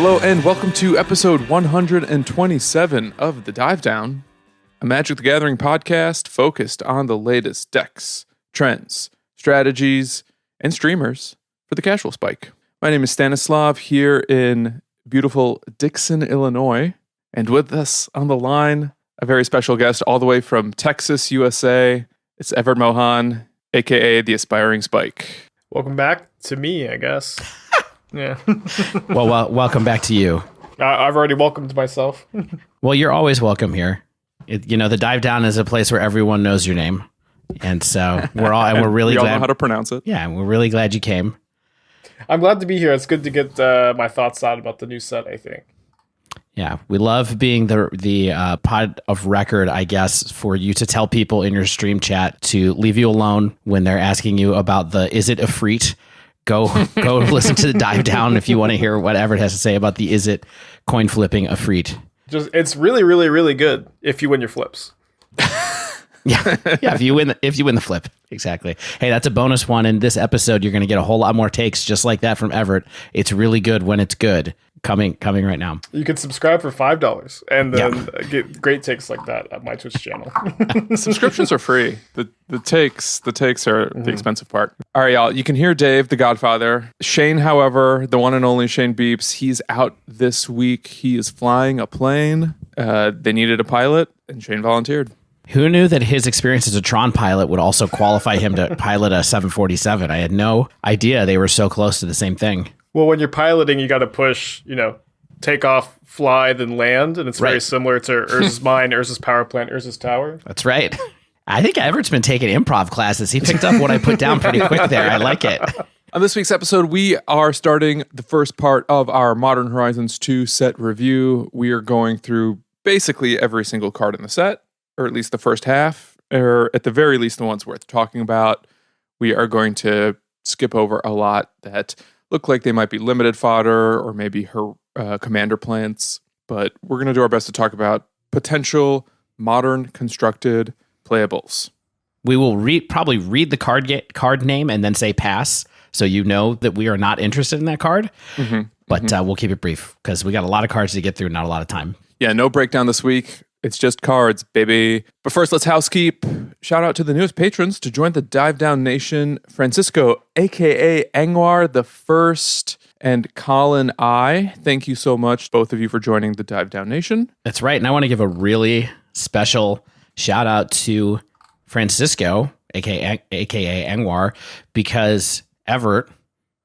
Hello and welcome to episode 127 of The Dive Down, a Magic the Gathering podcast focused on the latest decks, trends, strategies, and streamers for the casual spike. My name is Stanislav here in beautiful Dixon, Illinois, and with us on the line, a very special guest all the way from Texas, USA. It's Evart Moughon, aka the Aspiringspike. Welcome back to me, I guess. Yeah. well, welcome back to you. I've already welcomed myself. Well, you're always welcome here. The Dive Down is a place where everyone knows your name, and so we're really glad. We all know how to pronounce it. Yeah, and we're really glad you came. I'm glad to be here. It's good to get my thoughts out about the new set, I think. Yeah, we love being the pod of record, I guess, for you to tell people in your stream chat to leave you alone when they're asking you about is it a freet? Go listen to the Dive Down if you want to hear whatever it has to say about the is it coin flipping a freet. It's really, really, really good if you win your flips. Yeah, if you win the flip. Exactly. Hey, that's a bonus one. In this episode, you're going to get a whole lot more takes just like that from Evart. It's really good when it's good. Coming right now. You can subscribe for $5 and then get great takes like that at my Twitch channel. Subscriptions are free. The takes are the expensive part. All right, y'all. You can hear Dave, the Godfather. Shane, however, the one and only Shane Beeps, he's out this week. He is flying a plane. They needed a pilot, and Shane volunteered. Who knew that his experience as a Tron pilot would also qualify him to pilot a 747? I had no idea they were so close to the same thing. Well, when you're piloting, you got to push, take off, fly, then land. And it's very similar to Urza's Mine, Urza's Power Plant, Urza's Tower. That's right. I think Everett's been taking improv classes. He picked up what I put down pretty quick there. I like it. On this week's episode, we are starting the first part of our Modern Horizons 2 set review. We are going through basically every single card in the set, or at least the first half, or at the very least the ones worth talking about. We are going to skip over a lot that look like they might be limited fodder or maybe her commander plants, but we're going to do our best to talk about potential modern constructed playables. We will probably read the card name and then say pass, so you know that we are not interested in that card. Mm-hmm. But we'll keep it brief because we got a lot of cards to get through, not a lot of time. Yeah, no breakdown this week. It's just cards, baby. But first, let's housekeep. Shout out to the newest patrons to join the Dive Down Nation. Francisco, a.k.a. Angwar the First, and Colin I. Thank you so much, both of you, for joining the Dive Down Nation. That's right. And I want to give a really special shout out to Francisco, a.k.a. Angwar, because Evart,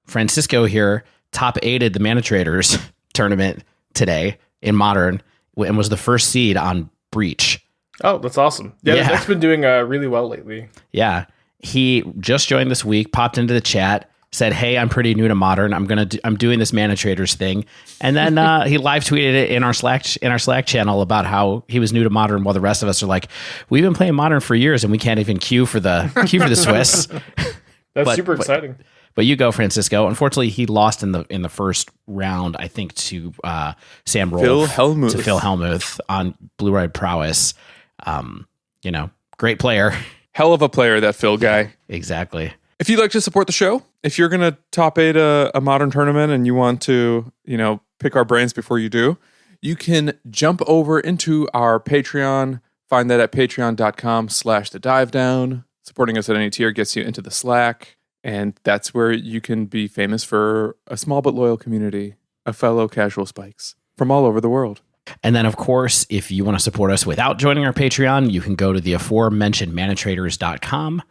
Francisco here, top 8'd the Mana Traders tournament today in Modern, and was the first seed on Breach. Oh, that's awesome. Yeah. That's been doing really well lately. Yeah. He just joined this week, popped into the chat, said, "Hey, I'm pretty new to Modern. I'm doing this Mana Traders thing." And then he live tweeted it in our Slack channel about how he was new to Modern, while the rest of us are like, "We've been playing Modern for years and we can't even queue for the Swiss." That's super exciting. But you go, Francisco. Unfortunately, he lost in the first round, I think, to Sam Rolfe. Phil Hellmuth on Blue Red Prowess. Great player. Hell of a player, that Phil guy. Exactly. If you'd like to support the show, if you're going to top 8 a Modern tournament and you want to, pick our brains before you do, you can jump over into our Patreon. Find that at patreon.com/thedivedown. Supporting us at any tier gets you into the Slack. And that's where you can be famous for a small but loyal community of fellow casual spikes from all over the world. And then, of course, if you want to support us without joining our Patreon, you can go to the aforementioned manatraders.com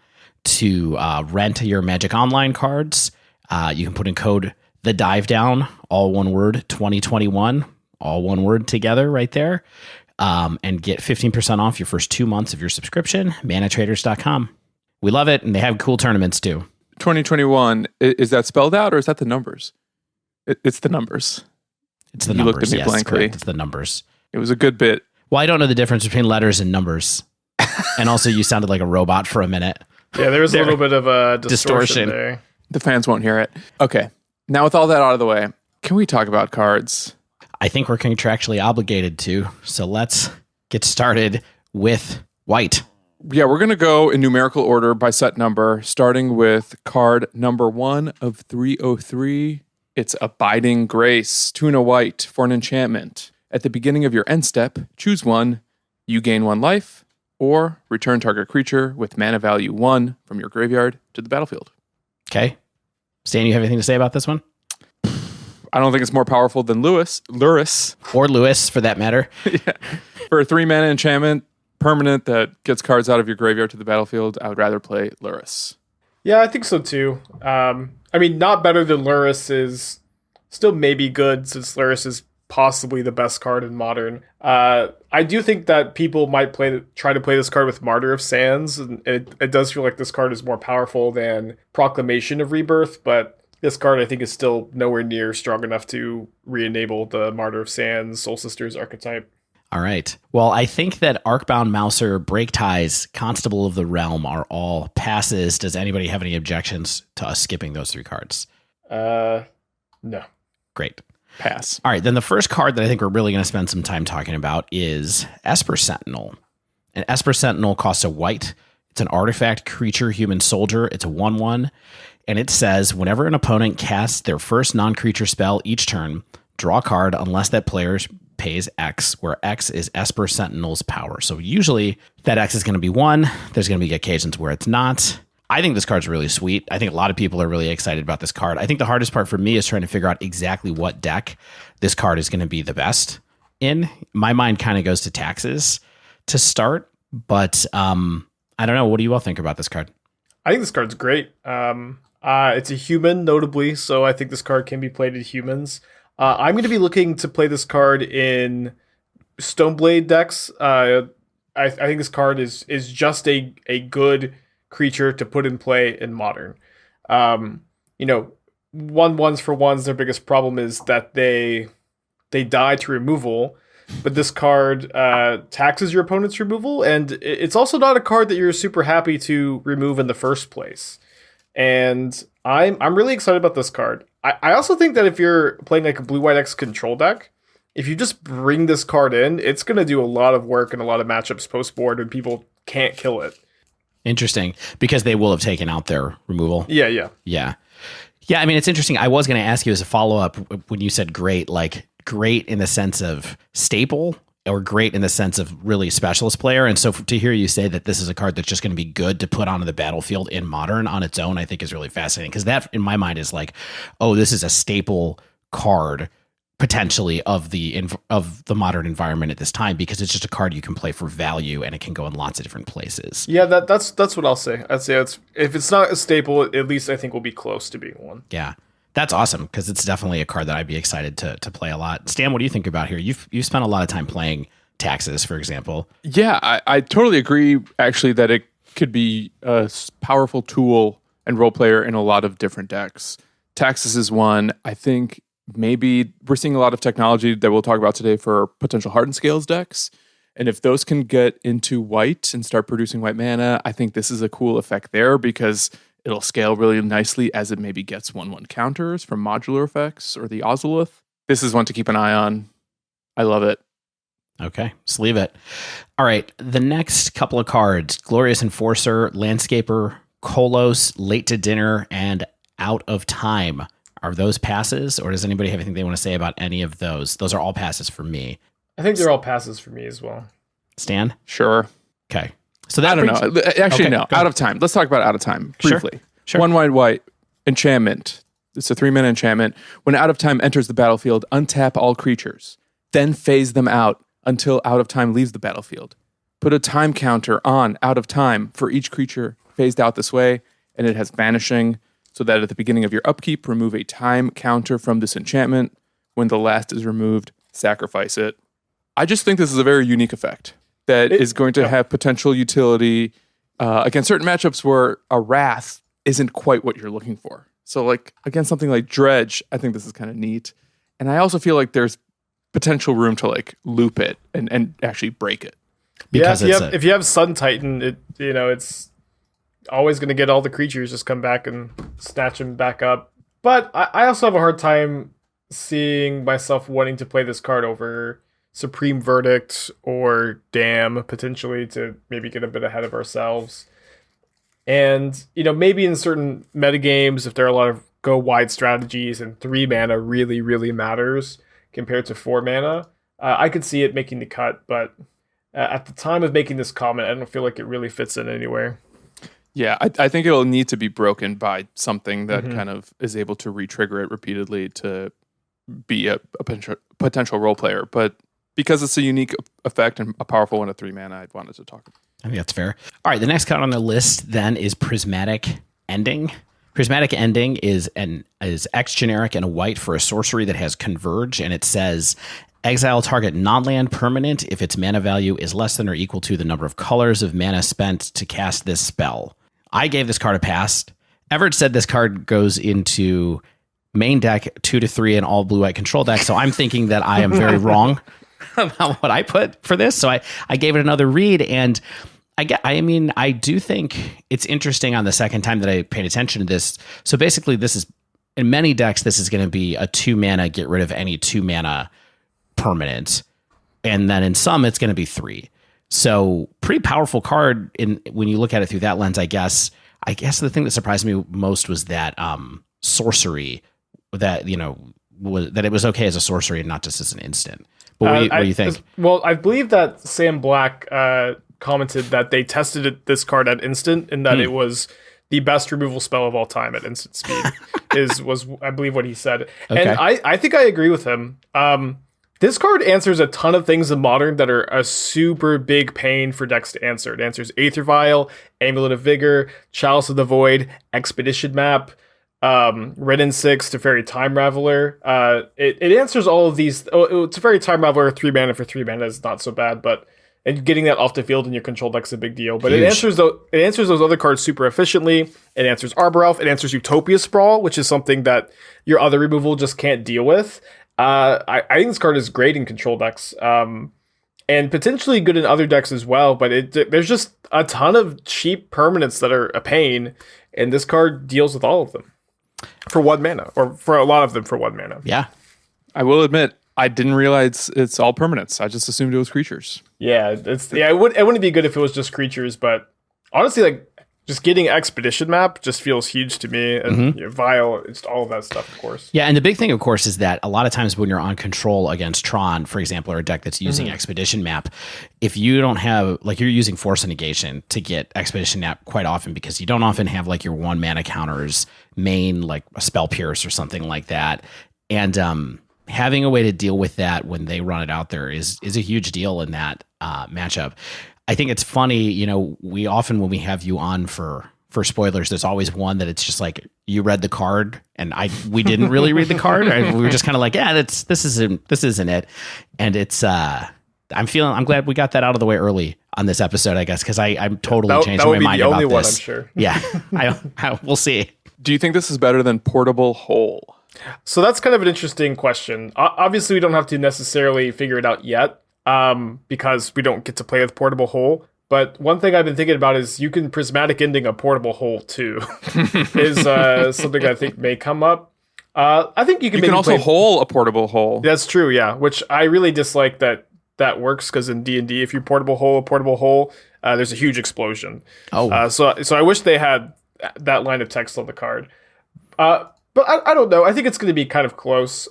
to rent your Magic Online cards. You can put in code THEDIVEDOWN, all one word, 2021, all one word together right there, and get 15% off your first 2 months of your subscription, manatraders.com. We love it, and they have cool tournaments too. 2021, is that spelled out or is that the numbers? It's the numbers. It's the numbers. You looked at me blankly. Correct. It's the numbers. It was a good bit. Well, I don't know the difference between letters and numbers. And also, you sounded like a robot for a minute. Yeah, there was a little bit of a distortion there. The fans won't hear it. Okay. Now, with all that out of the way, can we talk about cards? I think we're contractually obligated to. So let's get started with white. Yeah, we're going to go in numerical order by set number, starting with card number 1 of 303. It's Abiding Grace, 2 and a white for an enchantment. At the beginning of your end step, choose one. You gain 1 life, or return target creature with mana value 1 from your graveyard to the battlefield. Okay. Stan, you have anything to say about this one? I don't think it's more powerful than Luris. Or Lewis, for that matter. Yeah. For a 3 mana enchantment, permanent that gets cards out of your graveyard to the battlefield, I would rather play Luris. Yeah, I think so too. I mean, not better than Luris is still maybe good, since Luris is possibly the best card in Modern. I do think that people might try to play this card with Martyr of Sands, and it does feel like this card is more powerful than Proclamation of Rebirth, but this card I think is still nowhere near strong enough to re-enable the Martyr of Sands Soul Sisters archetype. All right. Well, I think that Arcbound Mouser, Break Ties, Constable of the Realm are all passes. Does anybody have any objections to us skipping those 3 cards? No. Great. Pass. All right. Then the first card that I think we're really going to spend some time talking about is Esper Sentinel. And Esper Sentinel costs a white. It's an artifact creature human soldier. It's a 1/1. And it says, whenever an opponent casts their first non-creature spell each turn, draw a card unless that player pays X, where X is Esper Sentinel's power. So usually that X is going to be 1. There's going to be occasions where it's not. I think this card's really sweet. I think a lot of people are really excited about this card. I think the hardest part for me is trying to figure out exactly what deck this card is going to be the best in. My mind kind of goes to Taxes to start, but I don't know. What do you all think about this card? I think this card's great. It's a human, notably, so I think this card can be played in humans. I'm going to be looking to play this card in Stoneblade decks. I think this card is just a good creature to put in play in Modern. 1/1s for ones, their biggest problem is that they die to removal, but this card taxes your opponent's removal, and it's also not a card that you're super happy to remove in the first place. And I'm really excited about this card. I also think that if you're playing like a blue-white X control deck, if you just bring this card in, it's going to do a lot of work and a lot of matchups post-board and people can't kill it. Interesting, because they will have taken out their removal. Yeah. I mean, it's interesting. I was going to ask you as a follow-up when you said great, like great in the sense of staple or great in the sense of really specialist player. And so to hear you say that this is a card that's just going to be good to put onto the battlefield in Modern on its own, I think is really fascinating, because that in my mind is like, oh, this is a staple card potentially of the Modern environment at this time, because it's just a card you can play for value and it can go in lots of different places. Yeah, that's what I'll say. I'd say if it's not a staple, at least I think we'll be close to being one. Yeah. That's awesome, because it's definitely a card that I'd be excited to play a lot. Stan, what do you think about here? You've spent a lot of time playing Taxes, for example. Yeah, I totally agree, actually, that it could be a powerful tool and role player in a lot of different decks. Taxes is one. I think maybe we're seeing a lot of technology that we'll talk about today for potential Hardened Scales decks. And if those can get into white and start producing white mana, I think this is a cool effect there, because it'll scale really nicely as it maybe gets 1/1 counters from modular effects or the Ozolith. This is one to keep an eye on. I love it. Okay, just leave it. All right, the next couple of cards, Glorious Enforcer, Landscaper, Kolos, Late to Dinner, and Out of Time. Are those passes, or does anybody have anything they want to say about any of those? Those are all passes for me. I think they're all passes for me as well. Stan? Sure. Okay. So that I don't know. Actually, okay, no. Out of Time. Let's talk about Out of Time briefly. Sure. 1 white enchantment. It's a 3-mana enchantment. When Out of Time enters the battlefield, untap all creatures. Then phase them out until Out of Time leaves the battlefield. Put a time counter on Out of Time for each creature phased out this way, and it has Vanishing, so that at the beginning of your upkeep, remove a time counter from this enchantment. When the last is removed, sacrifice it. I just think this is a very unique effect that is going to have potential utility against certain matchups where a Wrath isn't quite what you're looking for. So like against something like Dredge, I think this is kind of neat. And I also feel like there's potential room to like loop it and actually break it. Because if you have Sun Titan, it's always going to get all the creatures just come back and snatch them back up. But I also have a hard time seeing myself wanting to play this card over Supreme Verdict or Damn, potentially, to maybe get a bit ahead of ourselves. And, maybe in certain metagames, if there are a lot of go wide strategies and 3 mana really, really matters compared to 4 mana, I could see it making the cut, but at the time of making this comment, I don't feel like it really fits in anywhere. Yeah, I think it'll need to be broken by something that kind of is able to re-trigger it repeatedly to be a potential role player. But because it's a unique effect and a powerful one at 3 mana, I wanted to talk about it. I think that's fair. All right, the next card on the list then is Prismatic Ending. Prismatic Ending is X generic and a white for a sorcery that has Converge, and it says exile target non-land permanent if its mana value is less than or equal to the number of colors of mana spent to cast this spell. I gave this card a pass. Evart said this card goes into main deck 2 to 3 in all blue-white control decks, so I'm thinking that I am very wrong about what I put for this. So I gave it another read, and I do think it's interesting on the second time that I paid attention to this. So basically, this is, in many decks, this is going to be a 2 mana, get rid of any 2 mana permanent. And then in some, it's going to be 3. So pretty powerful card when you look at it through that lens, I guess. I guess the thing that surprised me most was that sorcery, that, that it was okay as a sorcery and not just as an instant. But what do you think? Well, I believe that Sam Black commented that they tested this card at instant and that it was the best removal spell of all time at instant speed was I believe what he said. Okay. And I think I agree with him. This card answers a ton of things in Modern that are a super big pain for decks to answer. It answers Aether Vial, Amulet of Vigor, Chalice of the Void, Expedition Map, Red and 6 to Fairy Time Raveler. It answers all of these. It's a Fairy Time Raveler, 3 mana for 3 mana is not so bad, but and getting that off the field in your control deck's a big deal. But it answers those other cards super efficiently. It answers Arbor Elf. It answers Utopia Sprawl, which is something that your other removal just can't deal with. I think this card is great in control decks, and potentially good in other decks as well. But there's just a ton of cheap permanents that are a pain, and this card deals with all of them for 1 mana, or for a lot of them for 1 mana. Yeah, I will admit, I didn't realize it's all permanents. I just assumed it was creatures. Yeah, it wouldn't be good if it was just creatures, but honestly, like, just getting Expedition Map just feels huge to me, and Vial, it's all of that stuff, of course. Yeah, and the big thing, of course, is that a lot of times when you're on control against Tron, for example, or a deck that's using Expedition Map, if you don't have, like, you're using Force Negation to get Expedition Map quite often because you don't often have, like, your 1 mana counters main, like a Spell Pierce or something like that, and having a way to deal with that when they run it out there is a huge deal in that matchup. I think it's funny, we often, when we have you on for spoilers, there's always one that it's just like, you read the card and we didn't really read the card. We were just kind of like, yeah, this isn't it. And it's, I'm glad we got that out of the way early on this episode, I guess, because I'm totally changing my mind about this. I'm sure. Yeah, we'll see. Do you think this is better than Portable Hole? So that's kind of an interesting question. Obviously, we don't have to necessarily figure it out yet, because we don't get to play with Portable Hole. But one thing I've been thinking about is you can Prismatic Ending a Portable Hole too. Is something I think may come up. I think you can also hole a Portable Hole. That's true, yeah. Which I really dislike that works, because in D&D, if you Portable Hole, there's a huge explosion. Oh, so I wish they had that line of text on the card. But I don't know. I think it's going to be kind of close.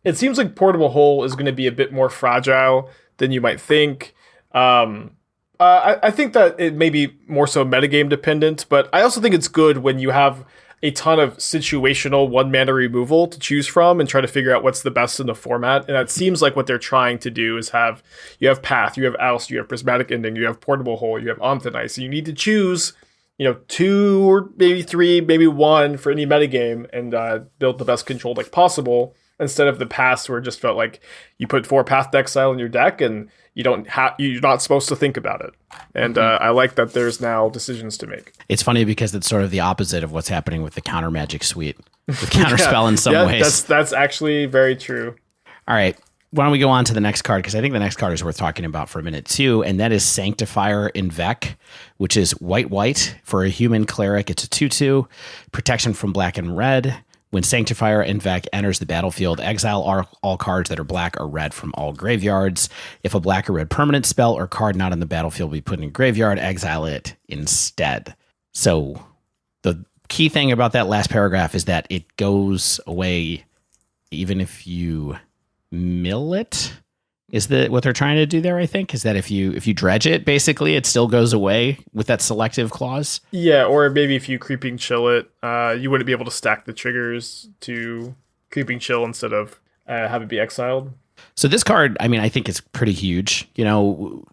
It seems like Portable Hole is going to be a bit more fragile than you might think. I think that it may be more so metagame dependent, but I also think it's good when you have a ton of situational 1 mana removal to choose from and try to figure out what's the best in the format. And that seems like what they're trying to do is you have Path, you have Oust, you have Prismatic Ending, you have Portable Hole, you have Omnithinize. So you need to choose 2 or maybe 3, maybe 1 for any metagame and build the best control deck possible, instead of the past where it just felt like you put 4 Path to Exile in your deck and you're not supposed to think about it. And I like that there's now decisions to make. It's funny because it's sort of the opposite of what's happening with the Counter Magic suite, with Counterspell in some ways. That's actually very true. All right. Why don't we go on to the next card? Because I think the next card is worth talking about for a minute too, and that is Sanctifier Invec, which is white for a human cleric. It's a 2/2, protection from black and red. When Sanctifier Invec enters the battlefield, exile all cards that are black or red from all graveyards. If a black or red permanent spell or card not in the battlefield be put in graveyard, exile it instead. So the key thing about that last paragraph is that it goes away even if you mill it. Is that what they're trying to do there? I think is that if you dredge it, basically, it still goes away with that selective clause. Yeah, or maybe if you creeping chill it, you wouldn't be able to stack the triggers to creeping chill instead of have it be exiled. So this card, I mean, I think it's pretty huge. You know,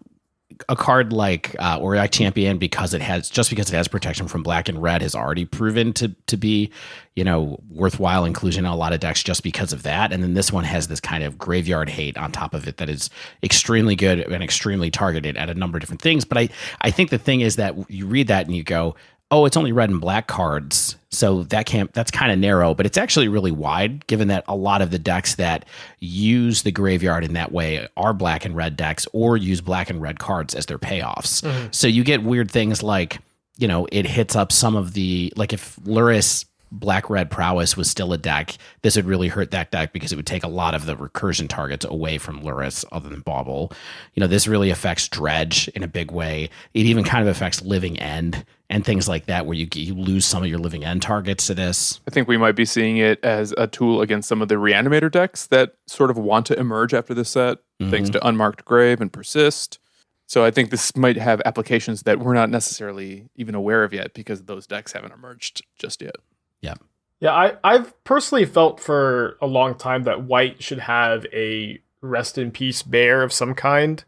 a card like Auric Champion, because it has protection from black and red, has already proven to be, you know, worthwhile inclusion in a lot of decks just because of that. And then this one has this kind of graveyard hate on top of it that is extremely good and extremely targeted at a number of different things. But I think the thing is that you read that and you go, oh, it's only red and black cards, so that's kind of narrow, but it's actually really wide, given that a lot of the decks that use the graveyard in that way are black and red decks or use black and red cards as their payoffs. Mm-hmm. So you get weird things like, you know, it hits up some of the, like if Luris black-red prowess was still a deck, this would really hurt that deck because it would take a lot of the recursion targets away from Luris other than Bauble. You know, this really affects Dredge in a big way. It even kind of affects Living End and things like that, where you lose some of your Living End targets to this. I think we might be seeing it as a tool against some of the Reanimator decks that sort of want to emerge after this set, thanks to Unmarked Grave and Persist. So I think this might have applications that we're not necessarily even aware of yet because those decks haven't emerged just yet. Yeah. Yeah, I've personally felt for a long time that white should have a rest in peace bear of some kind.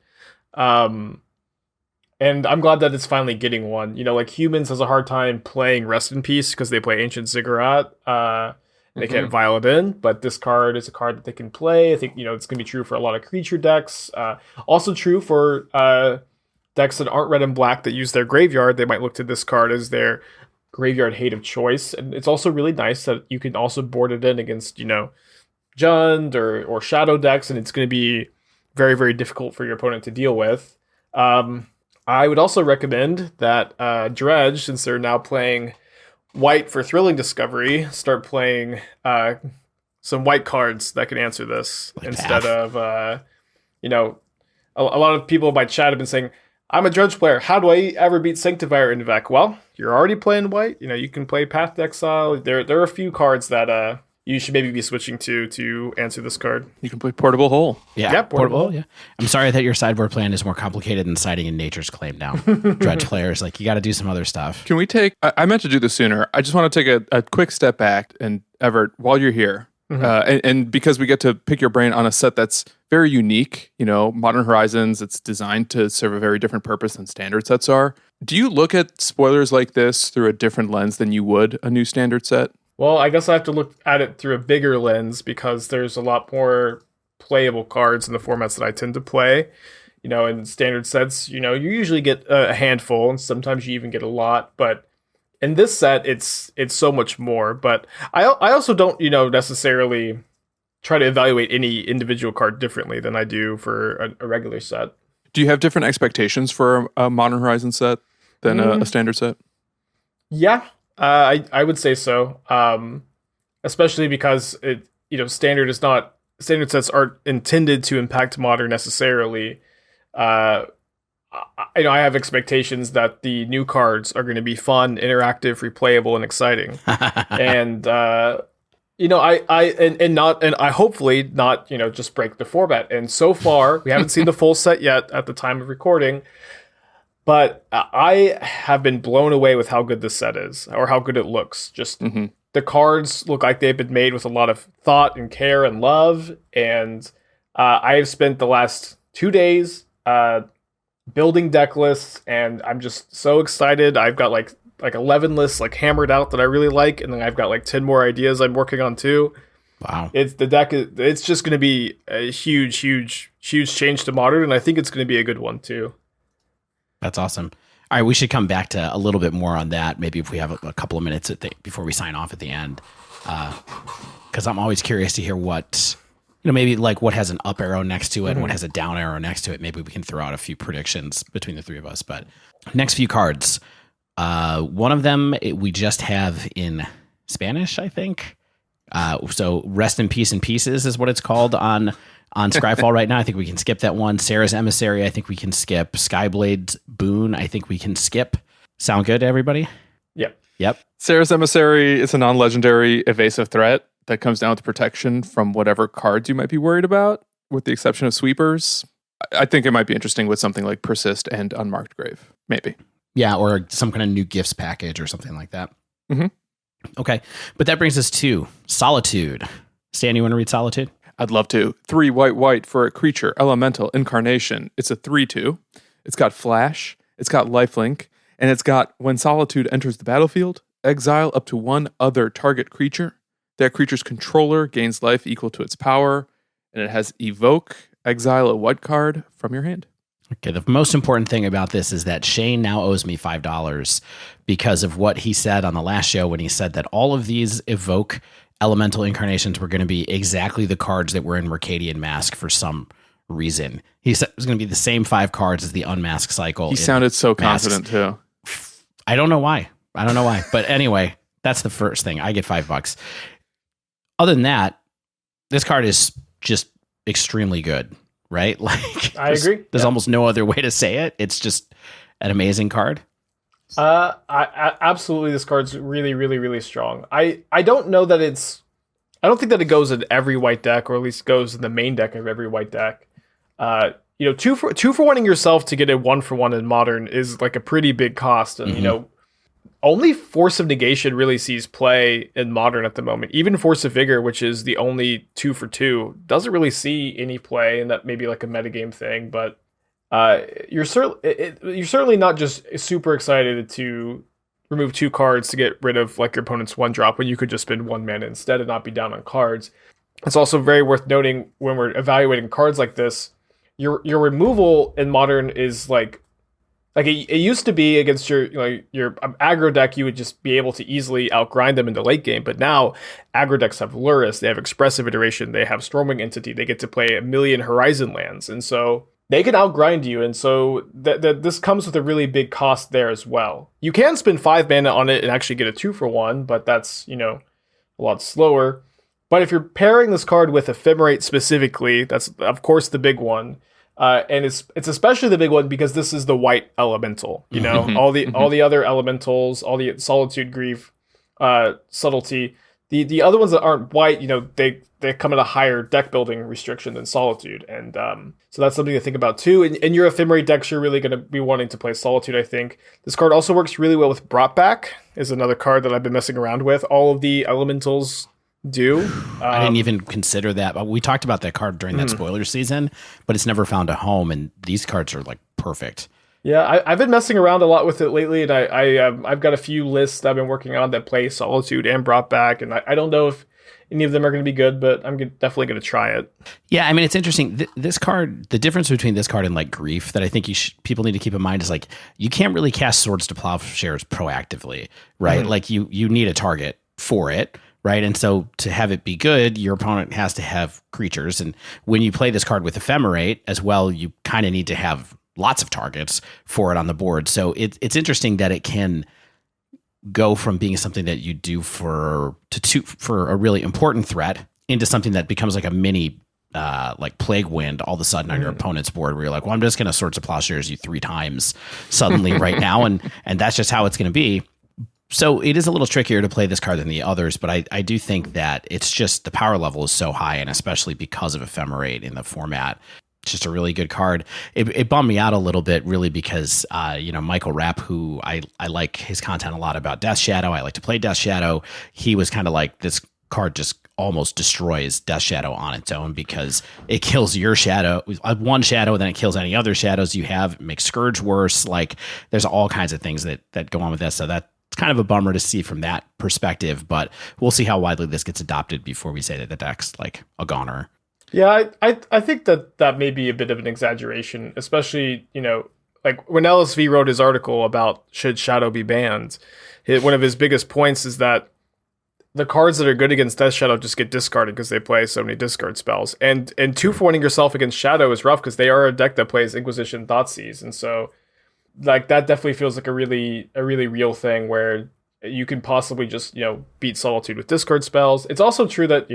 And I'm glad that it's finally getting one. You know, like Humans has a hard time playing rest in peace because they play Ancient Ziggurat. They can't vial it in, but this card is a card that they can play. I think, you know, it's going to be true for a lot of creature decks. Also true for decks that aren't red and black that use their graveyard. They might look to this card as their graveyard hate of choice. And it's also really nice that you can also board it in against, you know, Jund or Shadow decks, and it's going to be very, very difficult for your opponent to deal with. I would also recommend that Dredge, since they're now playing white for Thrilling Discovery, start playing some white cards that can answer this like instead of, you know, a lot of people in my chat have been saying, I'm a Dredge player. How do I ever beat Sanctifier in Vec? Well, you're already playing white. You know, you can play Path to Exile. There are a few cards that you should maybe be switching to answer this card. You can play Portable Hole. Yeah, Portable Hole. Yeah. I'm sorry that your sideboard plan is more complicated than siding in Nature's Claim now. Dredge players, like, you got to do some other stuff. Can we take, I meant to do this sooner. I just want to take a quick step back, and Evart, while you're here, and because we get to pick your brain on a set that's very unique, you know, Modern Horizons, it's designed to serve a very different purpose than standard sets are. Do you look at spoilers like this through a different lens than you would a new standard set? Well, I guess I have to look at it through a bigger lens because there's a lot more playable cards in the formats that I tend to play. You know, in standard sets, you know, you usually get a handful, and sometimes you even get a lot. But in this set, it's so much more. But I also don't, you know, necessarily try to evaluate any individual card differently than I do for a regular set. Do you have different expectations for a Modern Horizon set than a standard set? Yeah. I would say so, especially because standard sets aren't intended to impact modern necessarily. I have expectations that the new cards are going to be fun, interactive, replayable, and exciting, and I hopefully not just break the format. And so far, we haven't seen the full set yet at the time of recording. But I have been blown away with how good this set is, or how good it looks. Just the cards look like they've been made with a lot of thought and care and love. And I have spent the last 2 days building deck lists, and I'm just so excited. I've got like 11 lists like hammered out that I really like, and then I've got like 10 more ideas I'm working on too. Wow! It's just going to be a huge, huge, huge change to modern, and I think it's going to be a good one too. That's awesome. All right, we should come back to a little bit more on that, maybe if we have a couple of minutes before we sign off at the end, because I'm always curious to hear what, maybe like what has an up arrow next to it and what has a down arrow next to it. Maybe we can throw out a few predictions between the three of us. But next few cards, one of them we just have in Spanish, I think. So Rest in Peace and Pieces is what it's called on Scryfall right now. I think we can skip that one. Sarah's Emissary, I think we can skip. Skyblade's Boon, I think we can skip. Sound good to everybody? Yeah. Yep. Sarah's Emissary is a non-legendary evasive threat that comes down with protection from whatever cards you might be worried about, with the exception of sweepers. I think it might be interesting with something like Persist and Unmarked Grave, maybe. Yeah, or some kind of new gifts package or something like that. Mm-hmm. Okay, but that brings us to Solitude. Stan, you want to read Solitude? I'd love to. 3 white for a creature, elemental, incarnation. It's a 3/2. It's got flash, it's got lifelink, and it's got when Solitude enters the battlefield, exile up to one other target creature. That creature's controller gains life equal to its power, and it has evoke, exile a white card from your hand. Okay, the most important thing about this is that Shane now owes me $5 because of what he said on the last show when he said that all of these evoke elemental incarnations were going to be exactly the cards that were in Mercadian Mask for some reason. He said it was going to be the same 5 cards as the Unmask cycle. He sounded so confident too. I don't know why. But anyway, that's the first thing. I get $5. Other than that, this card is just extremely good, right? Like I agree. There's almost no other way to say it. It's just an amazing card. I absolutely, this card's really, really, really strong. I don't know that I don't think that it goes in every white deck, or at least goes in the main deck of every white deck. 2 for 1ing yourself to get a 1-for-1 in Modern is like a pretty big cost, and only Force of Negation really sees play in Modern at the moment. Even Force of Vigor, which is the only 2-for-2, doesn't really see any play, and that may be like a metagame thing. But you're certainly not just super excited to remove 2 cards to get rid of like your opponent's 1-drop when you could just spend 1 mana instead and not be down on cards. It's also very worth noting when we're evaluating cards like this, your removal in Modern is like it used to be against your aggro deck, you would just be able to easily outgrind them in the late game. But now aggro decks have Lurrus, they have Expressive Iteration, they have Stormwing Entity, they get to play 1 million Horizon lands, and so they can outgrind you. And so this comes with a really big cost there as well. You can spend 5 mana on it and actually get a 2-for-1, but that's a lot slower. But if you're pairing this card with Ephemerate specifically, that's of course the big one. And it's especially the big one because this is the white elemental. All the other elementals, all the Solitude, Grief, Subtlety. The other ones that aren't white, they come at a higher deck building restriction than Solitude, and so that's something to think about too. In your Ephemerate decks, you're really going to be wanting to play Solitude, I think. This card also works really well with Brought Back, is another card that I've been messing around with. All of the elementals do. I didn't even consider that. We talked about that card during that spoiler season, but it's never found a home, and these cards are like perfect. Yeah, I've been messing around a lot with it lately, and I've got a few lists that I've been working on that play Solitude and Brought Back, and I don't know if any of them are going to be good, but I'm definitely going to try it. Yeah, I mean, it's interesting. This card, the difference between this card and like Grief that I think people need to keep in mind is like you can't really cast Swords to Plowshares proactively, right? Mm-hmm. Like you need a target for it. Right. And so to have it be good, your opponent has to have creatures. And when you play this card with Ephemerate as well, you kind of need to have lots of targets for it on the board. So it's interesting that it can go from being something that you do for a really important threat into something that becomes like a mini like Plague Wind all of a sudden on your opponent's board, where you're like, well, I'm just going to Swords to Plowshares you 3 times suddenly right now. And that's just how it's going to be. So it is a little trickier to play this card than the others, but I do think that it's just the power level is so high, and especially because of Ephemerate in the format, it's just a really good card. It bummed me out a little bit, really, because Michael Rapp, who I like his content a lot about Death Shadow. I like to play Death Shadow. He was kind of like, this card just almost destroys Death Shadow on its own because it kills your shadow, one shadow, and then it kills any other shadows you have. It makes Scourge worse. Like there's all kinds of things that go on with that. So it's kind of a bummer to see from that perspective, but we'll see how widely this gets adopted before we say that the deck's like a goner. Yeah, I think that may be a bit of an exaggeration, especially, like when LSV wrote his article about should Shadow be banned, one of his biggest points is that the cards that are good against Death Shadow just get discarded because they play so many discard spells. And 2-for-1ing yourself against Shadow is rough because they are a deck that plays Inquisition, Thoughtseize, and so like that definitely feels like a really real thing where you can possibly just beat Solitude with discard spells. It's also true that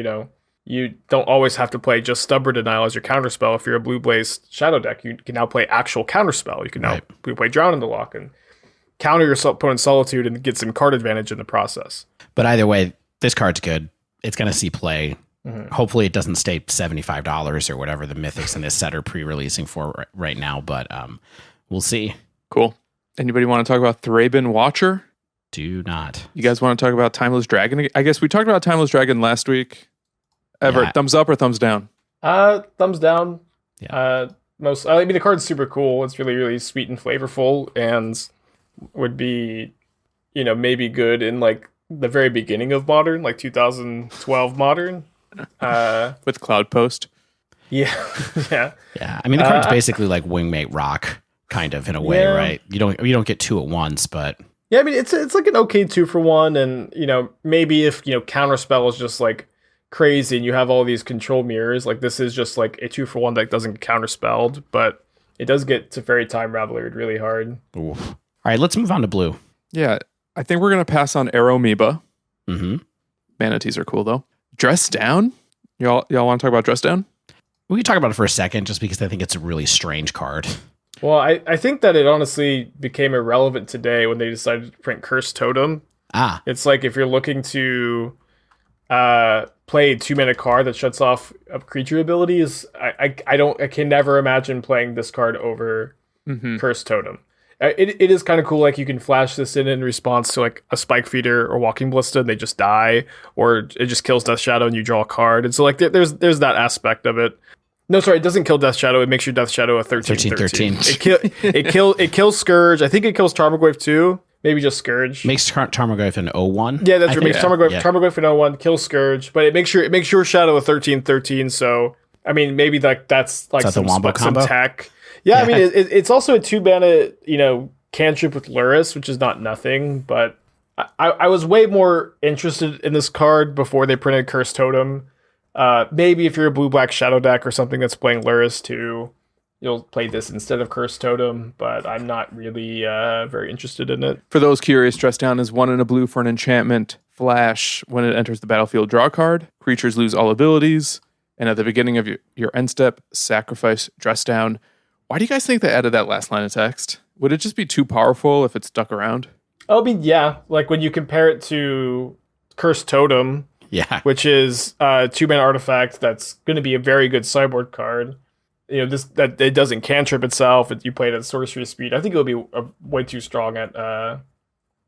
you don't always have to play just Stubborn Denial as your counterspell. If you're a blue-based Shadow deck, you can now play actual counterspell. You can now play Drown in the Lock and counter your opponent's solitude and get some card advantage in the process. But either way, this card's good. It's going to see play. Mm-hmm. Hopefully it doesn't stay $75 or whatever the mythics in this set are pre-releasing for right now, but we'll see. Cool. Anybody want to talk about Thraben Watcher? Do not. You guys want to talk about Timeless Dragon? I guess we talked about Timeless Dragon last week. Evert, Yeah. thumbs up or thumbs down? Thumbs down. Yeah. I mean, the card's super cool. It's really, really sweet and flavorful, and would be, maybe good in like the very beginning of Modern, like 2012 Modern. With Cloud Post. Yeah, yeah. Yeah. I mean, the card's basically like Wingmate Rock, kind of in a way, Yeah. right? You don't get two at once, but Yeah, I mean, it's like an okay 2-for-1, and maybe if Counterspell is just like crazy and you have all these control mirrors, like this is just like a 2-for-1 that doesn't get counterspelled, but it does get to Fairy Time Raveler really hard. oof. All right, let's move on to blue. Yeah, I think we're going to pass on Aeromoeba. Mm-hmm. Manatees are cool, though. Dress Down? Y'all want to talk about Dress Down? We can talk about it for a second, just because I think it's a really strange card. Well, I think that it honestly became irrelevant today when they decided to print Cursed Totem. It's like if you're looking to play a 2-mana card that shuts off a creature abilities, I can never imagine playing this card over Cursed Totem. It is kind of cool. Like you can flash this in response to like a Spike Feeder or Walking Ballista, and they just die, or it just kills Death Shadow and you draw a card. And so like there's that aspect of it. No, sorry, it doesn't kill Death Shadow. It makes your Death Shadow a 13/13. It kills Scourge. I think it kills Tarmogoyf too. Maybe just Scourge. Makes Tarmogoyf an 0/1. Yeah, that's right. Makes Tarmogoyf Yeah. an 0/1, kills Scourge, but it makes your Shadow a 13/13. So I mean, maybe that's like Is that some the Wombo some combo? tech. Yeah, I mean, it's also a 2-mana, cantrip with Luris, which is not nothing. But I was way more interested in this card before they printed Cursed Totem. Maybe if you're a blue-black Shadow deck or something that's playing Luris too, you'll play this instead of Cursed Totem. But I'm not really very interested in it. For those curious, Dress Down is 1 and a blue for an enchantment. Flash, when it enters the battlefield, draw a card. Creatures lose all abilities. And at the beginning of your end step, sacrifice Dress Down. Why do you guys think they added that last line of text? Would it just be too powerful if it stuck around? I mean, yeah. Like when you compare it to Cursed Totem, Yeah. which is a 2-mana artifact that's going to be a very good sideboard card. That it doesn't cantrip itself. You play it at sorcery speed. I think it would be way too strong at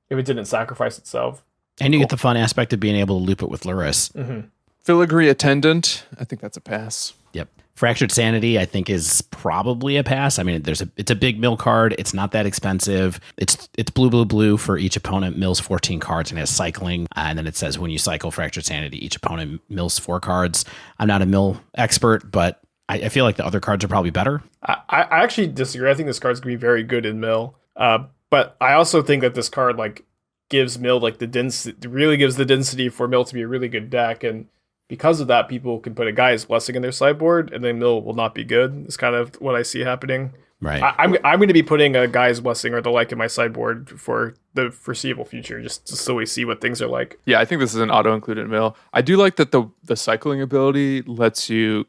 if it didn't sacrifice itself. And you get the fun aspect of being able to loop it with Luris. Mm-hmm. Filigree Attendant, I think that's a pass. Yep. Fractured Sanity, I think, is probably a pass. I mean, it's a big mill card. It's not that expensive. It's blue for each opponent mills 14 cards and has cycling. And then it says when you cycle Fractured Sanity, each opponent mills 4 cards. I'm not a mill expert, but I feel like the other cards are probably better. I actually disagree. I think this card's going to be very good in mill. But I also think that this card like gives mill like the density, really gives the density for mill to be a really good deck. And because of that, people can put a Gaia's Blessing in their sideboard, and then mill will not be good. It's kind of what I see happening. Right. I'm going to be putting a Gaia's Blessing or the like in my sideboard for the foreseeable future, just so we see what things are like. Yeah, I think this is an auto-included mill. I do like that the cycling ability lets you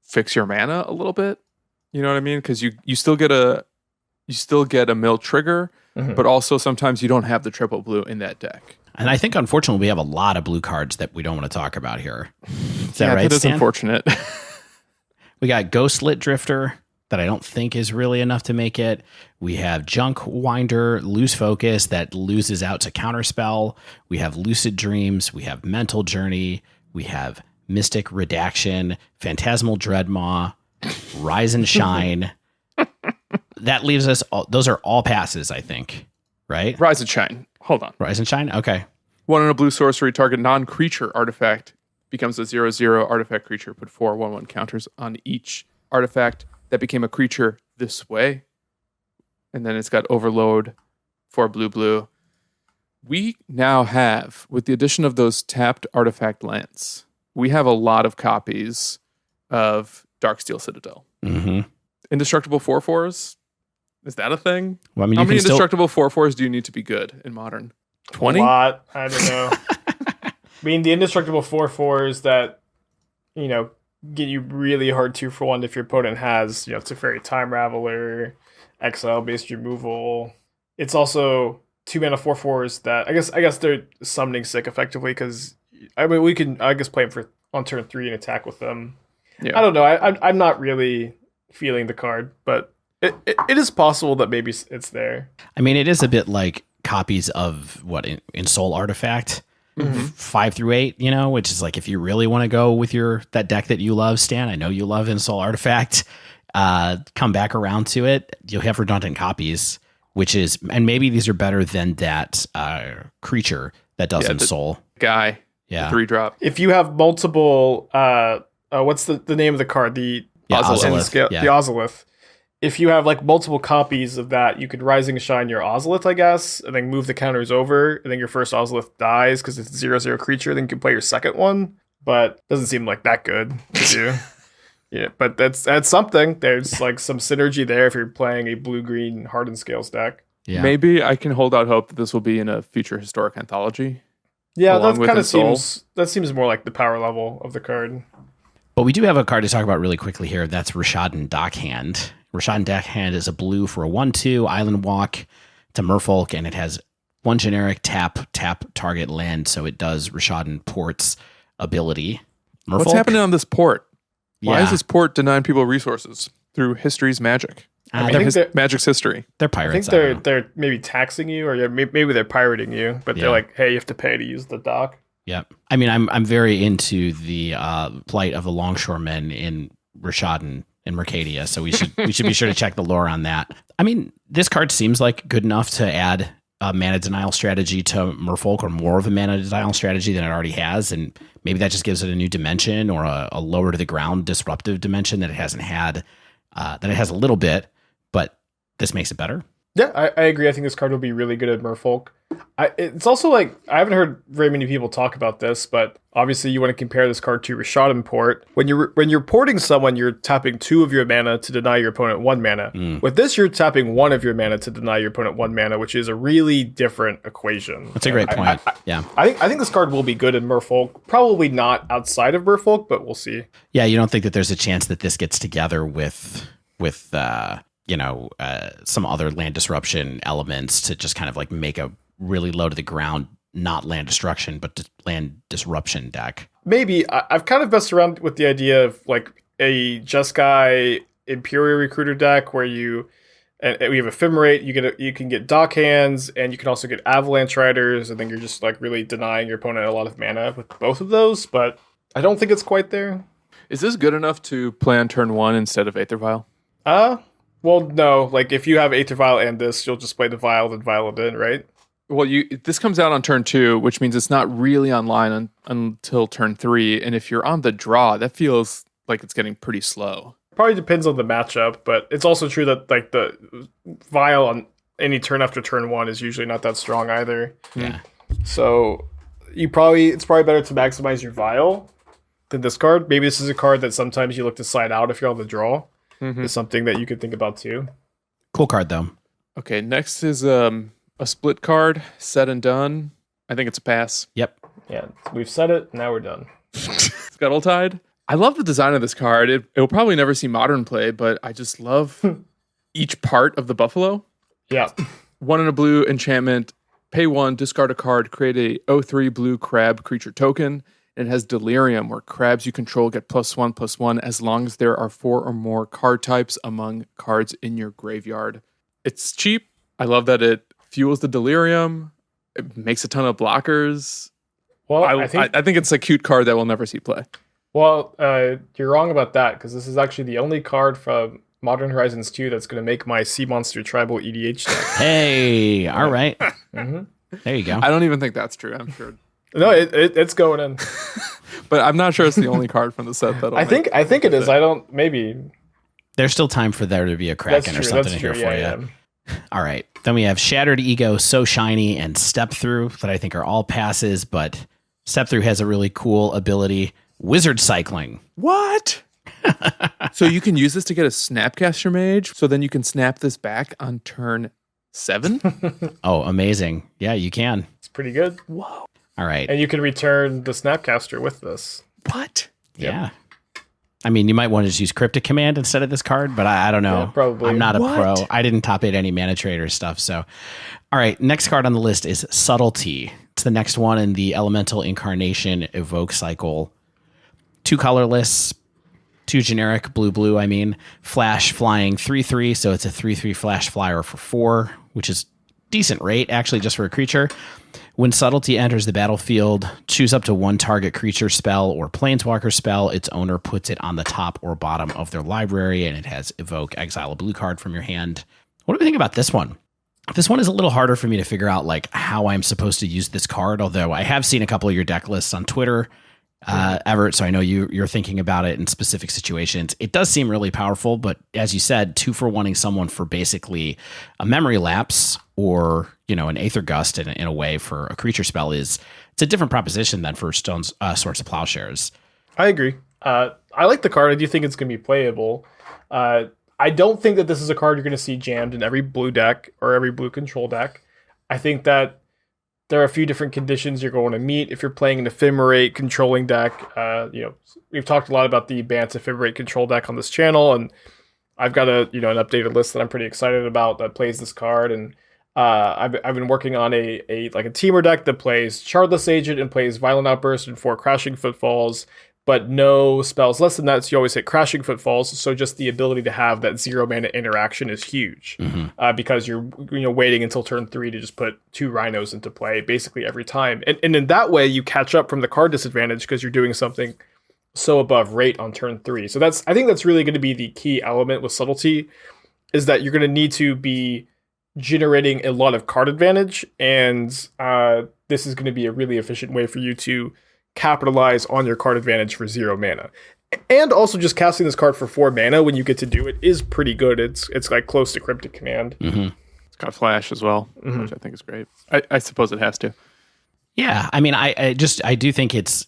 fix your mana a little bit. You know what I mean? Because you still get a mill trigger, but also sometimes you don't have the triple blue in that deck. And I think, unfortunately, we have a lot of blue cards that we don't want to talk about here. Is that right, that is Stan? unfortunate. We got Ghostlit Drifter that I don't think is really enough to make it. We have Junk Winder, Lose Focus that loses out to Counterspell. We have Lucid Dreams. We have Mental Journey. We have Mystic Redaction, Phantasmal Dreadmaw, Rise and Shine. That leaves us, those are all passes, I think, right? Rise and Shine. Hold on. Rise and Shine? Okay. 1 and a blue sorcery, target non-creature artifact becomes a 0/0 artifact creature. Put 4 1/1 counters on each artifact that became a creature this way. And then it's got Overload for blue. We now have, with the addition of those tapped artifact lands, we have a lot of copies of Darksteel Citadel. Mm-hmm. Indestructible 4/4s? Is that a thing? Well, I mean, How you many can still, indestructible 4/4s do you need to be good in Modern? 20? A lot. I don't know. I mean, the indestructible 4/4s that, get you really hard 2-for-1 if your opponent has, Teferi Time Raveler, exile-based removal. it's also 2 mana 4/4s that I guess they're summoning sick effectively because we can play them for on turn 3 and attack with them. Yeah. I don't know. I'm not really feeling the card, but it is possible that maybe it's there. I mean, it is a bit like copies of what in Soul Artifact, 5 through 8, which is like if you really want to go with that deck that you love, Stan, I know you love in Soul Artifact, come back around to it, you'll have redundant copies, and maybe these are better than that creature that does in Soul. Guy. Yeah. 3-drop. If you have multiple, what's the name of the card? The Ozolith. The Ozolith. If you have like multiple copies of that, you could Rising Shine your Ozolith, I guess, and then move the counters over, and then your first Ozolith dies because it's a 0/0 creature. Then you can play your second one, but doesn't seem like that good to do. Yeah, but that's something. There's like some synergy there if you're playing a blue-green Hardened Scales deck. Yeah. Maybe I can hold out hope that this will be in a future historic anthology. Yeah, that kind of seems more like the power level of the card. But we do have a card to talk about really quickly here. That's Rishadan Dockhand. Rishadan Dockhand is a blue for a 1/2 Island Walk. It's a Merfolk, and it has 1 generic tap target land, so it does Rishadan Port's ability. Merfolk? What's happening on this port? Why Yeah. is this port denying people resources through history's magic? Magic's history. They're pirates. I think they're maybe taxing you, or maybe they're pirating you, but they're like, hey, you have to pay to use the dock. Yep. I mean, I'm very into the plight of the longshoremen in Rishadan and Mercadia, so we should be sure to check the lore on that. I mean, this card seems like good enough to add a mana denial strategy to Merfolk, or more of a mana denial strategy than it already has, and maybe that just gives it a new dimension or a lower to the ground disruptive dimension that it hasn't had. That it has a little bit, but this makes it better. Yeah, I agree. I think this card will be really good at Merfolk. It's also like, I haven't heard very many people talk about this, but obviously you want to compare this card to Rishadan Port. When you're porting someone, you're tapping 2 of your mana to deny your opponent 1 mana. With this, you're tapping 1 of your mana to deny your opponent 1 mana, which is a really different equation. That's a great point. I think this card will be good in Merfolk. Probably not outside of Merfolk, but we'll see. Yeah, you don't think that there's a chance that this gets together with some other land disruption elements to just kind of like make a really low to the ground, not land destruction, but land disruption deck? Maybe. I've kind of messed around with the idea of like a Jeskai Imperial Recruiter deck where we have Ephemerate, you can get Dockhands, and you can also get Avalanche Riders, and then you're just like really denying your opponent a lot of mana with both of those, but I don't think it's quite there. Is this good enough to play on turn 1 instead of Aether Vial? Well, no. Like, if you have Aether Vial and this, you'll just play the Vial, then Vial it in, right? Well, this comes out on turn 2, which means it's not really online until turn 3. And if you're on the draw, that feels like it's getting pretty slow. Probably depends on the matchup, but it's also true that like the Vial on any turn after turn 1 is usually not that strong either. Yeah. So it's probably better to maximize your Vial than this card. Maybe this is a card that sometimes you look to slide out if you're on the draw. Is something that you could think about too. Cool card though. Okay, next is a split card, Said and Done. I think it's a pass. Yep. Yeah, we've said it. Now we're done. Scuttletide. I love the design of this card. It will probably never see modern play, but I just love each part of the buffalo. Yeah. 1 in a blue enchantment. Pay 1, discard a card, create a 0/3 blue crab creature token. And it has Delirium, where crabs you control get +1/+1 as long as there are 4 or more card types among cards in your graveyard. It's cheap. I love that it fuels the Delirium. It makes a ton of blockers. Well, I think it's a cute card that will never see play. Well, you're wrong about that, because this is actually the only card from Modern Horizons 2 that's going to make my Sea Monster Tribal EDH deck. Hey, all right. There you go. I don't even think that's true, I'm sure. No, it's going in. But I'm not sure it's the only card from the set that I think it is. I don't. Maybe there's still time for there to be a Kraken or something here for you. All right. Then we have Shattered Ego, So Shiny, and Step Through that I think are all passes, but Step Through has a really cool ability, Wizard Cycling. What? So you can use this to get a Snapcaster Mage, so then you can snap this back on turn 7? Oh, amazing. Yeah, you can. It's pretty good. Whoa. All right. And you can return the Snapcaster with this. What? Yeah. I mean, you might want to just use Cryptic Command instead of this card, but I don't know. Yeah, probably. I'm not a What? pro. I didn't top 8 any Mana Trader stuff. So, all right, next card on the list is Subtlety. It's the next one in the Elemental Incarnation Evoke cycle. 2 colorless, 2 generic, blue, I mean. Flash, flying, 3/3, so it's a 3/3 flash flyer for 4, which is decent rate, actually, just for a creature. When Subtlety enters the battlefield, choose up to 1 target creature spell or planeswalker spell. Its owner puts it on the top or bottom of their library, and it has Evoke, exile a blue card from your hand. What do we think about this one? This one is a little harder for me to figure out like how I'm supposed to use this card, although I have seen a couple of your deck lists on Twitter, Evert, so I know you're thinking about it in specific situations. It does seem really powerful, but as you said, 2 for wanting someone for basically a memory lapse or, an Aether Gust in a way for a creature spell it's a different proposition than for Swords of Plowshares. I agree. I like the card. I do think it's going to be playable. I don't think that this is a card you're going to see jammed in every blue deck or every blue control deck. I think that there are a few different conditions you're going to meet if you're playing an Ephemerate controlling deck. We've talked a lot about the Bant Ephemerate control deck on this channel, and I've got an updated list that I'm pretty excited about that plays this card. And I've been working on a teamer deck that plays Shardless Agent and plays Violent Outburst and 4 Crashing Footfalls, but no spells less than that, so you always hit Crashing Footfalls. So just the ability to have that 0 mana interaction is huge, because you're waiting until turn 3 to just put 2 Rhinos into play basically every time, and in that way you catch up from the card disadvantage because you're doing something so above rate on turn 3. So I think that's really going to be the key element with Subtlety, is that you're going to need to be generating a lot of card advantage, and this is going to be a really efficient way for you to capitalize on your card advantage for 0 mana. And also just casting this card for 4 mana when you get to do it is pretty good. It's like close to Cryptic Command. Mm-hmm. It's got flash as well, which I think is great. I suppose it has to. Yeah, I mean, I do think it's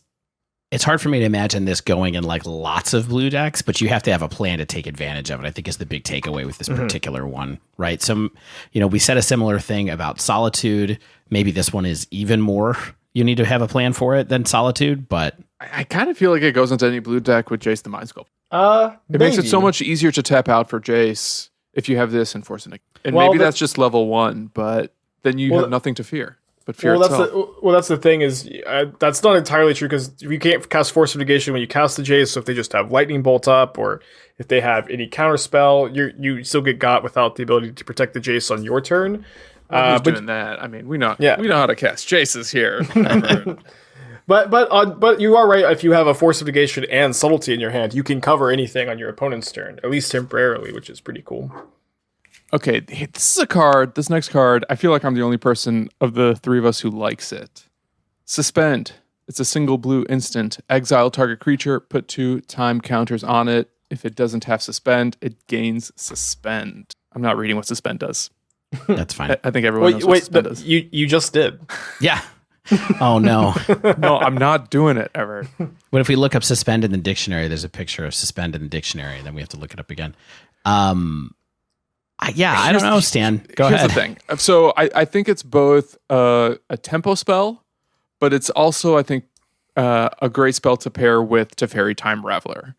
hard for me to imagine this going in like lots of blue decks, but you have to have a plan to take advantage of it, I think is the big takeaway with this particular one, right? So, we said a similar thing about Solitude. Maybe this one is even more, you need to have a plan for it than Solitude, but I kind of feel like it goes into any blue deck with Jace the Mind Sculptor. It makes it so much easier to tap out for Jace if you have this and force it. And maybe that's just level 1, but then you have nothing to fear. But fear itself. That's the thing is, that's not entirely true, because you can't cast Force of Negation when you cast the Jace. So if they just have Lightning Bolt up, or if they have any counter spell, you still get got without the ability to protect the Jace on your turn. Who's doing that? I mean, we know how to cast Jaces here. But you are right. If you have a Force of Negation and Subtlety in your hand, you can cover anything on your opponent's turn, at least temporarily, which is pretty cool. Okay, this next card, I feel like I'm the only person of the 3 of us who likes it. Suspend. It's a single blue instant. Exile target creature, put 2 time counters on it. If it doesn't have Suspend, it gains Suspend. I'm not reading what Suspend does. That's fine. I think everyone knows what Suspend does. You just did. Yeah. Oh, no. No, I'm not doing it ever. What if we look up Suspend in the dictionary? There's a picture of Suspend in the dictionary, and then we have to look it up again. I don't know, Stan. Go ahead. Here's the thing. So I think it's both a tempo spell, but it's also, I think, a great spell to pair with Teferi Time Raveler.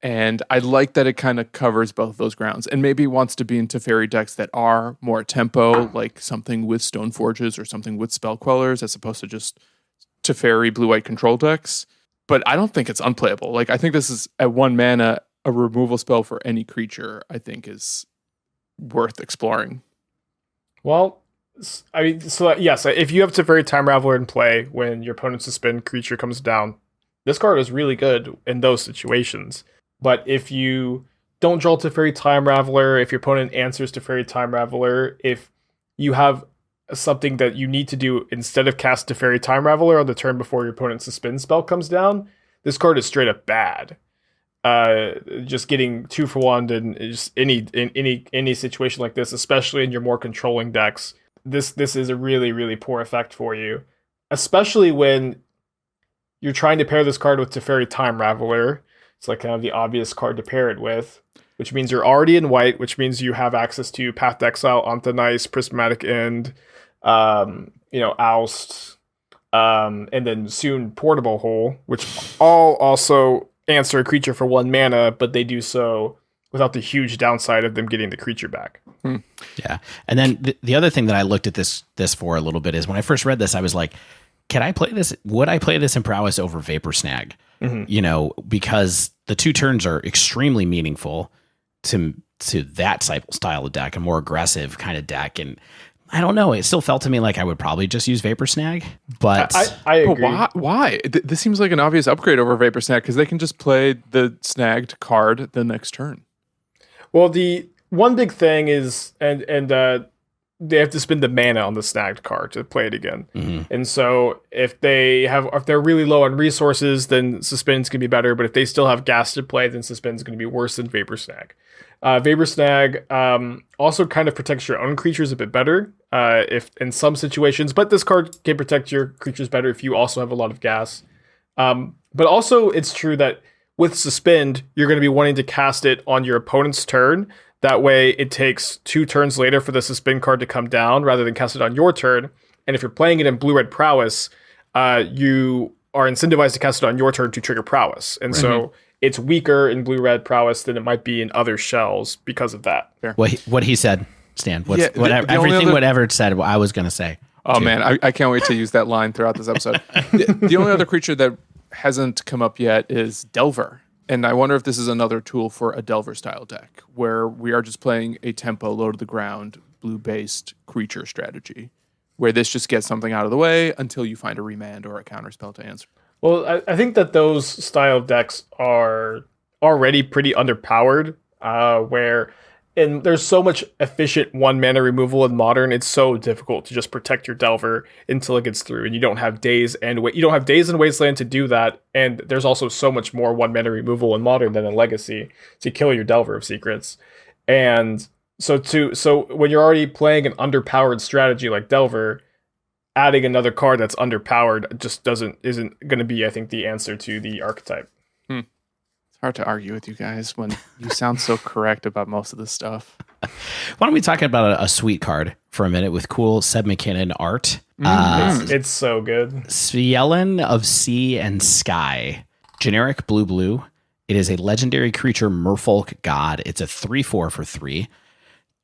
And I like that it kind of covers both those grounds, and maybe wants to be in Teferi decks that are more tempo, like something with Stoneforges or something with Spell Quellers, as opposed to just Teferi blue-white control decks. But I don't think it's unplayable. Like, I think this is, at 1 mana, a removal spell for any creature, I think is worth exploring. Well, I mean, so yes, if you have Teferi Time Raveler in play when your opponent's Suspend creature comes down, this card is really good in those situations. But if you don't draw Teferi Time Raveler, if your opponent answers Teferi Time Raveler, if you have something that you need to do instead of cast Teferi Time Raveler on the turn before your opponent's Suspend spell comes down, this card is straight up bad. Just getting 2 for 1 in just any situation like this, especially in your more controlling decks, this is a really, really poor effect for you, especially when you're trying to pair this card with Teferi Time Raveler. It's like kind of the obvious card to pair it with, which means you're already in white, which means you have access to Path to Exile, Antonice, Prismatic End, Oust, and then soon Portable Hole, which all also answer a creature for 1 mana, but they do so without the huge downside of them getting the creature back. Yeah. And then the other thing that I looked at this for a little bit is when I first read this, I was like, can I play this? Would I play this in Prowess over Vapor Snag? You know, because the 2 turns are extremely meaningful to that style of deck, a more aggressive kind of deck. And I don't know. It still felt to me like I would probably just use Vapor Snag, but I agree. But why? This seems like an obvious upgrade over Vapor Snag because they can just play the snagged card the next turn. Well, the one big thing is, and they have to spend the mana on the snagged card to play it again. And so if they're really low on resources, then Suspend's can be better. But if they still have gas to play, then Suspend's going to be worse than Vapor Snag. Vapor Snag also kind of protects your own creatures a bit better if in some situations, but this card can protect your creatures better if you also have a lot of gas. But also it's true that with Suspend, you're going to be wanting to cast it on your opponent's turn. That way it takes 2 turns later for the Suspend card to come down rather than cast it on your turn. And if you're playing it in Blue-Red Prowess, you are incentivized to cast it on your turn to trigger Prowess. And so it's weaker in Blue-Red Prowess than it might be in other shells because of that. What he said, Stan, the everything whatever said, what I was going to say. Oh, man, I can't wait to use that line throughout this episode. The only other creature that hasn't come up yet is Delver. And I wonder if this is another tool for a Delver-style deck, where we are just playing a tempo, low-to-the-ground, blue-based creature strategy, where this just gets something out of the way until you find a remand or a counterspell to answer. Well, I think that those style decks are already pretty underpowered, and there's so much efficient 1 mana removal in Modern. It's so difficult to just protect your Delver until it gets through, and you don't have Daze and Wasteland to do that. And there's also so much more 1 mana removal in Modern than in Legacy to kill your Delver of Secrets. And so when you're already playing an underpowered strategy like Delver, adding another card that's underpowered just isn't going to be, I think, the answer to the archetype. It's hard to argue with you guys when you sound so correct about most of this stuff. Why don't we talk about a sweet card for a minute with cool Seb McKinnon art? It's so good. Svielen of Sea and Sky. Generic blue. It is a legendary creature, Merfolk God. It's a 3/4 for 3.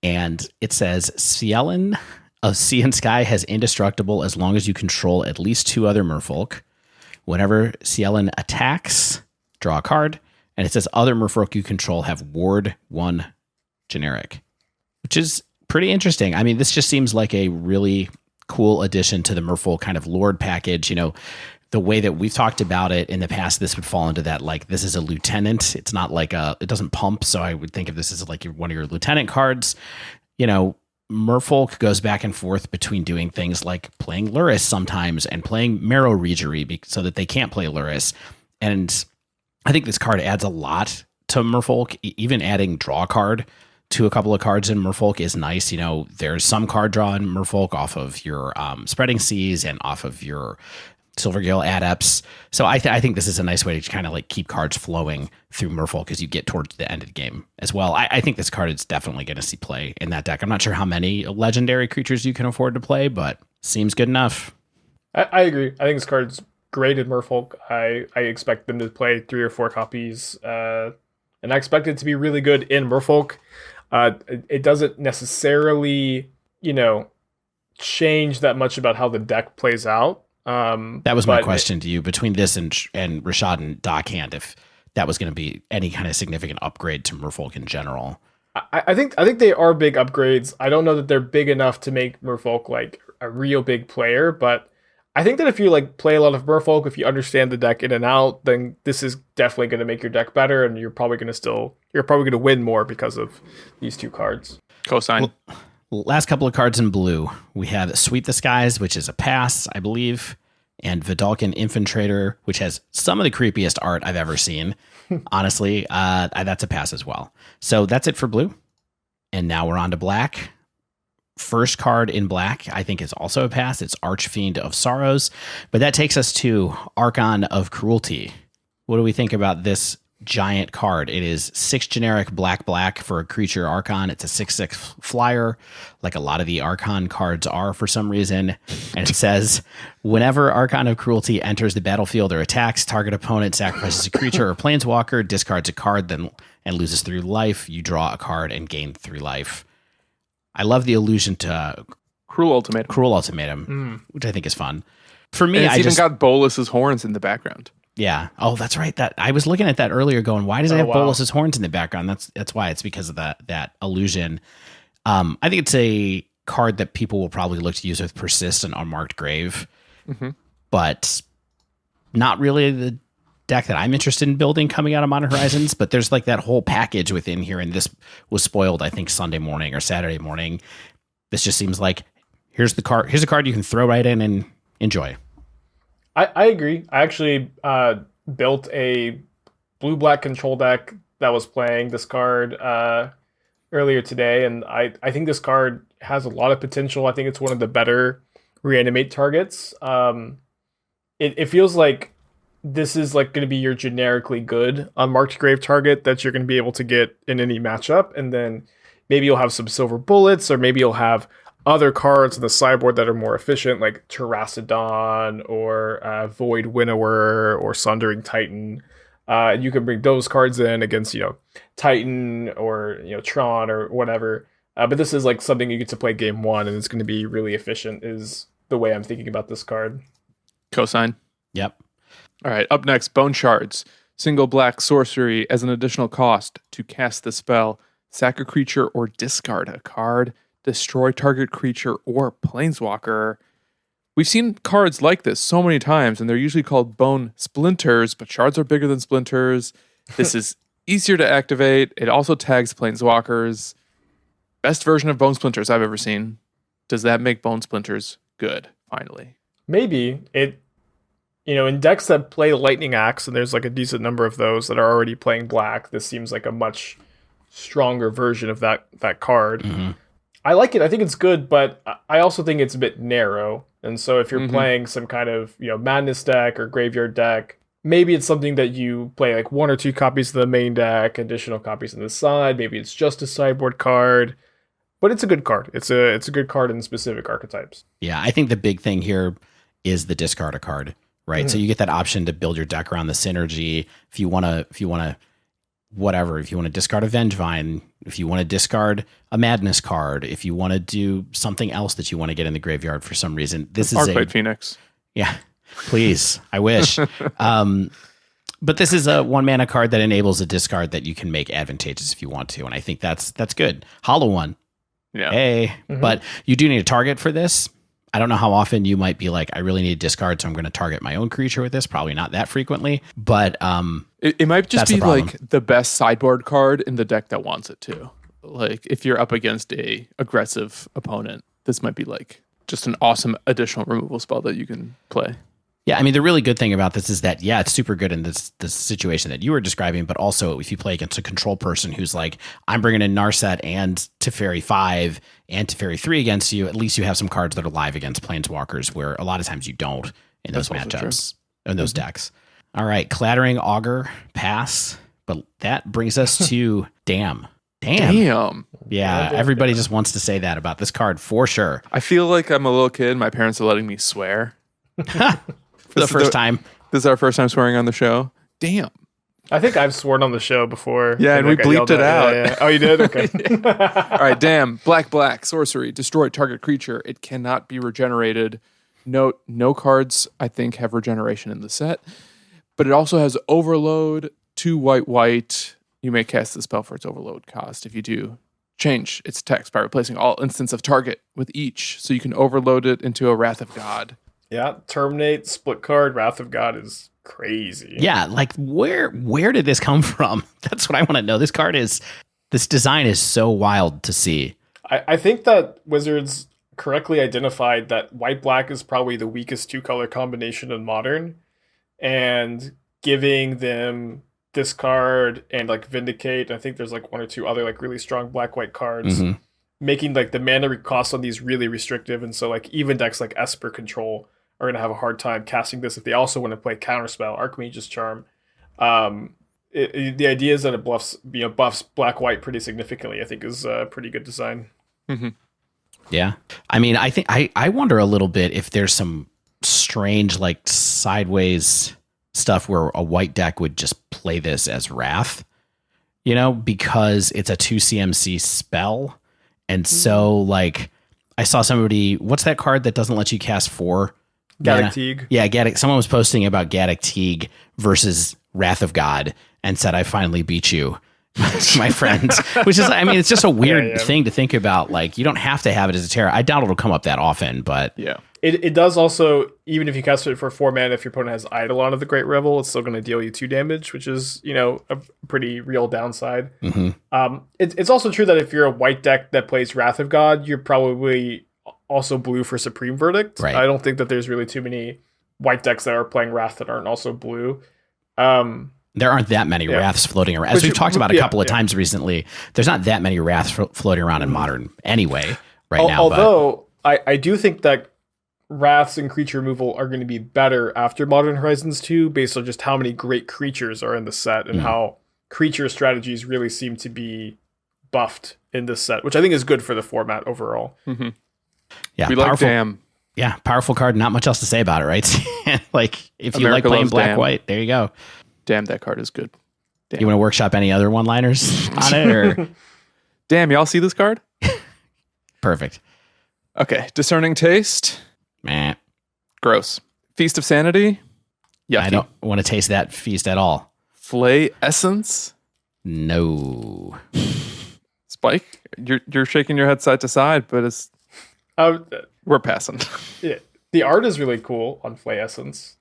And it says, Svielen of Sea and Sky has indestructible as long as you control at least 2 other Merfolk. Whenever Svielen attacks, draw a card. And it says other Merfolk you control have Ward 1 generic, which is pretty interesting. I mean, this just seems like a really cool addition to the Merfolk kind of Lord package. You know, the way that we've talked about it in the past, this would fall into that, like, this is a lieutenant. It's not like it doesn't pump. So I would think of this as like one of your lieutenant cards. You know, Merfolk goes back and forth between doing things like playing Luris sometimes and playing Marrow Regery so that they can't play Luris. And I think this card adds a lot to Merfolk. Even adding draw card to a couple of cards in Merfolk is nice. You know, there's some card draw in Merfolk off of your Spreading Seas and off of your Silvergale Adepts. So I think this is a nice way to kind of like keep cards flowing through Merfolk as you get towards the end of the game as well. I think this card is definitely going to see play in that deck. I'm not sure how many legendary creatures you can afford to play, but seems good enough. I agree. I think this card's great in Merfolk. I expect them to play 3 or 4 copies, and I expect it to be really good in Merfolk. It doesn't necessarily, change that much about how the deck plays out. That was my question to you. Between this and Rashad and Dockhand, if that was going to be any kind of significant upgrade to Merfolk in general. I think they are big upgrades. I don't know that they're big enough to make Merfolk like a real big player, but I think that if you like play a lot of Merfolk, if you understand the deck in and out, then this is definitely going to make your deck better, and you're probably going to win more because of these 2 cards. Cosign. Last couple of cards in blue, we have Sweep the Skies, which is a pass, I believe, and Vidalcan Infiltrator, which has some of the creepiest art I've ever seen. Honestly, that's a pass as well. So that's it for blue, and now we're on to black. First card in black, I think, is also a pass. It's Archfiend of Sorrows, but that takes us to Archon of Cruelty. What do we think about this giant card. It is 6 generic black for a creature Archon. It's a 6/6 flyer, like a lot of the Archon cards are for some reason. And it says, whenever Archon of Cruelty enters the battlefield or attacks, target opponent sacrifices a creature or planeswalker, discards a card, and loses 3 life. You draw a card and gain 3 life. I love the allusion to Cruel Ultimatum, which I think is fun. For me, and it's I even just got Bolus's horns in the background. Yeah. Oh, that's right. That I was looking at that earlier, going, why does it have Bolus's horns in the background? That's why. It's because of that illusion. I think it's a card that people will probably look to use with Persist and Unmarked Grave, but not really the deck that I'm interested in building coming out of Modern Horizons. But there's like that whole package within here, and this was spoiled, I think, Sunday morning or Saturday morning. This just seems like here's a card you can throw right in and enjoy. I agree. I actually built a blue-black control deck that was playing this card earlier today, and I think this card has a lot of potential. I think it's one of the better reanimate targets. It feels like this is like going to be your generically good Unmarked Grave target that you're going to be able to get in any matchup, and then maybe you'll have some silver bullets, or maybe you'll have other cards in the sideboard that are more efficient, like Terracodon or Void Winnower or Sundering Titan. You can bring those cards in against, Titan or, Tron or whatever. But this is like something you get to play game 1, and it's going to be really efficient is the way I'm thinking about this card. Cosign. Yep. All right, up next, Bone Shards. Single black sorcery as an additional cost to cast the spell. Sack a creature or discard a card. Destroy target creature or planeswalker. We've seen cards like this so many times, and they're usually called Bone Splinters, but shards are bigger than splinters. This is easier to activate. It also tags planeswalkers. Best version of Bone Splinters I've ever seen. Does that make Bone Splinters good, finally? Maybe. In decks that play Lightning Axe, and there's like a decent number of those that are already playing black, this seems like a much stronger version of that card. Mm-hmm. I like it. I think it's good, but I also think it's a bit narrow. And so if you're playing some kind of, Madness deck or Graveyard deck, maybe it's something that you play like 1 or 2 copies of the main deck, additional copies on the side. Maybe it's just a sideboard card, but it's a good card. It's a good card in specific archetypes. Yeah, I think the big thing here is the discard a card, right? So you get that option to build your deck around the synergy. If you want to discard a Vengevine, if you want to discard a Madness card, if you want to do something else that you want to get in the graveyard for some reason, this is Arclight Phoenix. Yeah, please. I wish. But this is a 1 mana card that enables a discard that you can make advantageous if you want to, and I think that's good. Hollow One. Yeah. Hey, but you do need a target for this. I don't know how often you might be like, I really need a discard, so I'm going to target my own creature with this. Probably not that frequently, but it might just be the like the best sideboard card in the deck that wants it too. Like if you're up against a aggressive opponent, this might be like just an awesome additional removal spell that you can play. Yeah, I mean, the really good thing about this is that, yeah, it's super good in this situation that you were describing, but also if you play against a control person who's like, I'm bringing in Narset and Teferi 5 and Teferi 3 against you, at least you have some cards that are live against Planeswalkers, where a lot of times you don't in those matchups, in those decks. All right, Clattering Augur, pass, but that brings us to Damn. Yeah, everybody just wants to say that about this card, for sure. I feel like I'm a little kid. My parents are letting me swear. For the first time. This is our first time swearing on the show. Damn. I think I've sworn on the show before. Yeah, and we bleeped it out. Yeah. Oh, you did? Okay. All right, damn. Black, sorcery. Destroy target creature. It cannot be regenerated. Note, no cards, I think, have regeneration in the set. But it also has overload, 2 white. You may cast the spell for its overload cost. If you do, change its text by replacing all instants of target with each. So you can overload it into a Wrath of God. Yeah, Terminate, split card, Wrath of God is crazy. Yeah, like where did this come from? That's what I want to know. This design is so wild to see. I think that Wizards correctly identified that white-black is probably the weakest 2-color combination in Modern, and giving them this card and like Vindicate, I think there's like 1 or 2 other like really strong black-white cards, making like the mana cost on these really restrictive, and so like even decks like Esper Control are going to have a hard time casting this if they also want to play Counterspell, Archmage's Charm. the idea is that it buffs black white pretty significantly. I think is a pretty good design. Mm-hmm. Yeah. I mean, I think I wonder a little bit if there's some strange like sideways stuff where a white deck would just play this as Wrath, because it's a 2 CMC spell. And so like I saw somebody, what's that card that doesn't let you cast 4? Gaddock Teague. Yeah, Gaddock. Someone was posting about Gaddock Teague versus Wrath of God and said, I finally beat you, my friend. Which is, I mean, it's just a weird thing to think about. Like, you don't have to have it as a terror. I doubt it'll come up that often, but yeah. It does also, even if you cast it for 4 mana, if your opponent has Eidolon of the Great Revel, it's still going to deal you 2 damage, which is, a pretty real downside. Mm-hmm. It's also true that if you're a white deck that plays Wrath of God, you're probably also blue for Supreme Verdict. Right. I don't think that there's really too many white decks that are playing Wrath that aren't also blue. There aren't that many Wraths floating around. As we've talked about a couple of times recently, there's not that many Wraths floating around in Modern anyway now. Although, I do think that Wraths and creature removal are going to be better after Modern Horizons 2 based on just how many great creatures are in the set and how creature strategies really seem to be buffed in this set, which I think is good for the format overall. Mm-hmm. Yeah, we like Damn. Yeah, powerful card. Not much else to say about it, right? Like, if you like playing black-white, there you go. Damn, that card is good. Damn. You want to workshop any other one-liners on it? Or? Damn, y'all see this card? Perfect. Okay, Discerning Taste. Meh. Gross. Feast of Sanity. Yucky. I don't want to taste that feast at all. Flay Essence. No. Spike, you're shaking your head side to side, but it's we're passing. Yeah, the art is really cool on Flay Essence.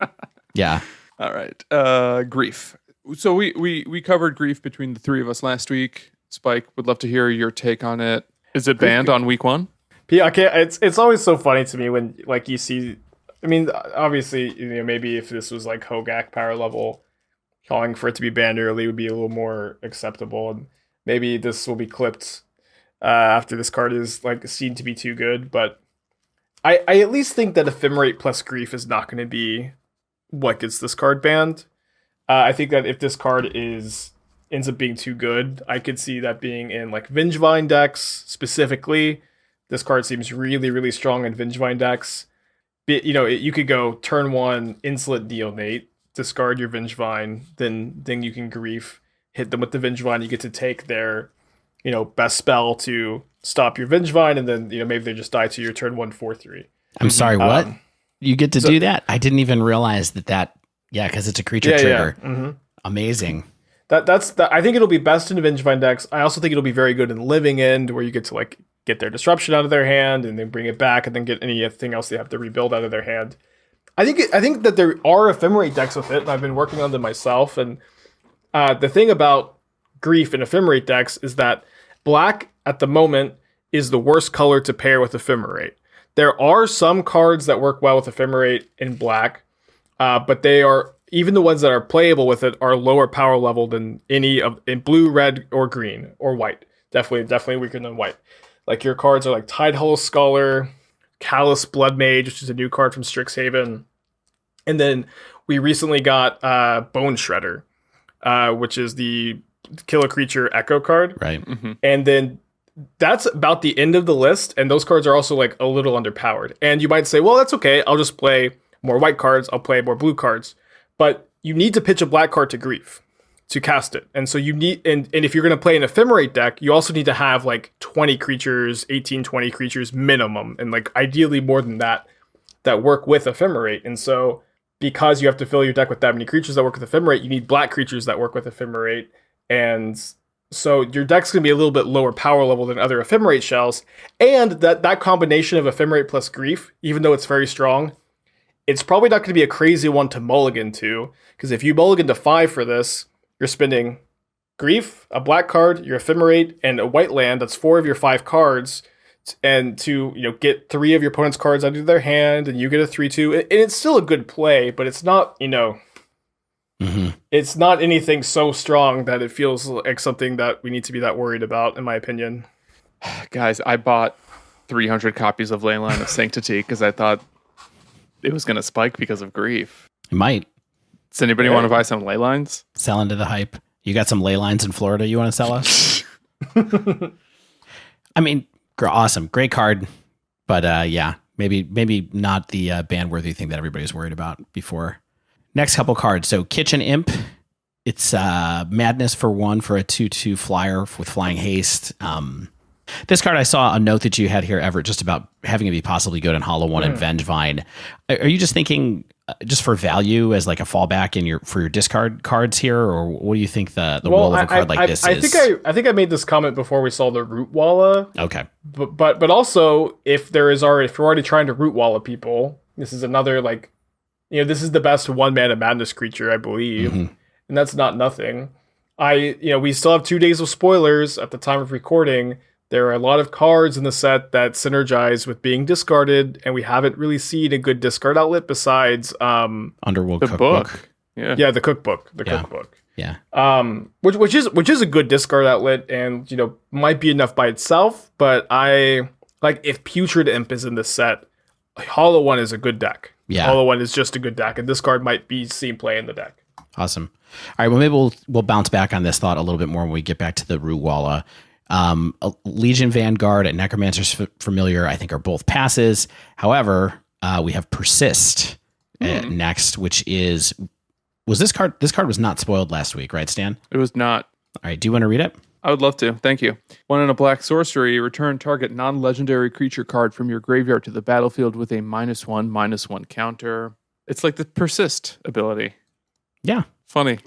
Yeah. All right. Grief. So we covered Grief between the three of us last week. Spike, would love to hear your take on it. Is it banned on week 1? Yeah, okay. It's always so funny to me when like you see. I mean, obviously, maybe if this was like Hogak power level, calling for it to be banned early would be a little more acceptable, and maybe this will be clipped after this card is like seen to be too good. But I at least think that Ephemerate plus Grief is not going to be what gets this card banned. I think that if this card ends up being too good, I could see that being in like Vengevine decks specifically. This card seems really, really strong in Vengevine decks. You could go turn 1, Insolent Neonate, discard your Vengevine, then you can Grief, hit them with the Vengevine. You get to take their, best spell to stop your Vengevine, and then maybe they just die to your turn 1 4/3. I'm sorry, what? You get to do that? I didn't even realize that. Yeah, because it's a creature trigger. Yeah. Mm-hmm. Amazing. That's I think it'll be best in Vengevine decks. I also think it'll be very good in Living End, where you get to like get their disruption out of their hand and then bring it back and then get anything else they have to rebuild out of their hand. I think that there are Ephemerate decks with it, and I've been working on them myself. And the thing about Grief and Ephemerate decks is that black at the moment is the worst color to pair with Ephemerate. There are some cards that work well with Ephemerate in black, but they are, even the ones that are playable with it, are lower power level than any of in blue, red, or green, or white. Definitely weaker than white. Like your cards are like Tidehollow Scholar, Callous Blood Mage, which is a new card from Strixhaven. And then we recently got Bone Shredder, which is the kill a creature echo card. Right. Mm-hmm. And then that's about the end of the list. And those cards are also like a little underpowered. And you might say, well, that's okay. I'll just play more white cards. I'll play more blue cards. But you need to pitch a black card to Grief to cast it. And so you need, and if you're going to play an Ephemerate deck, you also need to have like 20 creatures, 18, 20 creatures minimum. And like ideally more than that work with Ephemerate. And so because you have to fill your deck with that many creatures that work with Ephemerate, you need black creatures that work with Ephemerate. And so your deck's going to be a little bit lower power level than other Ephemerate shells. And that combination of Ephemerate plus Grief, even though it's very strong, it's probably not going to be a crazy one to mulligan to. Because if you mulligan to 5 for this, you're spending Grief, a black card, your Ephemerate, and a white land. That's 4 of your 5 cards. And to get 3 of your opponent's cards out of their hand, and you get a 3/2. And it's still a good play, but it's not, mm-hmm. It's not anything so strong that it feels like something that we need to be that worried about, in my opinion. Guys, I bought 300 copies of Leyline of Sanctity because I thought it was going to spike because of Grief. It might. Does anybody want to buy some Leylines? Sell into the hype. You got some ley lines in Florida you want to sell us? I mean, awesome. Great card. But yeah, maybe not the ban-worthy thing that everybody's worried about before. Next couple cards. So Kitchen Imp. It's Madness for 1 for a 2/2 flyer with flying haste. This card, I saw a note that you had here, Everett, just about having it be possibly good in Hollow 1 and Vengevine. Are you just thinking just for value as like a fallback for your discard cards here, or what do you think the role of a card like this is? I think I made this comment before we saw the Root Walla. Okay, but also if we're already trying to Root Walla people, this is another this is the best 1-mana Madness creature, I believe, and that's not nothing. We still have 2 days of spoilers at the time of recording. There are a lot of cards in the set that synergize with being discarded, and we haven't really seen a good discard outlet besides Underworld the Cookbook. book. Yeah, the cookbook. Cookbook. Yeah. Which is a good discard outlet, and might be enough by itself. But if Putrid Imp is in this set, Hollow 1 is a good deck. Yeah. Hollow 1 is just a good deck, and this card might be seen play in the deck. Awesome. All right. Well, maybe we'll bounce back on this thought a little bit more when we get back to the Root Walla. Legion Vanguard and Necromancer's Familiar, I think, are both passes. However, we have Persist next, which was this card? This card was not spoiled last week, right, Stan? It was not. All right. Do you want to read it? I would love to. Thank you. 1 in a black sorcery. Return target non-legendary creature card from your graveyard to the battlefield with a -1/-1 counter. It's like the Persist ability. Yeah. Funny.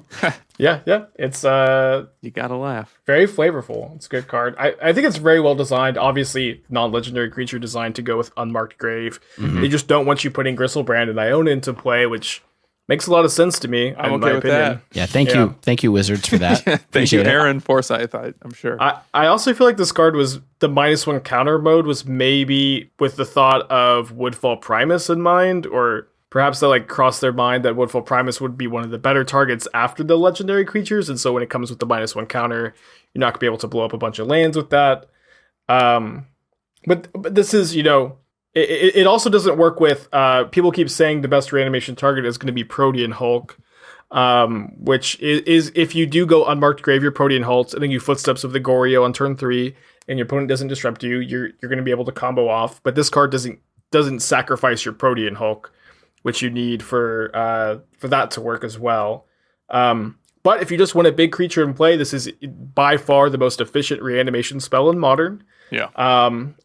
Yeah. It's You gotta laugh. very flavorful. It's a good card. I think it's very well designed. Obviously, non-legendary creature designed to go with Unmarked Grave. They just don't want you putting Gristlebrand and Iona into play, which makes a lot of sense to me. I'm in okay my with opinion. Yeah. Thank you, Wizards, for that. Thank you, Appreciate it. Aaron Forsyth. I'm sure. I also feel like this card was the -1 counter mode was maybe with the thought of Woodfall Primus in mind, or perhaps they crossed their mind that Woodfall Primus would be one of the better targets after the legendary creatures, and so when it comes with the -1 counter, you're not gonna be able to blow up a bunch of lands with that. But this is it also doesn't work with people keep saying the best reanimation target is going to be Protean Hulk, which is if you do go Unmarked Grave your Protean Hulk and then you Footsteps of the Goryo on turn 3 and your opponent doesn't disrupt you, you're going to be able to combo off. But this card doesn't sacrifice your Protean Hulk, which you need for that to work as well. But if you just want a big creature in play, this is by far the most efficient reanimation spell in Modern. Yeah.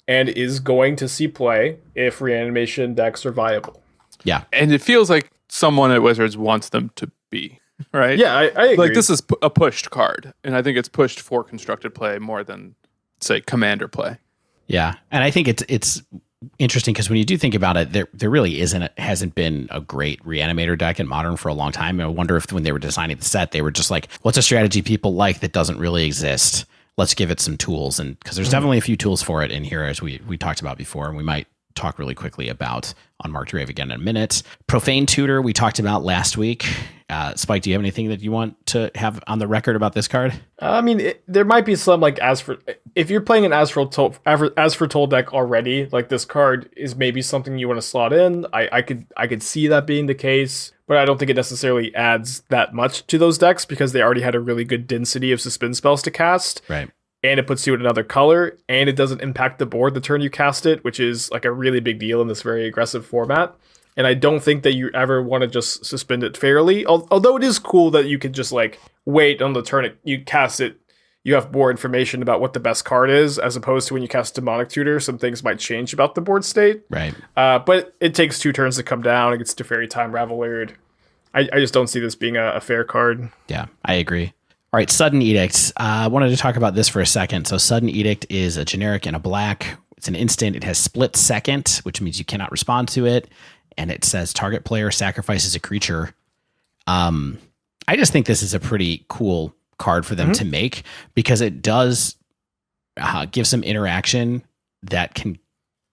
And is going to see play if reanimation decks are viable. Yeah. And it feels like someone at Wizards wants them to be, right? Yeah, I agree. Like this is a pushed card, and I think it's pushed for constructed play more than, say, commander play. Yeah. And I think it's interesting because when you do think about it, there really hasn't been a great reanimator deck in Modern for a long time. I wonder if when they were designing the set, they were just like, what's a strategy people like that doesn't really exist? Let's give it some tools. And because there's definitely a few tools for it in here, as we talked about before, and we might talk really quickly about Unmarked Grave again in a minute. Profane Tutor, we talked about last week. Spike, do you have anything that you want to have on the record about this card? I mean, there might be some if you're playing an As for Told deck already, this card is maybe something you want to slot in. I could see that being the case, but I don't think it necessarily adds that much to those decks because they already had a really good density of suspend spells to cast. Right. And it puts you in another color, and it doesn't impact the board the turn you cast it, which is a really big deal in this very aggressive format. And I don't think that you ever want to just suspend it fairly. Although it is cool that you could just wait on the turn you cast it. You have more information about what the best card is, as opposed to when you cast Demonic Tutor, some things might change about the board state. Right. But it takes 2 turns to come down. It gets to Fairy Time Ravelweird. I just don't see this being a fair card. Yeah, I agree. All right, Sudden Edict. I wanted to talk about this for a second. So Sudden Edict is a generic and a black. It's an instant. It has split second, which means you cannot respond to it. And it says target player sacrifices a creature. I just think this is a pretty cool card for them to make because it does give some interaction that can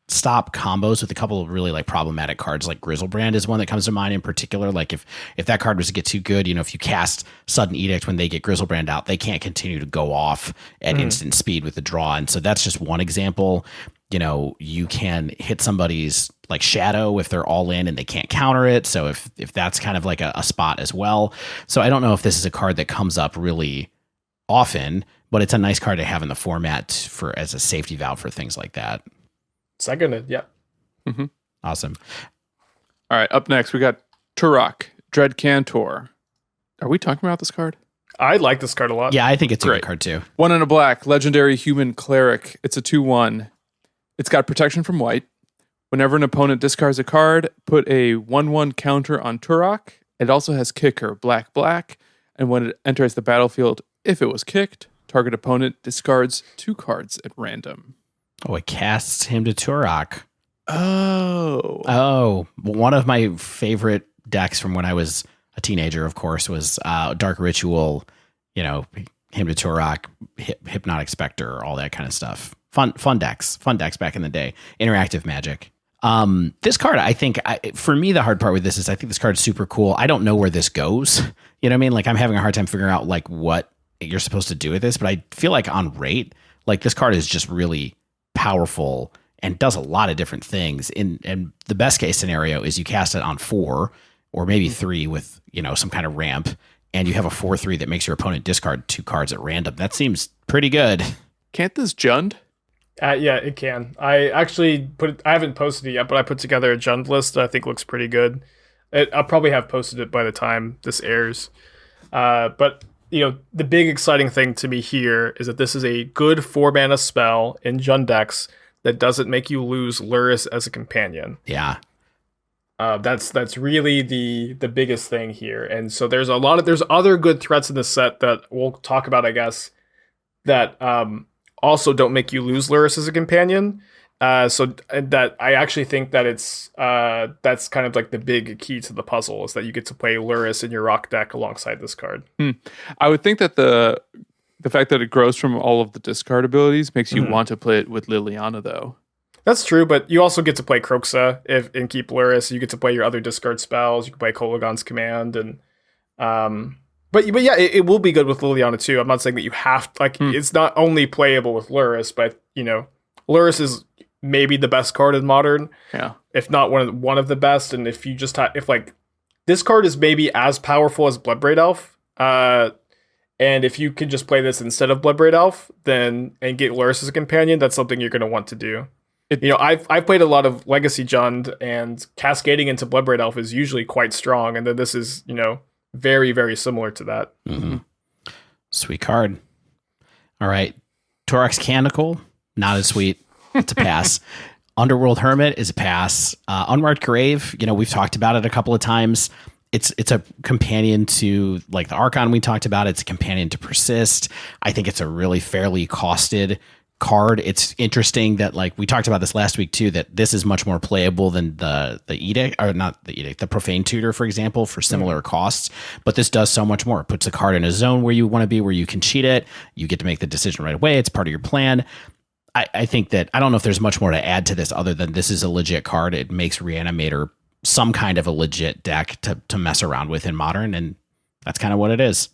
stop combos with a couple of really problematic cards. Like Grizzlebrand is one that comes to mind in particular. Like if that card was to get too good, if you cast Sudden Edict when they get Grizzlebrand out, they can't continue to go off at instant speed with the draw. And so that's just one example. You can hit somebody's like shadow if they're all in and they can't counter it. So if that's kind of like a spot as well. So I don't know if this is a card that comes up really often, but it's a nice card to have in the format for as a safety valve for things like that. Seconded, yeah. Mm-hmm. Awesome. All right, up next we got Turok, Dread Cantor. Are we talking about this card? I like this card a lot. Yeah, I think it's a Great. good card too. 1 and a black, legendary human cleric. It's a 2/1. It's got protection from white. Whenever an opponent discards a card, put a 1/1 counter on Turok. It also has kicker, black, black. And when it enters the battlefield, if it was kicked, target opponent discards 2 cards at random. Oh, it casts him to Turok. Oh. One of my favorite decks from when I was a teenager, of course, was Dark Ritual, him to Turok, Hypnotic Spectre, all that kind of stuff. Fun decks back in the day. Interactive Magic. This card, I think, for me, the hard part with this is I think this card's super cool. I don't know where this goes. You know what I mean? Like, I'm having a hard time figuring out like what you're supposed to do with this, but I feel like on rate, like this card is just really powerful and does a lot of different things. And the best case scenario is you cast it on 4 or maybe 3 with, some kind of ramp, and you have a 4/3 that makes your opponent discard 2 cards at random. That seems pretty good. Can't this Jund? Yeah, it can. I actually I haven't posted it yet, but I put together a Jund list that I think looks pretty good. I'll probably have posted it by the time this airs. But the big exciting thing to me here is that this is a good 4-mana spell in Jund decks that doesn't make you lose Luris as a companion. Yeah. That's really the biggest thing here. And so there's other good threats in the set that we'll talk about, I guess, that also don't make you lose Luris as a companion. So that I actually think that that's kind of like the big key to the puzzle, is that you get to play Luris in your rock deck alongside this card. I would think that the fact that it grows from all of the discard abilities makes you want to play it with Liliana, though. That's true, but you also get to play Kroxa and keep Luris. You get to play your other discard spells. You can play Kolagon's Command, and but yeah, it will be good with Liliana too. I'm not saying that you have to, it's not only playable with Luris, but Luris is maybe the best card in Modern, if not one of the best. And if you just if this card is maybe as powerful as Bloodbraid Elf, and if you can just play this instead of Bloodbraid Elf, and get Luris as a companion, that's something you're going to want to do. I've played a lot of Legacy Jund, and cascading into Bloodbraid Elf is usually quite strong, and then this is very, very similar to that. Mm-hmm. Sweet card. All right, Torok's Canticle, not as sweet. It's a pass. Underworld Hermit is a pass. Unmarked Grave, we've talked about it a couple of times. It's a companion to like the Archon we talked about. It's a companion to Persist. I think it's a really fairly costed card. It's interesting that we talked about this last week too, that this is much more playable than the Edict, or not the Edict, the Profane Tutor, for example, for similar costs. But this does so much more. It puts a card in a zone where you want to be, where you can cheat it. You get to make the decision right away. It's part of your plan. I think that I don't know if there's much more to add to this other than this is a legit card. It makes Reanimator some kind of a legit deck to mess around with in Modern, and that's kind of what it is.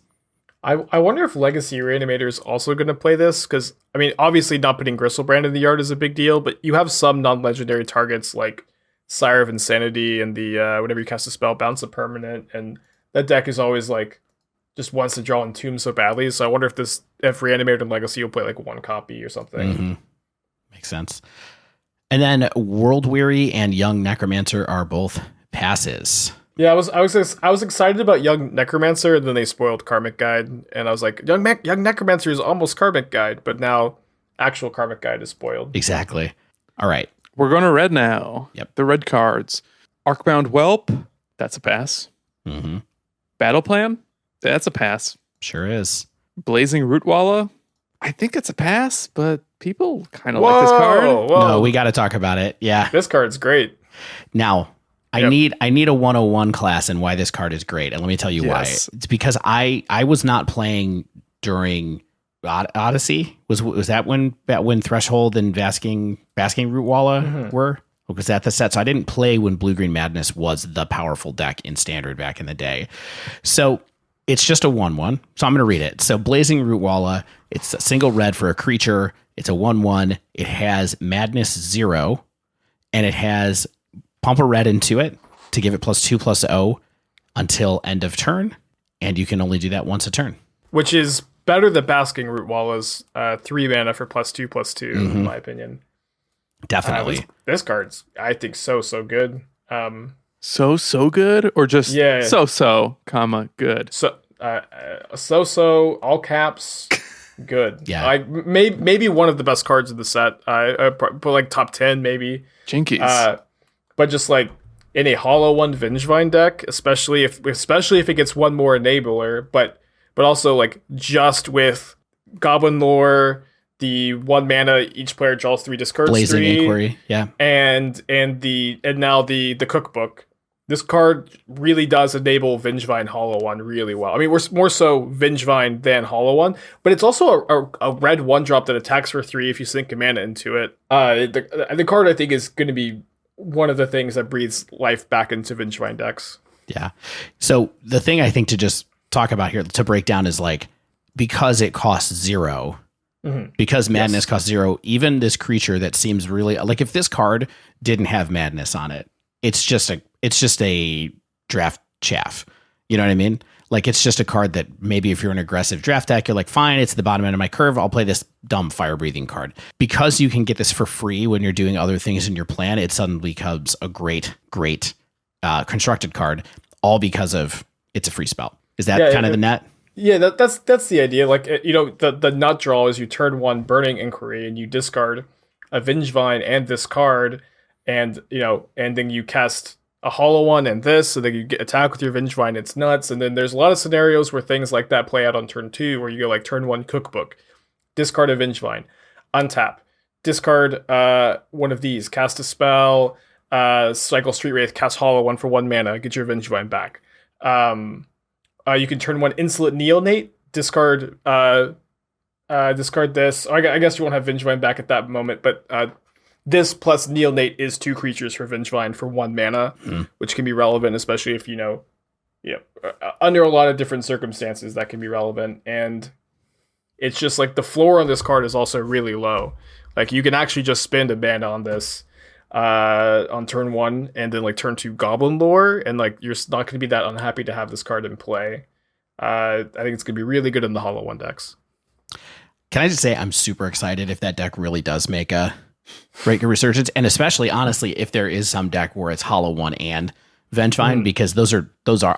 I wonder if Legacy Reanimator is also going to play this, because, obviously not putting Gristlebrand in the yard is a big deal, but you have some non-legendary targets like Sire of Insanity and the whenever you cast a spell, bounce a permanent, and that deck is always just wants to draw Entomb so badly, so I wonder if Reanimator and Legacy will play 1 copy or something. Mm-hmm. Makes sense. And then World Weary and Young Necromancer are both passes. Yeah, I was excited about Young Necromancer, and then they spoiled Karmic Guide, and I was like, Young Necromancer is almost Karmic Guide, but now actual Karmic Guide is spoiled. Exactly. All right. We're going to red now. Yep. The red cards. Arcbound Whelp, that's a pass. Mm-hmm. Battle Plan, that's a pass. Sure is. Blazing Rootwalla, I think it's a pass, but people kind of like this card. Whoa. No, we got to talk about it. Yeah. This card's great. Now, I need a 101 class and why this card is great. And let me tell you why. It's because I was not playing during Odyssey. Was that when Threshold and Basking Rootwalla were? Or was that the set? So I didn't play when Blue Green Madness was the powerful deck in Standard back in the day. So it's just a 1/1. So I'm going to read it. So Blazing Rootwalla, it's a single red for a creature. It's a 1/1. It has Madness 0, and it has pump a red into it to give it +2/+0 until end of turn, and you can only do that once a turn. Which is better than Basking Root Walla's 3 mana for +2/+2, in my opinion. Definitely. This card's, I think, so good. So good, or just so, comma, good? So, all caps, good. Yeah. Like, maybe one of the best cards in the set. I put like top 10, maybe. Jinkies. But just like in a Hollow One Vengevine deck, especially if it gets one more enabler, but also like just with Goblin Lore, the 1 mana each player draws 3, discards Blazing 3, Inquiry, yeah, and now the cookbook. This card really does enable Vengevine Hollow One really well. I mean, we're more so Vengevine than Hollow One, but it's also a red 1-drop that attacks for 3 if you sink a mana into it. The card, I think, is going to be one of the things that breathes life back into Vengevine decks. Yeah. So the thing I think to just talk about here to break down is like, because it costs 0, because Madness costs 0, even this creature that seems really like, if this card didn't have Madness on it, it's just a draft chaff. You know what I mean? Like, it's just a card that maybe if you're an aggressive draft deck, you're like, fine, it's the bottom end of my curve, I'll play this dumb fire breathing card. Because you can get this for free when you're doing other things in your plan, it suddenly becomes a great constructed card, all because of it's a free spell. Is that kind of the net? Yeah, that's the idea. Like, the nut draw is you turn 1 Burning Inquiry and you discard a Vengevine and this card, and then you cast a Hollow One and this, so then you get attack with your Vengevine. It's nuts. And then there's a lot of scenarios where things like that play out on turn 2, where you go like turn 1 Cookbook, discard a Vengevine, untap, discard one of these, cast a spell, cycle Street Wraith, cast Hollow One for 1 mana, get your Vengevine back. You can turn 1 Insolent Neonate, discard this. I guess you won't have Vengevine back at that moment, but this plus Neonate is 2 creatures for Vengevine for 1 mana, which can be relevant, especially if under a lot of different circumstances that can be relevant. And it's just like the floor on this card is also really low. Like, you can actually just spend a mana on this on turn 1, and then like turn 2 Goblin Lore, and like you're not going to be that unhappy to have this card in play. I think it's going to be really good in the Hollow One decks. Can I just say I'm super excited if that deck really does make a resurgence, and especially honestly if there is some deck where it's Hollow One and Vengevine, because those are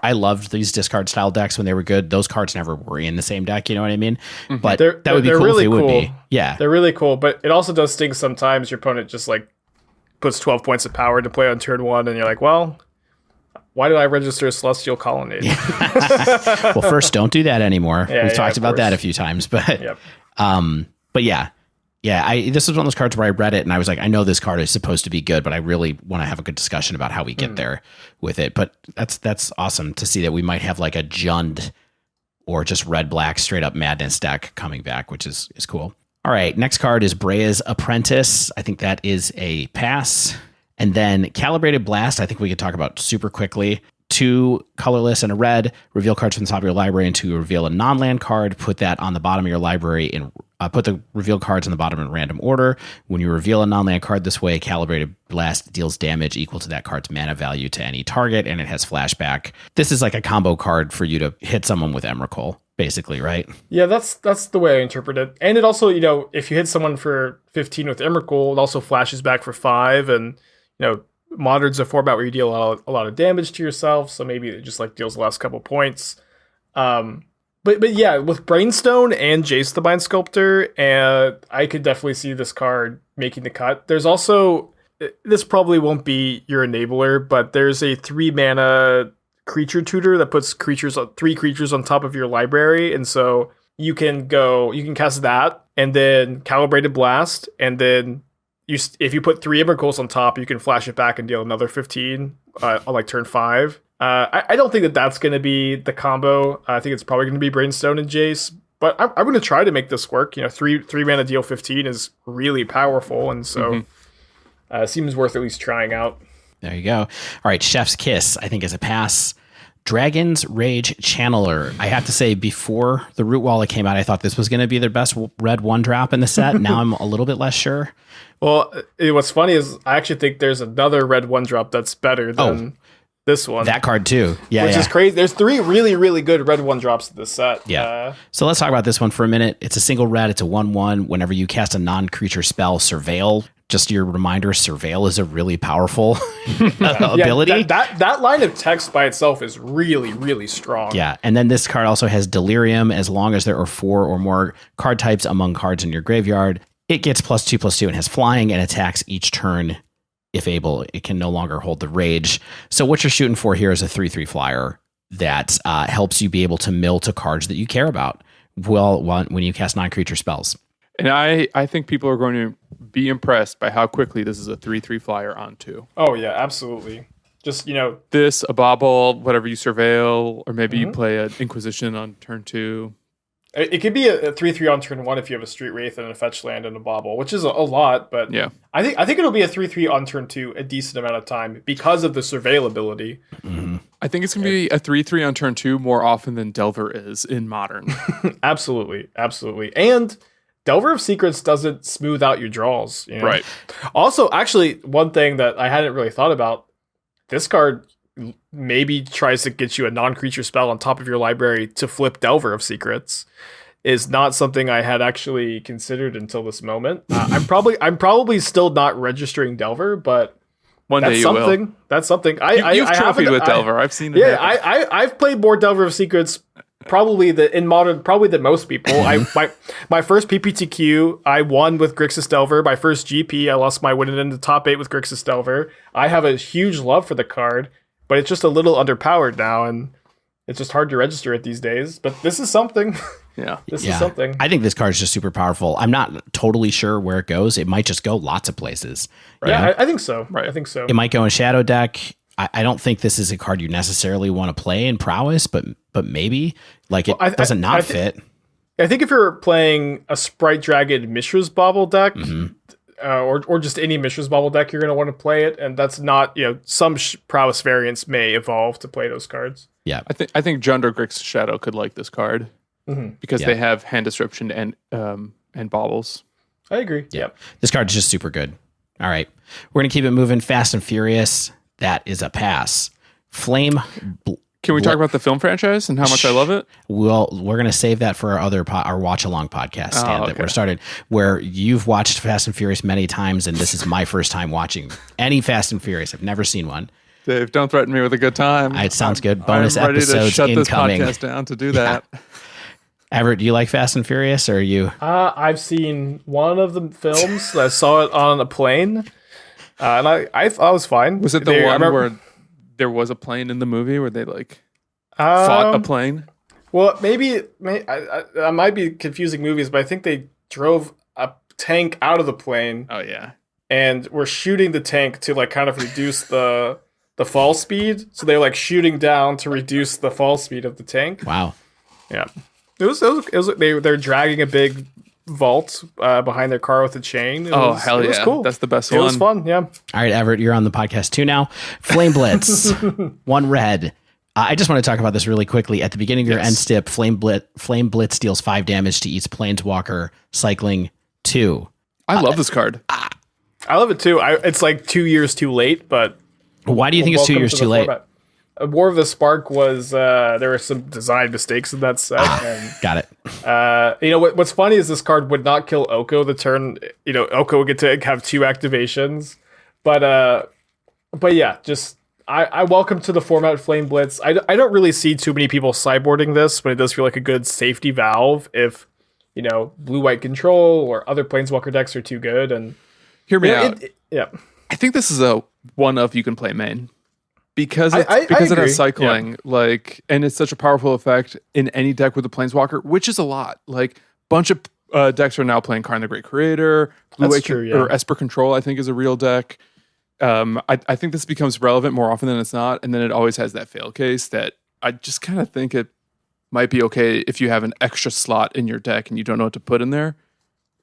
I loved these discard style decks when they were good. Those cards never were in the same deck, you know what I mean? But that would be cool really if they would be. Yeah, they're really cool, but it also does sting sometimes. Your opponent just like puts 12 points of power to play on turn 1, and you're like, well, why did I register Celestial Colonnade? Well, first, don't do that anymore. We've talked about that a few times, but but yeah. This was one of those cards where I read it and I was like, I know this card is supposed to be good, but I really want to have a good discussion about how we get there with it. But that's awesome to see that we might have like a Jund or just red-black straight up Madness deck coming back, which is cool. All right, next card is Brea's Apprentice. I think that is a pass. And then Calibrated Blast, I think we could talk about super quickly. 2 colorless and a red, reveal cards from the top of your library and to reveal a non-land card, put that on the bottom of your library and put the revealed cards on the bottom in random order. When you reveal a non-land card this way, Calibrated Blast deals damage equal to that card's mana value to any target, and it has flashback. This is like a combo card for you to hit someone with Emrakul, basically, right? Yeah, that's the way I interpret it. And it also, if you hit someone for 15 with Emrakul, it also flashes back for 5, and Modern's a format where you deal a lot of damage to yourself, so maybe it just like deals the last couple points. But yeah, with Brainstone and Jace the Mind Sculptor, I could definitely see this card making the cut. There's also, this probably won't be your enabler, but there's a 3 mana creature tutor that puts 3 creatures on top of your library, and so you can cast that, and then Calibrated Blast, and then if you put 3 Emrakuls on top, you can flash it back and deal another 15 on like turn 5. I don't think that's going to be the combo. I think it's probably going to be Brainstone and Jace, but I'm going to try to make this work. 3 mana deal 15 is really powerful, and so seems worth at least trying out. There you go. All right, Chef's Kiss, I think, is a pass. Dragon's Rage Channeler. I have to say, before the Root Wallet came out, I thought this was going to be their best red one drop in the set. Now I'm a little bit less sure. Well, what's funny is I actually think there's another red one drop that's better than this one. That card too. Yeah. Which is crazy. There's 3 really, really good red one drops in this set. Yeah. So let's talk about this one for a minute. It's a single red. It's a 1/1. Whenever you cast a non-creature spell, Surveil. Just your reminder, Surveil is a really powerful ability. That line of text by itself is really, really strong. Yeah, and then this card also has Delirium. As long as there are 4 or more card types among cards in your graveyard, it gets +2/+2 and has flying and attacks each turn. If able, it can no longer hold the rage. So what you're shooting for here is a 3/3 flyer that helps you be able to mill to cards that you care about when you cast non-creature spells. And I think people are going to be impressed by how quickly this is a 3/3 flyer on 2. Oh, yeah, absolutely. Just, this, a bobble, whatever you surveil, or maybe you play an Inquisition on turn 2. It could be a 3/3 on turn 1 if you have a Street Wraith and a fetch land and a bobble, which is a lot, but yeah. I think it'll be a 3/3 on turn 2 a decent amount of time because of the surveil ability. Mm-hmm. I think it's going to be a 3/3 on turn 2 more often than Delver is in Modern. Absolutely. And Delver of Secrets doesn't smooth out your draws. Right. Also, actually, one thing that I hadn't really thought about, this card maybe tries to get you a non-creature spell on top of your library to flip Delver of Secrets. Is not something I had actually considered until this moment. I'm probably still not registering Delver, but one day you will. That's something. You've trophied with Delver. I've seen it. Yeah, I've played more Delver of Secrets. Probably than most people. My first PPTQ, I won with Grixis Delver. My first GP, I lost my win in the top 8 with Grixis Delver. I have a huge love for the card, but it's just a little underpowered now, and it's just hard to register it these days. But this is something. Yeah, this is something. I think this card is just super powerful. I'm not totally sure where it goes. It might just go lots of places. Right. Yeah, I think so. Right, I think so. It might go in Shadow deck. I don't think this is a card you necessarily want to play in Prowess, but maybe it doesn't fit. I think if you're playing a Sprite Dragon Mishra's Bauble deck, or just any Mishra's Bauble deck, you're going to want to play it, and that's not some Prowess variants may evolve to play those cards. Yeah, I think Jundra Grixis Shadow could like this card because they have hand disruption and baubles. I agree. Yeah, this card is just super good. All right, we're going to keep it moving. Fast and Furious. That is a pass. Can we talk about the film franchise and how much I love it? Well, we're going to save that for our watch along podcast that we're started, where you've watched Fast and Furious many times, and this is my first time watching any Fast and Furious. I've never seen one. Dave, don't threaten me with a good time. It sounds good. Bonus I'm ready episodes to shut incoming. this podcast down to do that. Yeah. Everett, do you like Fast and Furious, or are you? I've seen one of the films. I saw it on a plane. And I thought it was fine. Was it the one where there was a plane in the movie where they fought a plane? Well, maybe I might be confusing movies, but I think they drove a tank out of the plane. Oh yeah, and were shooting the tank to kind of reduce the fall speed. So they're shooting down to reduce the fall speed of the tank. Wow. Yeah, it was they're dragging a big vault behind their car with a chain. It was cool. That's the best one. It was fun. Yeah. All right, Everett, you're on the podcast too now. Flame Blitz, 1 red. I just want to talk about this really quickly. At the beginning of your end step, Flame Blitz deals 5 damage to each Planeswalker, cycling 2. I love this card. I love it too. It's 2 years too late, but why do you think it's 2 years too late? War of the Spark was there were some design mistakes in that set. Got it. What's funny is this card would not kill Oko the turn. Oko would get to have 2 activations, but yeah, just I welcome to the format Flame Blitz. I don't really see too many people sideboarding this, but it does feel like a good safety valve if blue-white control or other Planeswalker decks are too good. And hear me out. Yeah, I think this is a one of you can play main. Because it has cycling, and it's such a powerful effect in any deck with a Planeswalker, which is a lot. Bunch of decks are now playing Karn the Great Creator. That's true, yeah. Or Esper Control, I think, is a real deck. I think this becomes relevant more often than it's not, and then it always has that fail case that I just kind of think it might be okay if you have an extra slot in your deck and you don't know what to put in there.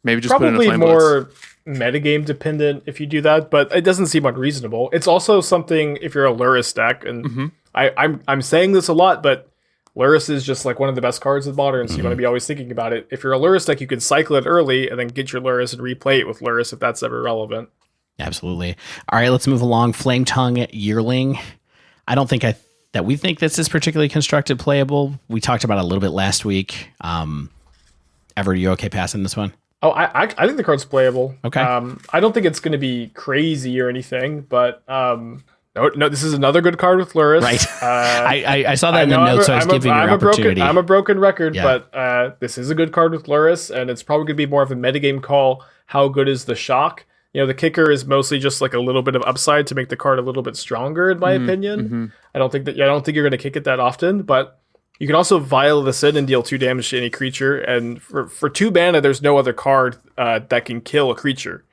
Maybe just put in a Probably Flame Blitz. more metagame dependent if you do that, but it doesn't seem unreasonable. It's also something if you're a Luris deck, and I'm saying this a lot, but Luris is just like one of the best cards in Modern, so you want to be always thinking about it. If you're a Luris deck, you can cycle it early and then get your Luris and replay it with Luris if that's ever relevant. Absolutely. All right, let's move along. Flame Tongue Yearling. I don't think that we think this is particularly constructed playable. We talked about it a little bit last week. Evert, you okay passing this one? Oh, I think the card's playable. Okay. I don't think it's going to be crazy or anything, but no, this is another good card with Luris. Right. I saw that in the notes, so I was giving you an opportunity. I'm a broken record, but this is a good card with Luris, and it's probably going to be more of a metagame call. How good is the shock? The kicker is mostly just like a little bit of upside to make the card a little bit stronger, in my opinion. I don't think you're going to kick it that often, but you can also vial this in and deal 2 damage to any creature. And for 2 mana, there's no other card that can kill a creature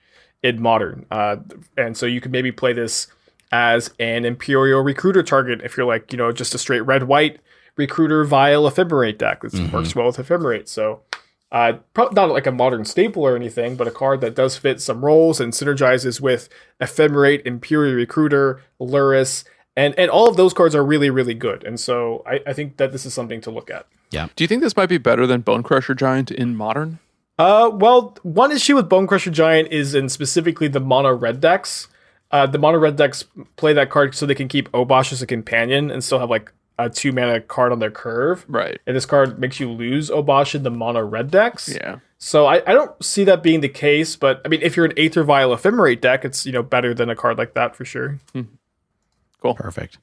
in Modern. And so you can maybe play this as an Imperial Recruiter target if you're like, just a straight red-white Recruiter Vial Ephemerate deck. This works well with Ephemerate. So probably not like a Modern staple or anything, but a card that does fit some roles and synergizes with Ephemerate, Imperial Recruiter, Luris, and all of those cards are really, really good. And so I think that this is something to look at. Yeah. Do you think this might be better than Bone Crusher Giant in Modern? Well, one issue with Bone Crusher Giant is in specifically the mono red decks. The mono red decks play that card so they can keep Obosh as a companion and still have like a 2 mana card on their curve. Right. And this card makes you lose Obosh in the mono red decks. Yeah. So I don't see that being the case, but I mean, if you're an Aether Vial Ephemerate deck, it's better than a card like that for sure. Cool. Perfect.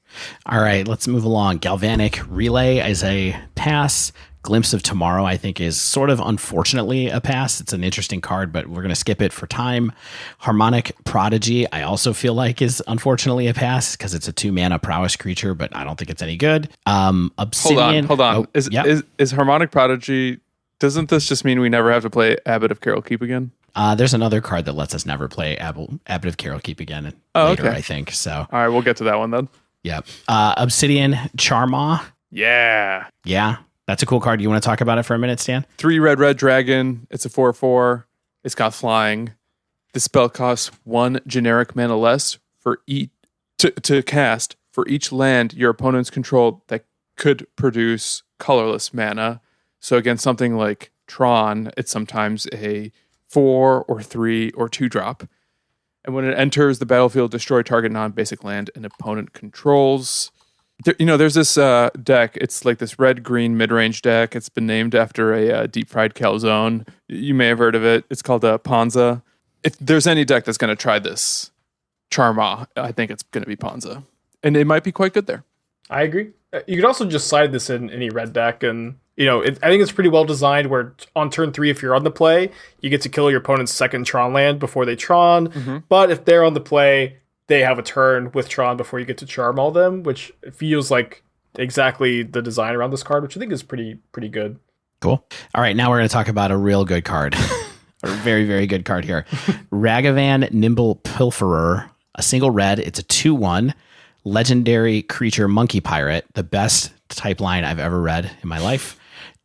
All right, let's move along. Galvanic Relay is a pass. Glimpse of Tomorrow, I think, is sort of unfortunately a pass. It's an interesting card, but we're going to skip it for time. Harmonic Prodigy, I also feel like is unfortunately a pass because it's a 2 mana prowess creature, but I don't think it's any good. Obsidian. Hold on. Is Harmonic Prodigy? Doesn't this just mean we never have to play Abbot of Carol Keep again? There's another card that lets us never play Abbot of Carol Keep again later, I think. So, all right, we'll get to that one then. Yep. Obsidian Charmaw. Yeah. That's a cool card. You want to talk about it for a minute, Stan? 3 red dragon. It's a 4/4. It's got flying. The spell costs 1 generic mana less for each to cast for each land your opponents control that could produce colorless mana. So against something like Tron, it's sometimes a 4 or 3 or 2 drop. And when it enters the battlefield, destroy target non-basic land an opponent controls. There's this deck. It's like this red-green mid-range deck. It's been named after a deep-fried calzone. You may have heard of it. It's called Ponza. If there's any deck that's going to try this Charma, I think it's going to be Ponza. And it might be quite good there. I agree. You could also just side this in any red deck, and I think it's pretty well designed. Where on turn 3, if you're on the play, you get to kill your opponent's second Tron land before they Tron. But if they're on the play, they have a turn with Tron before you get to charm all them, which feels like exactly the design around this card, which I think is pretty good. Cool. All right, now we're going to talk about a real good card. A very, very good card here. Ragavan Nimble Pilferer, a single red. It's a 2/1 legendary creature monkey pirate, the best type line I've ever read in my life.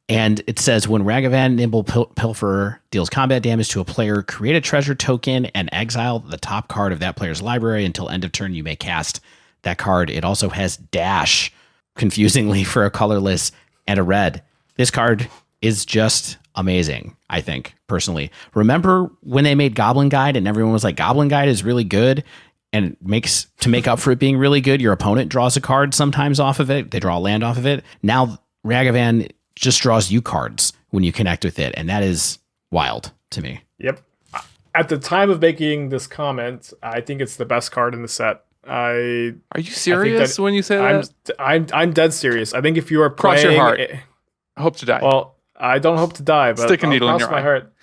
And it says, when Ragavan Nimble Pilferer deals combat damage to a player, create a treasure token and exile the top card of that player's library until end of turn. You may cast that card. It also has dash, confusingly, for a colorless and a red. This card is just amazing, I think, personally. Remember when they made Goblin Guide and everyone was like, Goblin Guide is really good, and to make up for it being really good, your opponent draws a card sometimes off of it. They draw a land off of it. Now Ragavan just draws you cards when you connect with it, and that is wild to me. Yep. At the time of making this comment, I think it's the best card in the set. Are you serious when you say that? I'm dead serious. I think if you are playing, cross your heart. I hope to die. Well, I don't hope to die, but stick a needle in your my eye. Heart.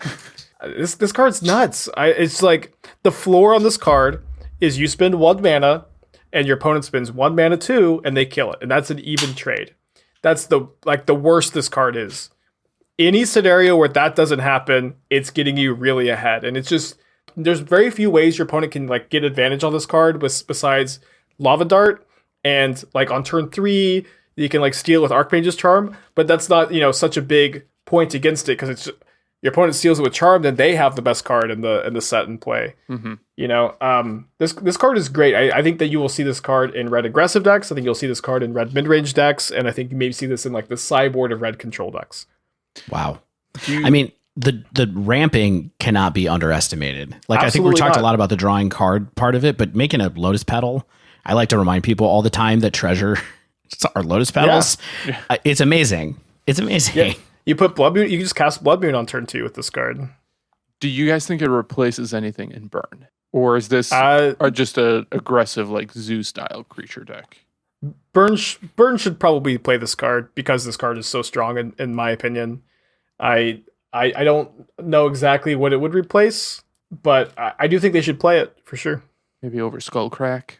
This card's nuts. It's like the floor on this card is you spend 1 mana and your opponent spends 1 mana too, and they kill it, and that's an even trade. That's the worst this card is. Any scenario where that doesn't happen, it's getting you really ahead. And it's just, there's very few ways your opponent can get advantage on this card besides Lava Dart, and on turn 3 you can steal with Archmage's Charm, but that's not such a big point against it because your opponent steals it with charm, then they have the best card in the set in play. Mm-hmm. You know, this card is great. I think that you will see this card in red aggressive decks. I think you'll see this card in red mid-range decks, and I think you maybe see this in like the sideboard of red control decks. Wow. I mean, the ramping cannot be underestimated. Like, I think we talked a lot about the drawing card part of it, but making a Lotus Petal, I like to remind people all the time that treasure are Lotus Petals. Yeah. It's amazing. It's amazing. Yeah. You put Blood Moon, you can just cast Blood Moon on turn 2 with this card. Do you guys think it replaces anything in Burn? Or is this just a aggressive, like, Zoo-style creature deck? Burn should probably play this card because this card is so strong, in my opinion. I don't know exactly what it would replace, but I do think they should play it for sure. Maybe over Skullcrack?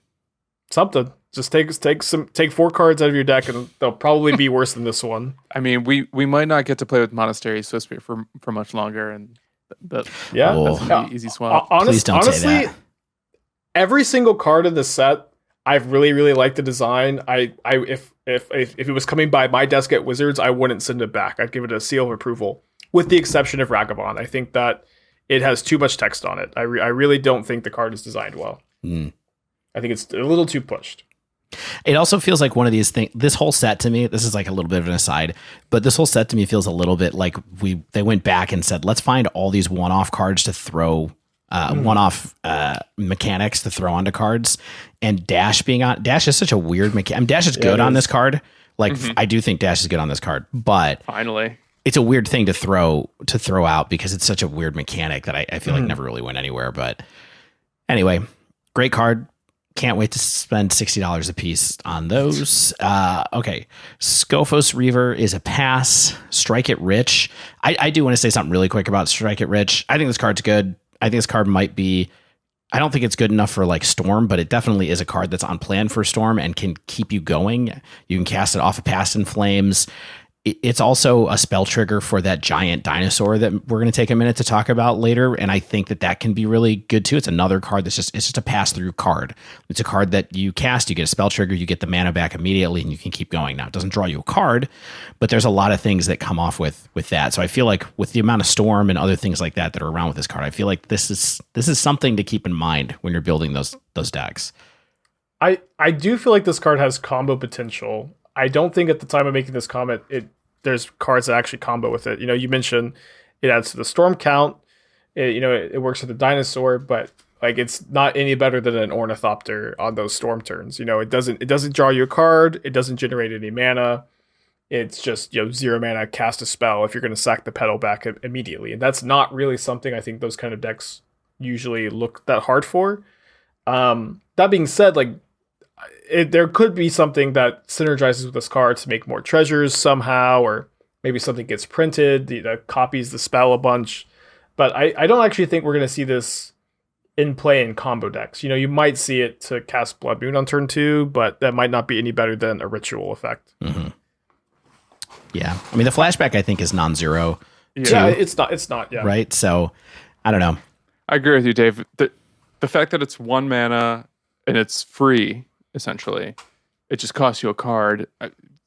Something. Just take 4 cards out of your deck, and they'll probably be worse than this one. I mean, we might not get to play with Monastery Swiftspear for much longer, and that's an easy swap. Please don't say that. Every single card in the set, I've really, really liked the design. If it was coming by my desk at Wizards, I wouldn't send it back. I'd give it a seal of approval, with the exception of Ragavon. I think that it has too much text on it. I really don't think the card is designed well. I think it's a little too pushed. It also feels like one of these things, this whole set to me, this is like a little bit of an aside, but this whole set to me feels a little bit like they went back and said, let's find all these one-off cards to throw, one-off mechanics to throw onto cards, and Dash is such a weird mechanic. I mean, Dash is good on this card. Like, I do think Dash is good on this card, but finally, it's a weird thing to throw out because it's such a weird mechanic that I feel like never really went anywhere. But anyway, great card. Can't wait to spend $60 a piece on those. Okay. Scophos Reaver is a pass. Strike It Rich. I do want to say something really quick about Strike It Rich. I think this card's good. I think this card might be, I don't think it's good enough for like Storm, but it definitely is a card that's on plan for Storm and can keep you going. You can cast it off of Past in Flames. It's also a spell trigger for that giant dinosaur that we're going to take a minute to talk about later, and I think that can be really good too. It's another card it's just a pass through card. It's a card that you cast, you get a spell trigger, you get the mana back immediately, and you can keep going. Now, it doesn't draw you a card, but there's a lot of things that come off with that. So I feel like with the amount of Storm and other things like that are around with this card, I feel like this is something to keep in mind when you're building those decks. I do feel like this card has combo potential. I don't think at the time of making this comment, there's cards that actually combo with it. You know, you mentioned it adds to the Storm count. It works with the dinosaur, but like it's not any better than an Ornithopter on those Storm turns. You know, it doesn't draw you a card. It doesn't generate any mana. It's just 0 mana, cast a spell if you're going to sack the pedal back immediately, and that's not really something I think those kind of decks usually look that hard for. That being said, like. There could be something that synergizes with this card to make more treasures somehow, or maybe something gets printed that copies the spell a bunch. But I don't actually think we're going to see this in play in combo decks. You might see it to cast Blood Moon on turn 2, but that might not be any better than a ritual effect. Mm-hmm. Yeah. I mean, the flashback, I think, is non-zero. Yeah, it's not. Yeah. Right? So, I don't know. I agree with you, Dave. The fact that it's 1 mana and it's free, essentially, it just costs you a card,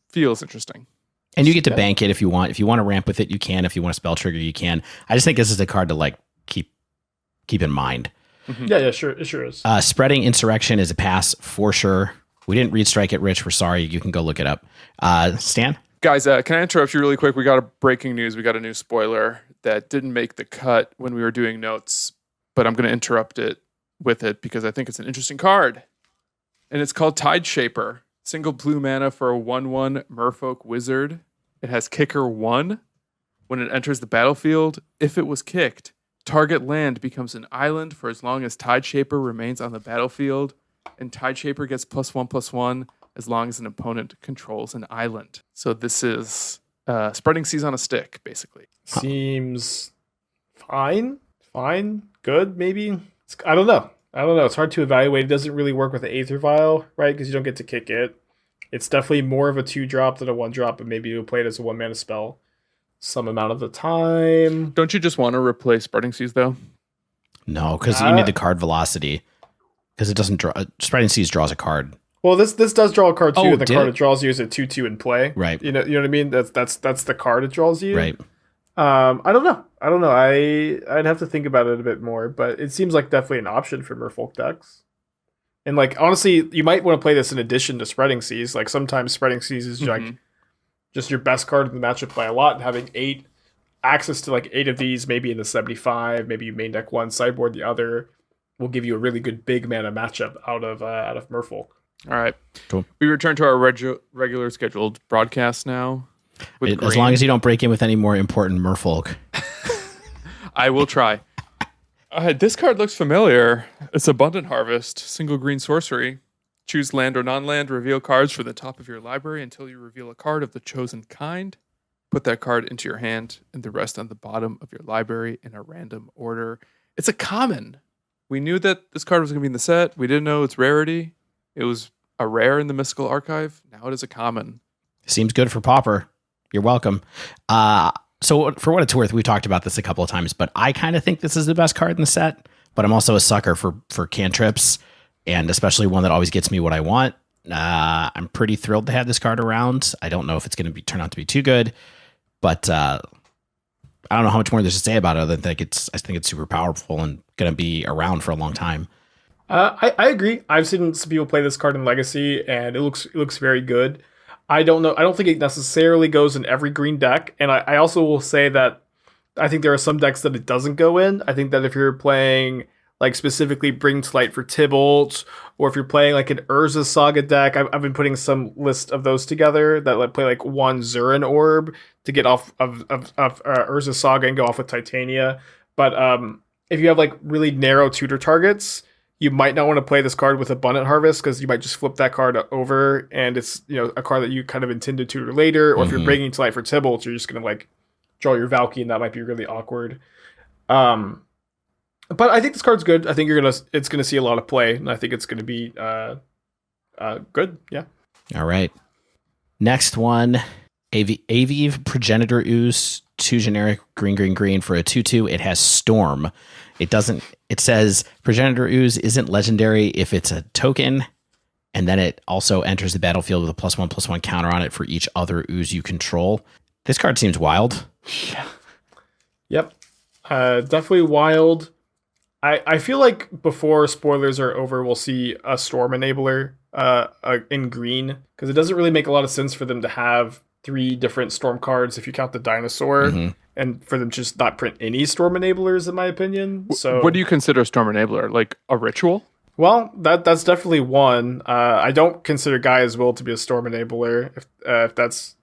feels interesting. And you get to bank it if you want. If you want to ramp with it, you can. If you want to spell trigger, you can. I just think this is a card to like keep in mind. Mm-hmm. Yeah, sure. It sure is. Spreading Insurrection is a pass for sure. We didn't read Strike It Rich. We're sorry. You can go look it up. Stan? Guys, can I interrupt you really quick? We got a breaking news. We got a new spoiler that didn't make the cut when we were doing notes, but I'm going to interrupt it with it because I think it's an interesting card. And it's called Tide Shaper. Single blue mana for a 1/1 Merfolk Wizard. It has kicker 1. When it enters the battlefield, if it was kicked, target land becomes an island for as long as Tide Shaper remains on the battlefield. And Tide Shaper gets +1/+1 as long as an opponent controls an island. So this is spreading seas on a stick, basically. Seems fine, good, maybe. I don't know. It's hard to evaluate. It doesn't really work with the Aether Vial, right? Because you don't get to kick it. It's definitely more of a 2-drop than a 1-drop, but maybe you'll play it as a 1-mana spell some amount of the time. Don't you just want to replace Spreading Seas, though? No, because you need the card velocity. Because it doesn't draw. Spreading Seas draws a card. Well, this does draw a card too. The card it draws you is a 2/2 in play. Right. You know what I mean? That's the card it draws you. Right. I don't know. I don't know. I'd have to think about it a bit more, but it seems like definitely an option for Merfolk decks. And like honestly, you might want to play this in addition to Spreading Seas. Like sometimes Spreading Seas is like just your best card in the matchup by a lot, and having access to like 8 of these, maybe in the 75, maybe you main deck one, sideboard the other, will give you a really good big mana matchup out of Merfolk. All right, cool. We return to our regular scheduled broadcast now. As long as you don't break in with any more important Merfolk. I will try. This card looks familiar. It's Abundant Harvest, single green sorcery. Choose land or non-land, reveal cards from the top of your library until you reveal a card of the chosen kind. Put that card into your hand and the rest on the bottom of your library in a random order. It's a common. We knew that this card was going to be in the set. We didn't know its rarity. It was a rare in the Mystical Archive. Now it is a common. Seems good for Pauper. You're welcome. So for what it's worth, we've talked about this a couple of times, but I kind of think this is the best card in the set, but I'm also a sucker for cantrips, and especially one that always gets me what I want. I'm pretty thrilled to have this card around. I don't know if it's going to turn out to be too good, but I don't know how much more there's to say about it other than I think it's super powerful and going to be around for a long time. I agree. I've seen some people play this card in Legacy, and it looks very good. I don't know. I don't think it necessarily goes in every green deck. And I also will say that I think there are some decks that it doesn't go in. I think that if you're playing like specifically Bring to Light for Tybalt, or if you're playing like an Urza Saga deck, I've been putting some list of those together that like play like one Zurin Orb to get off of Urza Saga and go off with Titania. But if you have like really narrow tutor targets, you might not want to play this card with Abundant Harvest because you might just flip that card over and it's, you know, a card that you kind of intend to tutor later. Or if you're Bringing to Light for Tybalt, you're just going to like draw your Valky and that might be really awkward. But I think this card's good. I think it's gonna see a lot of play, and I think it's gonna be good. Yeah. All right. Next one, Aviv Progenitor Ooze, 2 generic green for a 2/2. It has Storm. It says Progenitor Ooze isn't legendary if it's a token, and then it also enters the battlefield with a +1/+1 counter on it for each other ooze you control. This card seems wild. Yeah. Yep. Definitely wild. I feel like before spoilers are over, we'll see a Storm enabler in green, because it doesn't really make a lot of sense for them to have 3 different Storm cards if you count the dinosaur, and for them to just not print any Storm enablers, in my opinion. So, what do you consider a Storm enabler? Like a ritual? Well, that's definitely one. I don't consider Gaia's Will to be a Storm enabler, if that's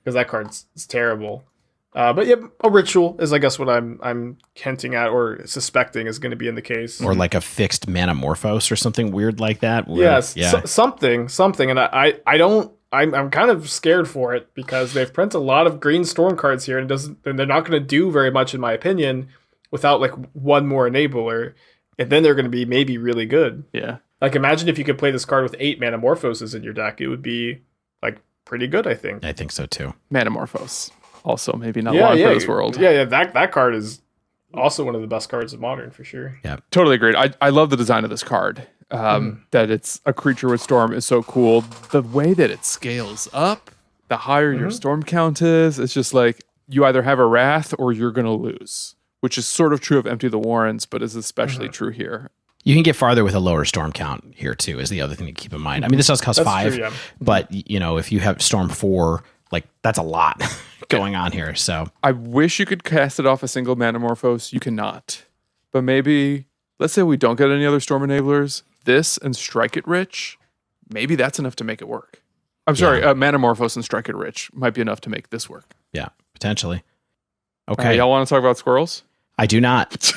because that card's terrible. But yeah, a ritual is, I guess, what I'm hinting at or suspecting is going to be in the case. Or like a fixed Manamorphose or something weird like that. Yes, something. And I'm kind of scared for it because they've printed a lot of green Storm cards here, and they're not going to do very much, in my opinion, without like one more enabler, and then they're going to be maybe really good. Yeah. Like imagine if you could play this card with 8 Manamorphoses in your deck, it would be like pretty good. I think so too. Manamorphose. Also, maybe not long for this world. Yeah, that card is also one of the best cards of Modern, for sure. Yeah, totally agreed. I love the design of this card. That it's a creature with Storm is so cool. The way that it scales up, the higher your Storm count is, it's just like you either have a Wrath or you're going to lose, which is sort of true of Empty the Warrens, but is especially true here. You can get farther with a lower Storm count here, too, is the other thing to keep in mind. I mean, this does cost 5, true, yeah. But, you know, if you have Storm 4, like, that's a lot going on here. So I wish you could cast it off a single Manamorphose. You cannot. But maybe, let's say we don't get any other Storm enablers. This and Strike It Rich, maybe that's enough to make it work. I'm sorry, Manamorphose and Strike It Rich might be enough to make this work. Yeah, potentially. Okay. Y'all want to talk about squirrels? I do not.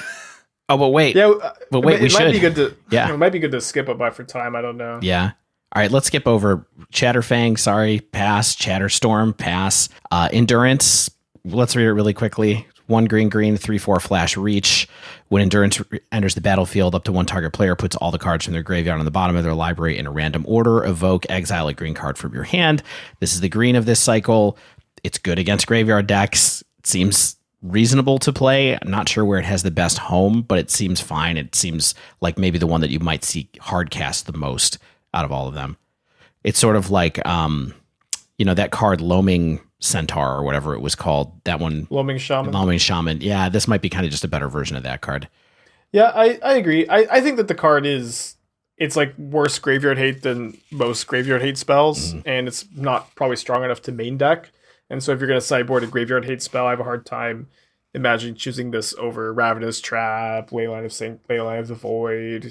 Oh, but wait. Yeah, but wait, we should. Might be good to, yeah. It might be good to skip it by for time. I don't know. Yeah. All right, let's skip over Chatterfang, sorry, pass. Chatterstorm, pass. Endurance, let's read it really quickly. 1 green, 3/4 flash reach. When Endurance enters the battlefield, up to 1 target player puts all the cards from their graveyard on the bottom of their library in a random order. Evoke, exile a green card from your hand. This is the green of this cycle. It's good against graveyard decks. It seems reasonable to play. I'm not sure where it has the best home, but it seems fine. It seems like maybe the one that you might see hard cast the most out of all of them. It's sort of like, that card Loaming Centaur or whatever it was called. That one. Loaming Shaman. Loaming Shaman. Yeah, this might be kind of just a better version of that card. Yeah, I agree. I think that the card it's like worse graveyard hate than most graveyard hate spells, and it's not probably strong enough to main deck. And so if you're going to sideboard a graveyard hate spell, I have a hard time imagining choosing this over Ravenous Trap, Leyline of the Void,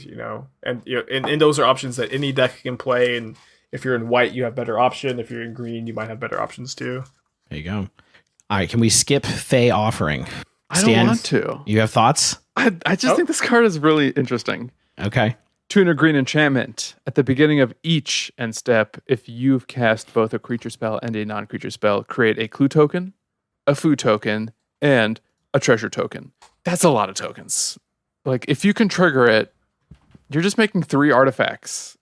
and those are options that any deck can play. And if you're in white, you have better option. If you're in green, you might have better options too. There you go. All right, can we skip Fey Offering? I don't want to. You have thoughts? I just think this card is really interesting. Okay. 2 and a green enchantment. At the beginning of each end step, if you've cast both a creature spell and a non-creature spell, create a clue token, a food token, and a treasure token. That's a lot of tokens. Like, if you can trigger it, you're just making 3 artifacts.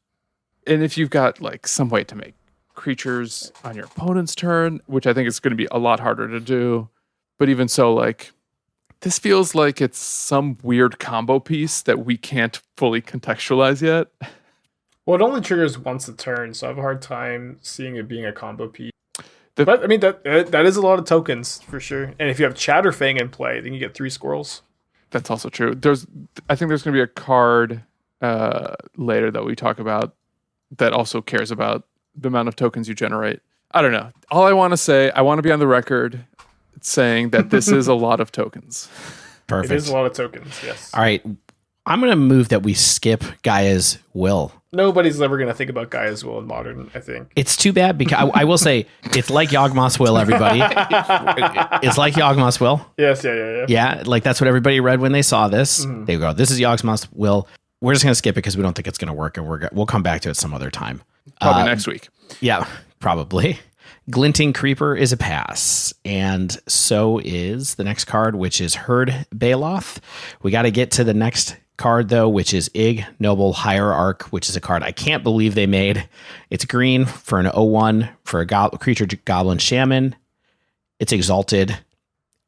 And if you've got like some way to make creatures on your opponent's turn, which I think is going to be a lot harder to do, but even so, like, this feels like it's some weird combo piece that we can't fully contextualize yet. Well, it only triggers once a turn, so I have a hard time seeing it being a combo piece. But I mean, that is a lot of tokens for sure. And if you have Chatterfang in play, then you get 3 squirrels. That's also true. I think there's going to be a card later that we talk about that also cares about the amount of tokens you generate. I don't know. All I want to say, I want to be on the record saying that this is a lot of tokens. Perfect. It is a lot of tokens, yes. All right. I'm going to move that we skip Gaia's Will. Nobody's ever going to think about Gaia's Will in Modern, I think. It's too bad because I will say it's like Yawgmoth's Will, everybody. It's like Yawgmoth's Will. Yes, yeah. Yeah, like that's what everybody read when they saw this. They go, this is Yawgmoth's Will. We're just going to skip it because we don't think it's going to work, and we'll come back to it some other time. Probably next week. Yeah, probably. Glinting Creeper is a pass, and so is the next card, which is Herd Baloth. We got to get to the next card, though, which is Ignoble Hierarch, which is a card I can't believe they made. It's green for an 0/1 for a creature Goblin Shaman. It's exalted,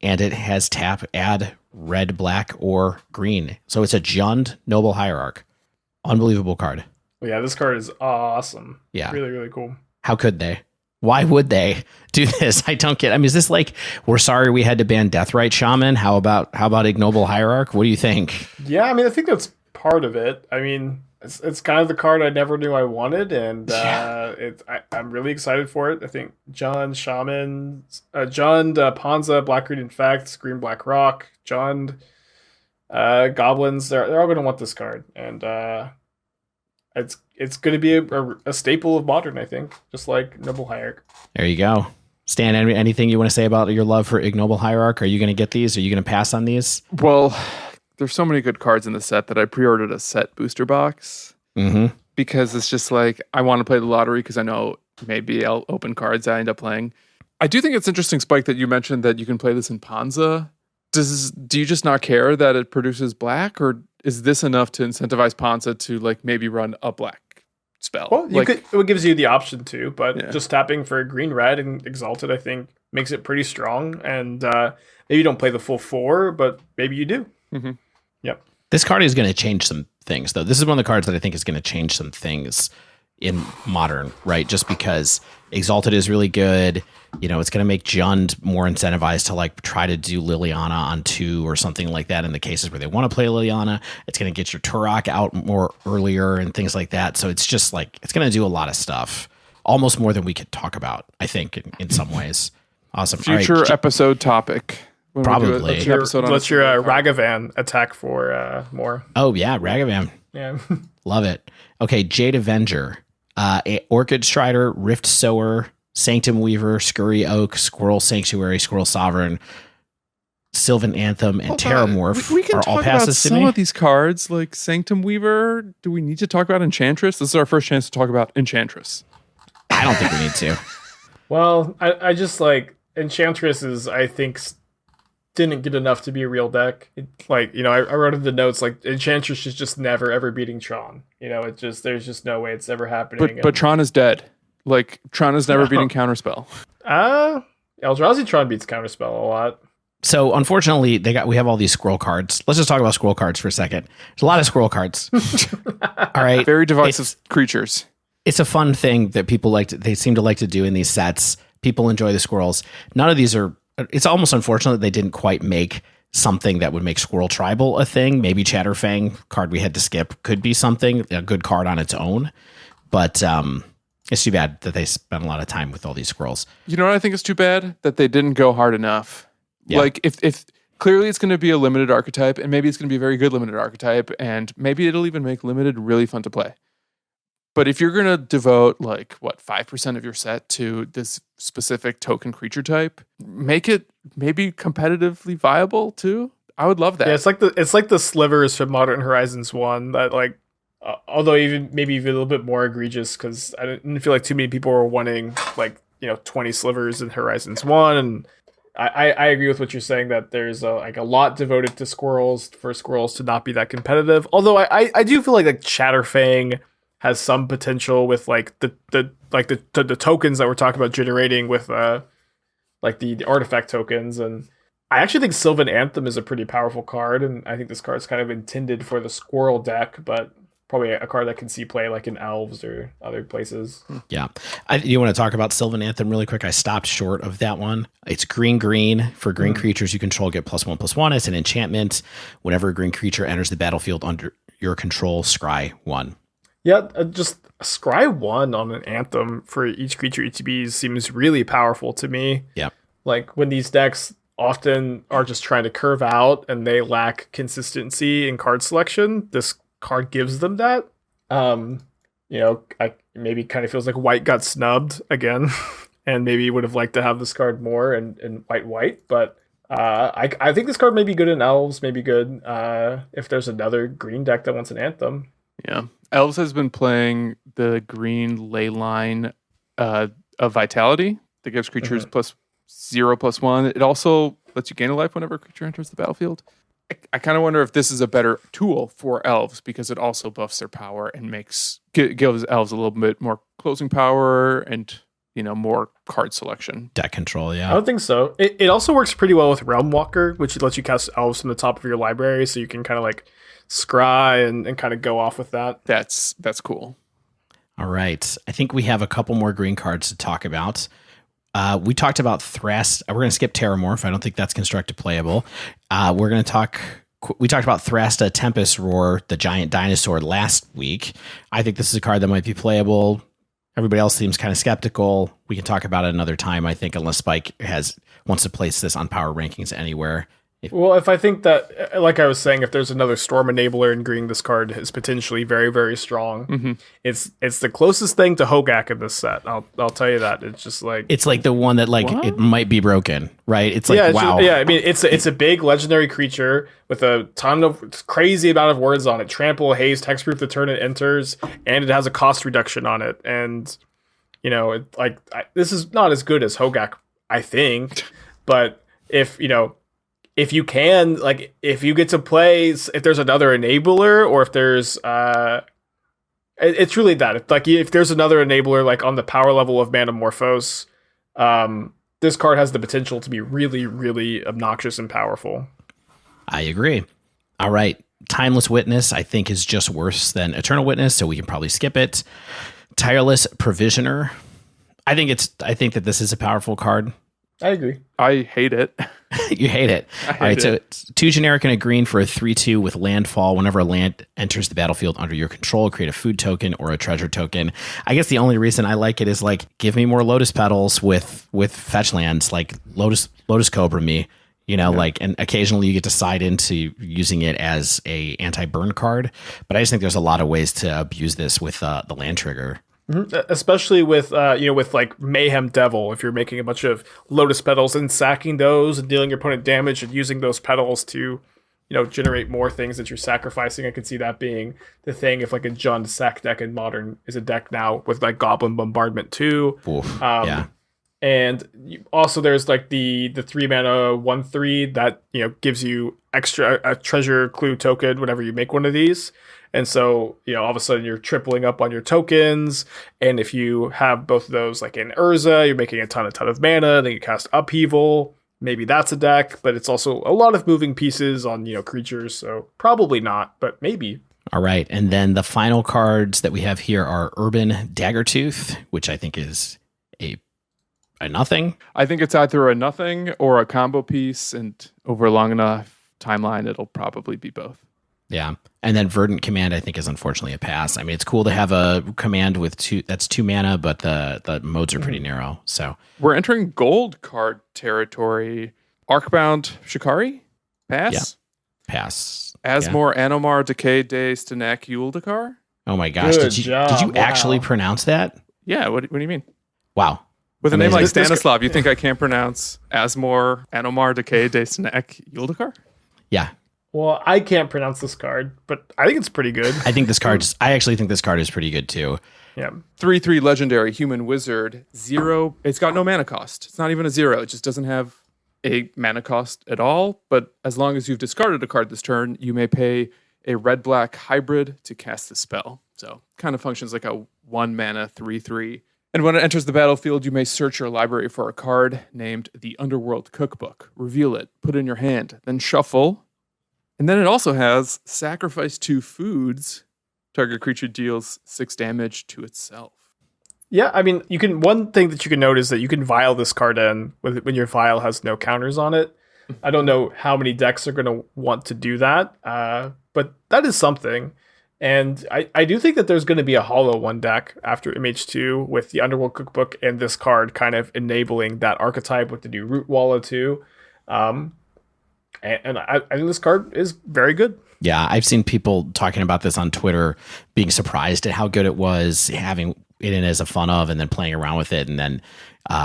and it has tap, add red, black, or green. So it's a Jund Noble Hierarch. Unbelievable card. Yeah, this card is awesome. Yeah. Really, really cool. How could they? Why would they do this? I don't get. I mean, is this like we're sorry we had to ban Deathrite Shaman? How about Ignoble Hierarch? What do you think? Yeah, I mean, I think that's part of it. I mean, it's kind of the card I never knew I wanted, and I'm really excited for it. I think Jund Shaman, Panza, Black Green Infect, Green Black Rock, Jund, Goblins. They're all going to want this card, and it's going to be a staple of Modern, I think, just like Noble Hierarch. There you go. Stan, anything you want to say about your love for Ignoble Hierarch? Are you going to get these? Are you going to pass on these? Well, there's so many good cards in the set that I pre-ordered a set booster box because it's just like I want to play the lottery because I know maybe I'll open cards I end up playing. I do think it's interesting, Spike, that you mentioned that you can play this in Panza. Do you just not care that it produces black, or is this enough to incentivize Panza to like maybe run a black spell? Well, it gives you the option to, but just tapping for green red and exalted, I think, makes it pretty strong. And maybe you don't play the full 4, but maybe you do. Mm-hmm. Yep. This card is going to change some things, though. This is one of the cards that I think is going to change some things in Modern, right? Just because Exalted is really good. You know, it's going to make Jund more incentivized to like try to do Liliana on 2 or something like that in the cases where they want to play Liliana. It's going to get your Turok out more earlier and things like that. So it's just like, it's going to do a lot of stuff, almost more than we could talk about, I think, in some ways. Awesome. Future episode topic. Probably. Let your Ragavan attack for more. Oh, yeah, Ragavan. Yeah. Love it. Okay, Jade Avenger. Orchid Strider, Rift Sower, Sanctum Weaver, Scurry Oak, Squirrel Sanctuary, Squirrel Sovereign, Sylvan Anthem, and Terramorph we can are talk all about passes to some me. of these cards, like Sanctum Weaver. Do we need to talk about Enchantress? This is our first chance to talk about Enchantress. I don't think we need to. Well, I just like Enchantress is, I think, didn't get enough to be a real deck. I wrote in the notes, like, Enchantress is just never, ever beating Tron. You know, there's just no way it's ever happening. But Tron is dead. Like, Tron is never beating Counterspell. Eldrazi Tron beats Counterspell a lot. So, unfortunately, we have all these scroll cards. Let's just talk about scroll cards for a second. There's a lot of scroll cards. All right. Very divisive creatures. It's a fun thing that people they seem to like to do in these sets. People enjoy the squirrels. None of these are. It's almost unfortunate that they didn't quite make something that would make Squirrel Tribal a thing. Maybe Chatterfang, card we had to skip, could be something, a good card on its own. But it's too bad that they spent a lot of time with all these squirrels. You know what I think is too bad? That they didn't go hard enough. Yeah. Like if clearly it's going to be a limited archetype, and maybe it's going to be a very good limited archetype, and maybe it'll even make limited really fun to play. But if you're going to devote 5% of your set to this specific token creature type, make it maybe competitively viable too. I would love that. Yeah, it's like the slivers from Modern Horizons 1 that although maybe even a little bit more egregious, because I didn't feel like too many people were wanting 20 slivers in Horizons 1, and I agree with what you're saying that there's a lot devoted to squirrels for squirrels to not be that competitive. Although I do feel like Chatterfang has some potential with the tokens that we're talking about generating with the artifact tokens. And I actually think Sylvan Anthem is a pretty powerful card, and I think this card is kind of intended for the squirrel deck, but probably a card that can see play in Elves or other places. Yeah. You want to talk about Sylvan Anthem really quick? I stopped short of that one. It's green for green creatures you control get +1/+1. It's an enchantment. Whenever a green creature enters the battlefield under your control, scry 1. Yeah, just scry 1 on an Anthem for each creature ETBs seems really powerful to me. Yeah. When these decks often are just trying to curve out and they lack consistency in card selection, this card gives them that. I maybe kind of feels like white got snubbed again, and maybe would have liked to have this card more in white. But I think this card may be good in Elves, maybe good if there's another green deck that wants an Anthem. Yeah. Elves has been playing the green ley line of Vitality that gives creatures +0/+1. It also lets you gain a life whenever a creature enters the battlefield. I kind of wonder if this is a better tool for Elves, because it also buffs their power and gives Elves a little bit more closing power and more card selection. Deck control, yeah. I don't think so. It also works pretty well with Realm Walker, which lets you cast Elves from the top of your library, so you can kind of scry and kind of go off with that. That's cool. All right. I think we have a couple more green cards to talk about. We talked about Threst. We're going to skip Terramorph. I don't think that's constructed playable. We're going to talk. We talked about Thrasta Tempest Roar, the giant dinosaur, last week. I think this is a card that might be playable. Everybody else seems kind of skeptical. We can talk about it another time, I think, unless Spike wants to place this on power rankings anywhere. If I think that, like I was saying, if there's another Storm Enabler in green, this card is potentially very, very strong. Mm-hmm. It's the closest thing to Hogak in this set. I'll tell you that. It's just it's the one that it might be broken, right? It's wow. I mean, it's a big legendary creature with a ton of crazy amount of words on it. Trample, haste, hexproof the turn it enters, and it has a cost reduction on it. And this is not as good as Hogak, I think, but if you can, if you get to play, if there's another enabler, or if there's, it's really that. If there's another enabler, on the power level of Manamorphose, this card has the potential to be really, really obnoxious and powerful. I agree. All right. Timeless Witness, I think, is just worse than Eternal Witness, so we can probably skip it. Tireless Provisioner. I think that this is a powerful card. I agree. I hate it. You hate it. All right, so it's 2 generic and a green for a 3/2 with landfall. Whenever a land enters the battlefield under your control, create a food token or a treasure token. I guess the only reason I like it is give me more Lotus Petals with fetch lands, Lotus Cobra me, and occasionally you get to side into using it as a anti-burn card. But I just think there's a lot of ways to abuse this with the land trigger. Mm-hmm. Especially with Mayhem Devil, if you're making a bunch of Lotus Petals and sacking those and dealing your opponent damage and using those petals to, generate more things that you're sacrificing. I could see that being the thing if a Jund sack deck in Modern is a deck now with Goblin Bombardment too. Yeah. And also there's the 3-mana 1/3 that gives you extra a treasure clue token whenever you make one of these. And so, all of a sudden you're tripling up on your tokens. And if you have both of those, in Urza, you're making a ton of mana. Then you cast Upheaval. Maybe that's a deck, but it's also a lot of moving pieces on, creatures. So probably not, but maybe. All right. And then the final cards that we have here are Urban Daggertooth, which I think is a a nothing? I think it's either a nothing or a combo piece, and over a long enough timeline, it'll probably be both. Yeah. And then Verdant Command, I think, is unfortunately a pass. I mean, it's cool to have a command with that's 2 mana, but the modes are pretty narrow. So we're entering gold card territory. Arcbound Shikari? Pass? Yeah. Pass. Asmore, Anomar, Decay, Days, Tanak, Yuldakar? Oh my gosh. Good Did you job. actually pronounce that? Yeah, what do you mean? Wow. With a name Amazing. like Stanislav, you think I can't pronounce Asmore, Anomar, Decay, Days, Tanak, Yuldakar? Yeah. Well, I can't pronounce this card, but I think it's pretty good. I actually think this card is pretty good too. Yeah. 3/3 legendary human wizard. 0. It's got no mana cost. It's not even a 0. It just doesn't have a mana cost at all. But as long as you've discarded a card this turn, you may pay a red-black hybrid to cast the spell. So kind of functions like a 1 mana 3/3. And when it enters the battlefield, you may search your library for a card named the Underworld Cookbook. Reveal it, put it in your hand, then shuffle. And then it also has sacrifice 2 foods. Target creature deals 6 damage to itself. Yeah, I mean, one thing that you can note is that you can vial this card in when your vial has no counters on it. I don't know how many decks are going to want to do that, but that is something. And I do think that there's going to be a hollow 1 deck after MH2 with the Underworld Cookbook and this card kind of enabling that archetype with the new Root Walla too. And I think this card is very good. Yeah, I've seen people talking about this on Twitter, being surprised at how good it was, having it in as a fun of, and then playing around with it, and then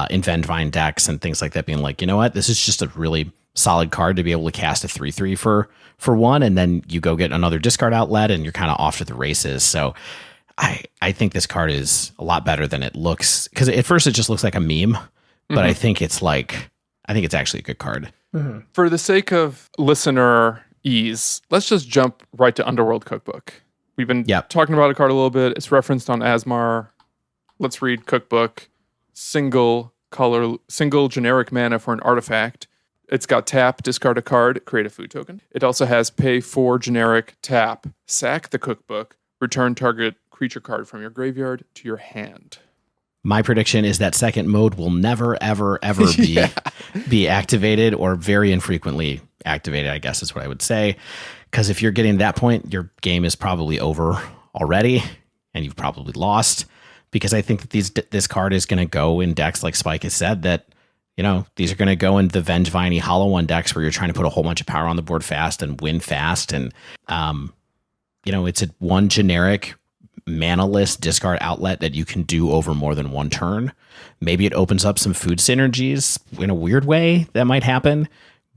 in Vengevine decks and things like that, being like, you know what, this is just a really solid card to be able to cast a 3/3 for 1, and then you go get another discard outlet, and you're kind of off to the races. So I think this card is a lot better than it looks, because at first it just looks like a meme, but I think it's actually a good card. Mm-hmm. For the sake of listener ease, let's just jump right to Underworld Cookbook. We've been talking about a card a little bit. It's referenced on Asmar. Let's read Cookbook. Single generic mana for an artifact. It's got tap, discard a card, create a food token. It also has pay 4 generic, tap, sack the Cookbook, return target creature card from your graveyard to your hand. My prediction is that second mode will never, ever, ever be activated, or very infrequently activated, I guess is what I would say. Because if you're getting to that point, your game is probably over already, and you've probably lost. Because I think that this card is going to go in decks, like Spike has said, that, you know, these are going to go in the Vengevine Hollow 1 decks where you're trying to put a whole bunch of power on the board fast and win fast. And, you know, it's a 1 generic mana-less discard outlet that you can do over more than 1 turn. Maybe it opens up some food synergies in a weird way that might happen.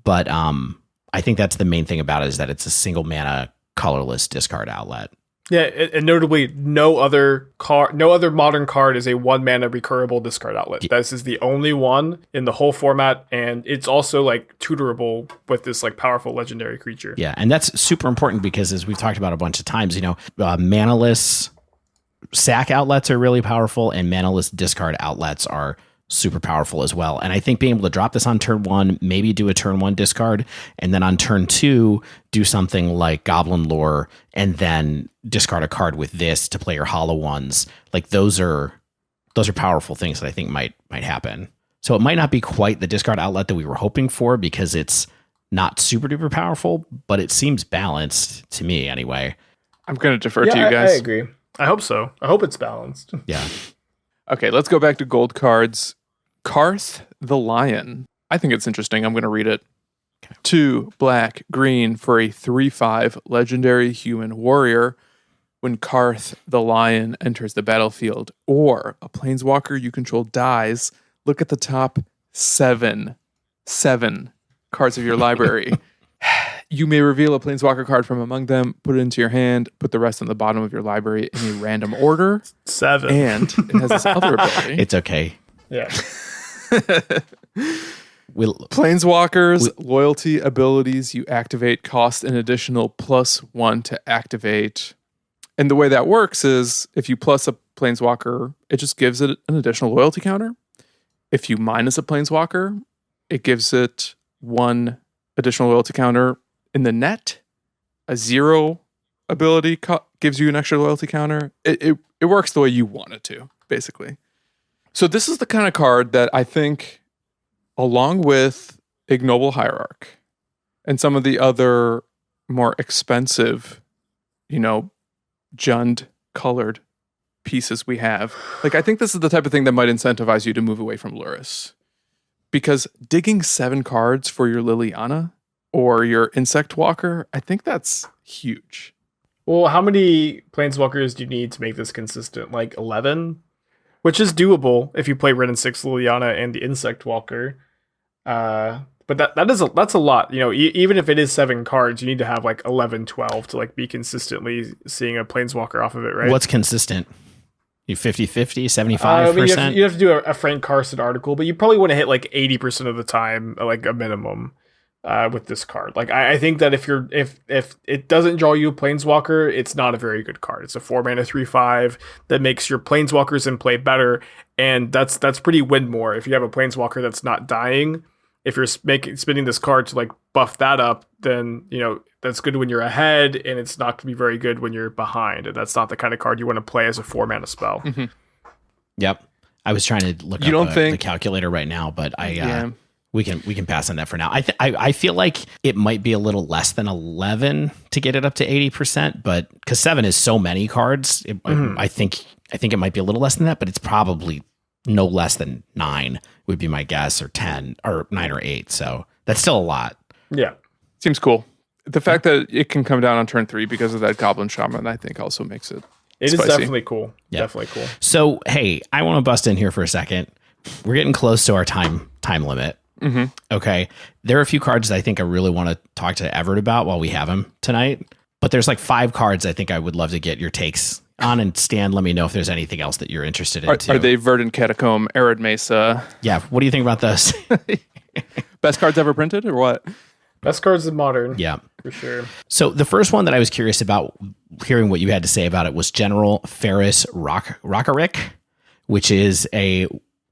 But I think that's the main thing about it, is that it's a single mana colorless discard outlet. Yeah, and notably, no other modern card is a 1 mana recurable discard outlet. This is the only one in the whole format, and it's also like tutorable with this like powerful legendary creature. Yeah, and that's super important because, as we've talked about a bunch of times, you know, manaless sack outlets are really powerful, and manaless discard outlets are super powerful as well. And I think being able to drop this on turn 1, maybe do a turn 1 discard, and then on turn 2 do something like Goblin Lore, and then discard a card with this to play your hollow ones. Like those are powerful things that I think might happen. So it might not be quite the discard outlet that we were hoping for, because it's not super duper powerful, but it seems balanced to me anyway. I'm going to defer to you guys. I agree. I hope so. I hope it's balanced. Yeah. Okay, let's go back to gold cards. Karth the Lion. I think it's interesting. I'm going to read it. Okay. 2 black, green for a 3/5 legendary human warrior. When Karth the Lion enters the battlefield, or a planeswalker you control dies, look at the top 7 cards of your library. You may reveal a planeswalker card from among them, put it into your hand, put the rest on the bottom of your library in a random order. 7. And it has this other ability. It's okay. Yeah. Planeswalkers, loyalty abilities you activate cost an additional +1 to activate. And the way that works is if you plus a planeswalker, it just gives it an additional loyalty counter. If you minus a planeswalker, it gives it 1 additional loyalty counter in the net. A 0 ability gives you an extra loyalty counter. It works the way you want it to, basically. So this is the kind of card that I think, along with Ignoble Hierarch and some of the other more expensive, Jund colored pieces we have, like I think this is the type of thing that might incentivize you to move away from Luris. Because digging 7 cards for your Liliana or your Insect Walker, I think that's huge. Well, how many Planeswalkers do you need to make this consistent? Like 11? Which is doable if you play Red and 6 Liliana and the Insect Walker. But that's a lot. Even if it is 7 cards, you need to have like 11, 12 to like be consistently seeing a Planeswalker off of it, right? What's consistent? You 50-50, 75%? You have to do a Frank Carson article, but you probably want to hit like 80% of the time, like a minimum, with this card. Like I think that if it doesn't draw you a Planeswalker, it's not a very good card. It's a 4-mana 3/5 that makes your Planeswalkers in play better, and that's pretty win more. If you have a Planeswalker that's not dying, if you're spinning this card to like buff that up, then that's good when you're ahead, and it's not going to be very good when you're behind. And that's not the kind of card you want to play as a 4-mana spell. Mm-hmm. Yep. I was trying to look up the calculator right now, but we can pass on that for now. I feel like it might be a little less than 11 to get it up to 80%, but because 7 is so many cards, I think it might be a little less than that, but it's probably no less than 9 would be my guess, or 10 or 9 or 8. So that's still a lot. Yeah. Seems cool. The fact that it can come down on turn 3 because of that Goblin Shaman, I think also makes it It spicy. is definitely cool. Yeah. Definitely cool. So, hey, I want to bust in here for a second. We're getting close to our time limit. Mm-hmm. Okay. There are a few cards I think I really want to talk to Evert about while we have him tonight. But there's like 5 cards I think I would love to get your takes on. And Stan, let me know if there's anything else that you're interested in. Are they Verdant Catacomb, Arid Mesa? Yeah. What do you think about those? Best cards ever printed or what? Best cards in Modern. Yeah. For sure. So the first one that I was curious about hearing what you had to say about it was General Ferris Rockerick, which is a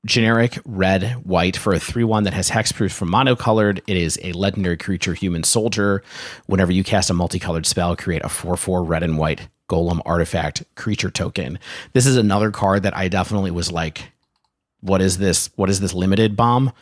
generic red-white for a 3/1 that has hexproof from monocolored. It is a legendary creature, human soldier. Whenever you cast a multicolored spell, create a 4/4 red and white golem artifact creature token. This is another card that I definitely was like, what is this? What is this limited bomb?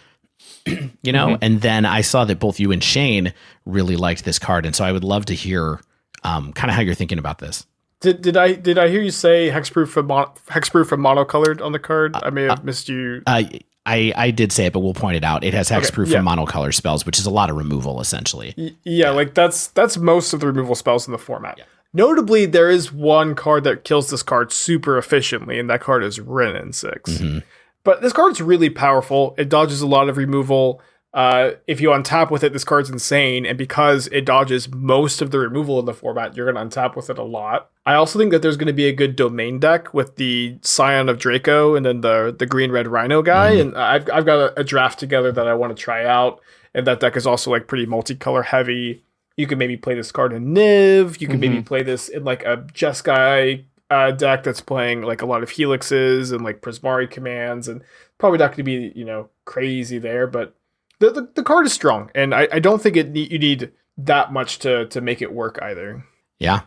Mm-hmm. And then I saw that both you and Shane really liked this card. And so I would love to hear kind of how you're thinking about this. Did I hear you say hexproof from monocolored on the card? I may have missed you. I did say it, but we'll point it out. It has hexproof from monocolor spells, which is a lot of removal, essentially. Like that's most of the removal spells in the format. Yeah. Notably, there is one card that kills this card super efficiently, and that card is Ren in 6. Mm-hmm. But this card's really powerful. It dodges a lot of removal. If you untap with it, this card's insane. And because it dodges most of the removal in the format, you're going to untap with it a lot. I also think that there's going to be a good domain deck with the Scion of Draco and then the green-red Rhino guy. Mm-hmm. And I've got a draft together that I want to try out. And that deck is also like pretty multicolor heavy. You could maybe play this card in Niv. You could maybe play this in like a Jeskai deck that's playing like a lot of helixes and like Prismari commands, and probably not going to be crazy there, but the card is strong, and I don't think you need that much to make it work either. Yeah.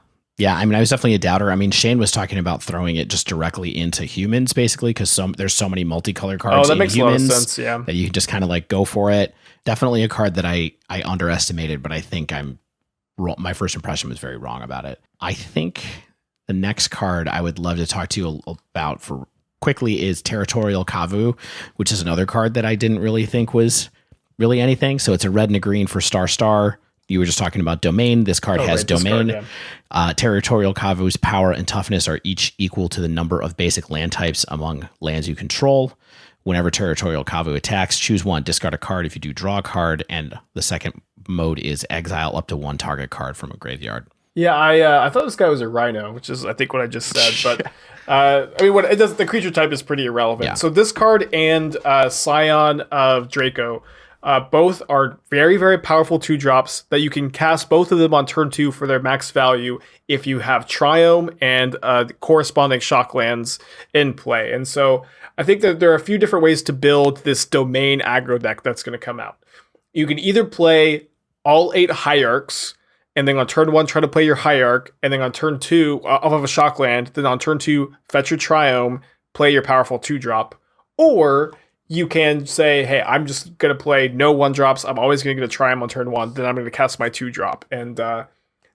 I mean, I was definitely a doubter. I mean, Shane was talking about throwing it just directly into humans, basically, because there's so many multicolor cards that in makes humans a lot of sense, yeah. that you can just kind of like go for it. Definitely a card that I underestimated, but I think my first impression was very wrong about it. I think the next card I would love to talk to you about for quickly is Territorial Kavu, which is another card that I didn't really think was really anything. So it's a red and a green for Star. You were just talking about Domain. This card has Domain. Territorial Kavu's power and toughness are each equal to the number of basic land types among lands you control. Whenever Territorial Kavu attacks, choose one, discard a card. If you do, draw a card. And the second mode is exile up to 1 target card from a graveyard. Yeah, I thought this guy was a Rhino, which is I think what I just said. But I mean, what it does, the creature type is pretty irrelevant. Yeah. So this card and Scion of Draco, both are very, very powerful 2-drops that you can cast both of them on turn 2 for their max value if you have Triome and the corresponding Shocklands in play. And so I think that there are a few different ways to build this Domain aggro deck that's going to come out. You can either play all 8 Hierarchs, and then on turn 1, try to play your Hierarch, and then on turn 2, off of a Shockland, then on turn 2, fetch your Triome, play your powerful 2-drop. Or you can say, hey, I'm just going to play no 1-drops. I'm always going to try them on turn 1. Then I'm going to cast my 2-drop. And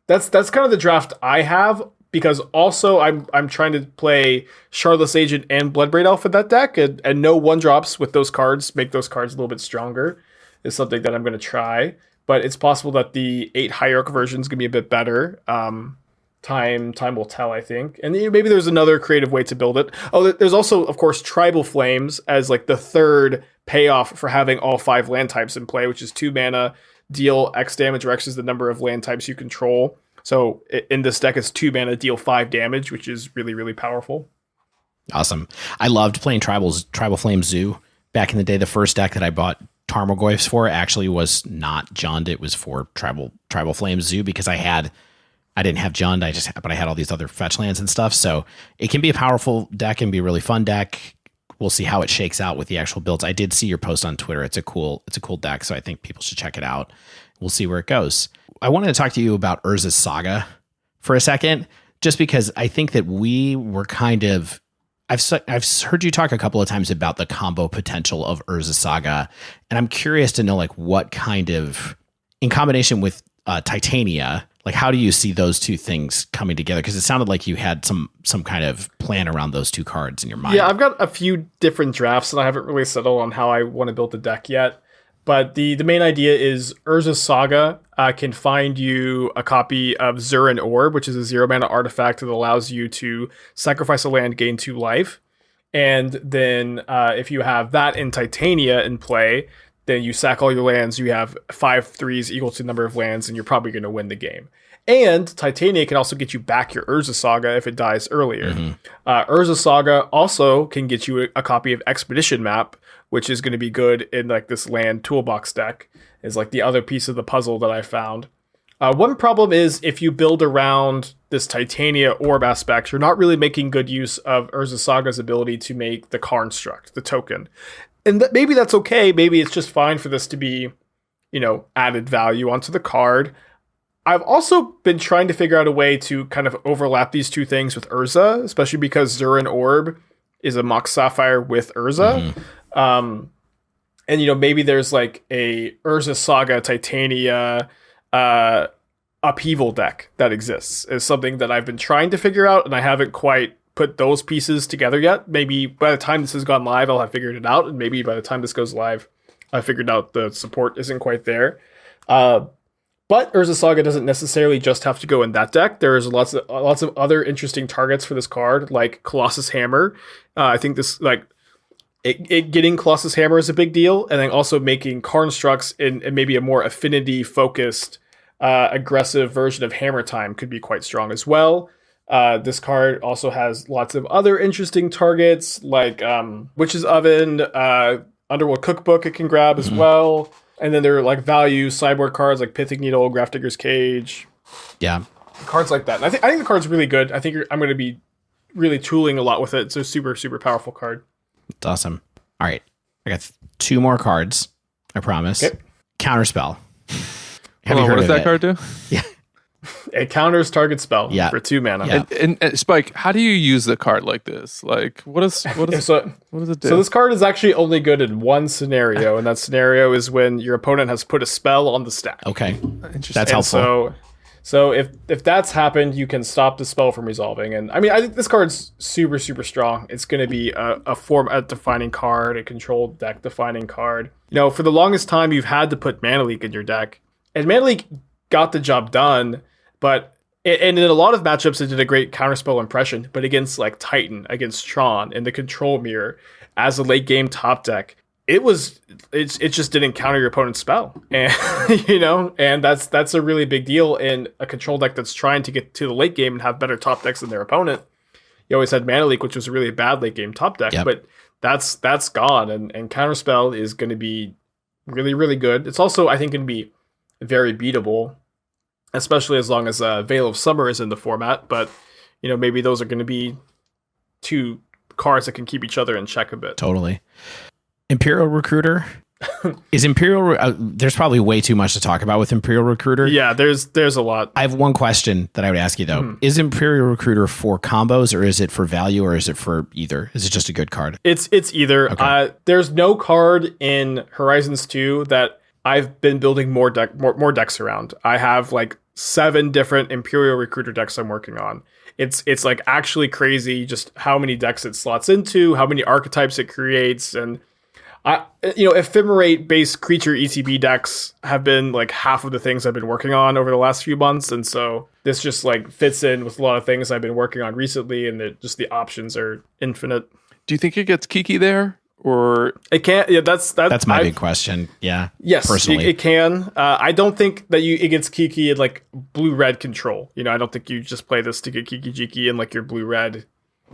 that's kind of the draft I have, because also I'm trying to play Shardless Agent and Bloodbraid Elf in that deck. And no 1-drops with those cards make those cards a little bit stronger is something that I'm going to try. But it's possible that the 8 Hierarch version is going to be a bit better. Time will tell, I think. And maybe there's another creative way to build it. Oh, there's also, of course, Tribal Flames as like the third payoff for having all 5 land types in play, which is 2 mana, deal X damage, where X is the number of land types you control. So in this deck, it's 2 mana, deal 5 damage, which is really, really powerful. Awesome. I loved playing Tribal Flame Zoo back in the day. The first deck that I bought Tarmogoyfs for actually was not Jund. It was for Tribal Flame Zoo, because I didn't have Jund, but I had all these other fetch lands and stuff. So it can be a powerful deck and be a really fun deck. We'll see how it shakes out with the actual builds. I did see your post on Twitter. It's a cool deck, so I think people should check it out. We'll see where it goes. I wanted to talk to you about Urza's Saga for a second, just because I think that we were kind of... I've heard you talk a couple of times about the combo potential of Urza's Saga, and I'm curious to know like what kind of, in combination with Titania, like how do you see those two things coming together? Because it sounded like you had some kind of plan around those two cards in your mind. Yeah, I've got a few different drafts, and I haven't really settled on how I want to build the deck yet. But the main idea is Urza's Saga can find you a copy of Zurin Orb, which is a 0-mana artifact that allows you to sacrifice a land, gain 2 life. And then if you have that in Titania in play, then you sack all your lands, you have 5 3s equal to the number of lands, and you're probably going to win the game. And Titania can also get you back your Urza Saga if it dies earlier. Urza Saga also can get you a copy of Expedition Map, which is going to be good in like this land toolbox deck, is like the other piece of the puzzle that I found. One problem is if you build around this Titania Orb aspect, you're not really making good use of Urza Saga's ability to make the construct, the token. And maybe that's okay. Maybe it's just fine for this to be, added value onto the card. I've also been trying to figure out a way to kind of overlap these two things with Urza, especially because Zurin Orb is a Mox Sapphire with Urza. And, maybe there's like a Urza Saga Titania upheaval deck that exists. Is something that I've been trying to figure out, and I haven't quite put those pieces together yet. Maybe by the time this has gone live, I'll have figured it out, and maybe by the time this goes live, I figured out the support isn't quite there. But Urza Saga doesn't necessarily just have to go in that deck. There's lots of other interesting targets for this card, like Colossus Hammer. I think this getting Colossus Hammer is a big deal, and then also making constructs in maybe a more affinity focused, aggressive version of Hammer Time could be quite strong as well. This card also has lots of other interesting targets, like Witch's Oven, Underworld Cookbook it can grab as well. And then there are like value sideboard cards like Pithing Needle, Grafdigger's Cage. Yeah. Cards like that. And I think the card's really good. I think I'm going to be really tooling a lot with it. It's a super, super powerful card. It's awesome. All right. I got 2 more cards. I promise. Okay. Counterspell. What does that card do? Yeah. It counters target spell for 2 mana. Yeah. And Spike, how do you use the card like this? Like, what does it do? So this card is actually only good in one scenario, and that scenario is when your opponent has put a spell on the stack. Okay, interesting. That's helpful. So if that's happened, you can stop the spell from resolving. And I mean, I think this card's super, super strong. It's going to be a format defining card, a control deck defining card. For the longest time, you've had to put Mana Leak in your deck, and Mana Leak got the job done. But in a lot of matchups, it did a great counterspell impression. But against like Titan, against Tron, in the Control Mirror, as a late game top deck, it just didn't counter your opponent's spell, and and that's a really big deal in a control deck that's trying to get to the late game and have better top decks than their opponent. You always had Mana Leak, which was a really bad late game top deck, but that's gone, and counterspell is going to be really, really good. It's also, I think, going to be very beatable, especially as long as Veil of Summer is in the format. But maybe those are going to be 2 cards that can keep each other in check a bit. Totally. Imperial Recruiter. Is Imperial? There's probably way too much to talk about with Imperial Recruiter. Yeah, there's a lot. I have one question that I would ask you though: Is Imperial Recruiter for combos, or is it for value, or is it for either? Is it just a good card? It's either. Okay. There's no card in Horizons 2 that I've been building more decks around. I have like 7 different Imperial Recruiter decks I'm working on. It's like actually crazy just how many decks it slots into, how many archetypes it creates, and ephemerate based creature ETB decks have been like half of the things I've been working on over the last few months, and so this just like fits in with a lot of things I've been working on recently, and the options are infinite. Do you think it gets Kiki there, or it can't? Yeah, that's my big question. Yeah, yes, personally, it can. I don't think that it gets Kiki in like blue-red control. I don't think you just play this to get Kiki Jiki in like your blue-red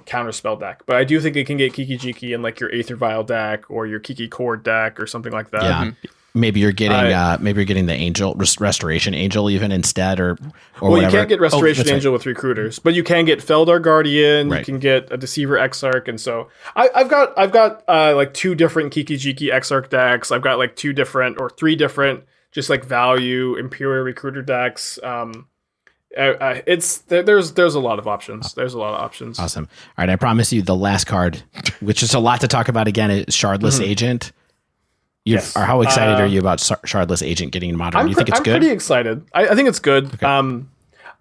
counterspell deck, but I do think it can get Kiki Jiki in like your Aether Vial deck or your Kiki Core deck or something like that. Yeah. Maybe you're getting the Angel Restoration Angel even instead, or well, whatever. You can't get Restoration Angel with Recruiters, but you can get Feldar Guardian. Right. You can get a Deceiver Exarch, and so I've got like 2 different Kiki Jiki Exarch decks. I've got like 2 different or 3 different just like value Imperial Recruiter decks. There's a lot of options. There's a lot of options. Awesome. All right, I promise you the last card, which is a lot to talk about again, is Shardless Agent. Yes. How excited are you about Shardless Agent getting in Modern? Do you think it's good? I'm pretty excited. I think it's good. Okay.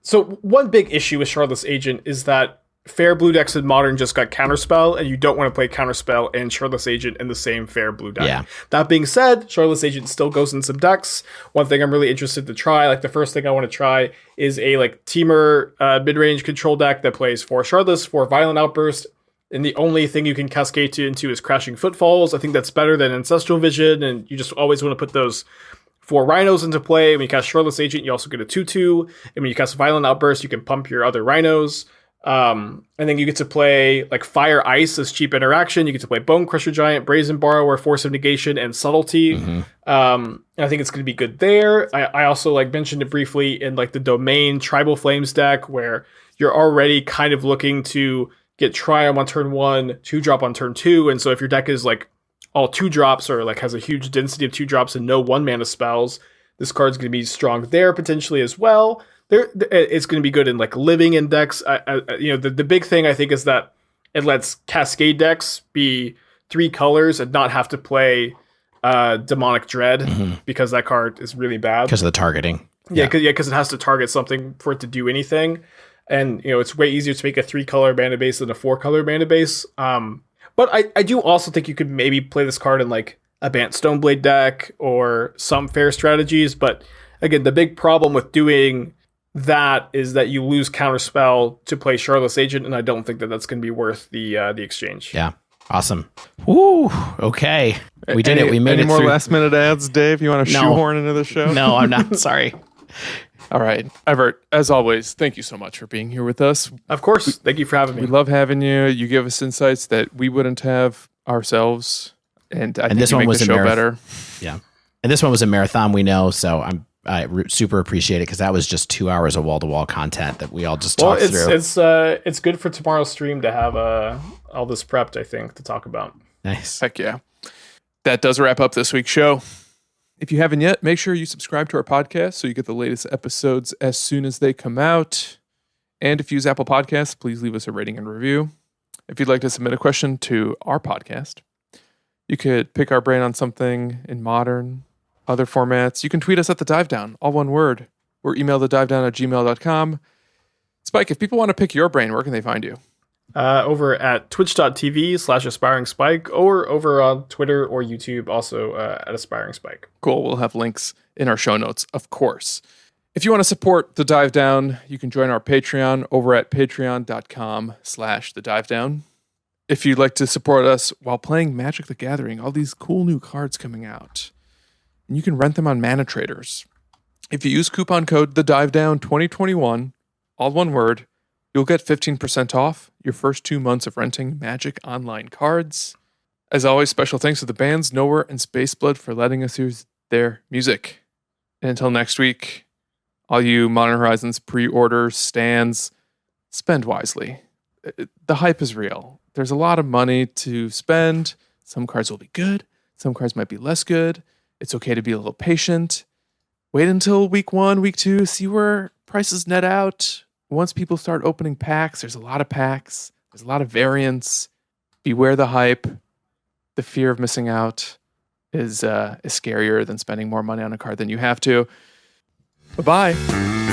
So one big issue with Shardless Agent is that fair blue decks in Modern just got Counterspell, and you don't want to play Counterspell and Shardless Agent in the same fair blue deck. Yeah. That being said, Shardless Agent still goes in some decks. One thing I'm really interested to try, like the first thing I want to try, is a like Teamer mid-range control deck that plays 4 Shardless, 4 Violent Outburst, and the only thing you can cascade into is Crashing Footfalls. I think that's better than Ancestral Vision, and you just always want to put those 4 Rhinos into play. When you cast Shardless Agent, you also get a 2/2, and when you cast Violent Outburst, you can pump your other Rhinos. And then you get to play like Fire Ice as cheap interaction. You get to play Bone Crusher Giant, Brazen Borrower, Force of Negation, and Subtlety. And I think it's going to be good there. I also like mentioned it briefly in like the Domain Tribal Flames deck, where you're already kind of looking to get Triumph on turn 1, 2-drop on turn 2. And so if your deck is like all 2-drops or like has a huge density of 2-drops and no 1-mana spells, this card's going to be strong there potentially as well. It's going to be good in like living in decks. The big thing I think is that it lets Cascade decks be 3 colors and not have to play Demonic Dread because that card is really bad because of the targeting. Yeah, because it has to target something for it to do anything, and it's way easier to make a 3-color mana base than a 4-color mana base. But I do also think you could maybe play this card in like a Bant Stoneblade deck or some fair strategies. But again, the big problem with doing that is that you lose Counterspell to play Shardless Agent, and I don't think that that's going to be worth the exchange. Yeah, awesome. Woo, okay. We did it. We made it Any more through. last minute ads, Dave? You want to shoehorn into the show? No, I'm not. Sorry. All right. Evart, as always, thank you so much for being here with us. Of course. Thank you for having me. We love having you. You give us insights that we wouldn't have ourselves. And I think this you one make was the a show better. Yeah. And this one was a marathon, we know. So I super appreciate it because that was just 2 hours of wall-to-wall content that we all just talked through. It's good for tomorrow's stream to have all this prepped, I think, to talk about. Nice. Heck yeah. That does wrap up this week's show. If you haven't yet, make sure you subscribe to our podcast so you get the latest episodes as soon as they come out. And if you use Apple Podcasts, please leave us a rating and review. If you'd like to submit a question to our podcast, you could pick our brain on something in Modern, other formats. You can tweet us at The Dive Down, all one word, or email thedivedown@gmail.com. Spike, if people want to pick your brain, where can they find you? Over at twitch.tv/Aspiringspike or over on Twitter or YouTube, also at Aspiringspike. Cool. We'll have links in our show notes, of course. If you want to support The Dive Down, you can join our Patreon over at patreon.com/thedivedown. If you'd like to support us while playing Magic the Gathering, all these cool new cards coming out, and you can rent them on Mana Traders. If you use coupon code TheDiveDown2021, all one word, you'll get 15% off your first 2 months of renting Magic Online cards. As always, special thanks to the bands Nowhere and Spaceblood for letting us use their music. And until next week, all you Modern Horizons pre-orders, stands, spend wisely. The hype is real. There's a lot of money to spend. Some cards will be good. Some cards might be less good. It's okay to be a little patient. Wait until week 1, week 2, see where prices net out. Once people start opening packs, there's a lot of packs. There's a lot of variants. Beware the hype. The fear of missing out is scarier than spending more money on a card than you have to. Bye-bye.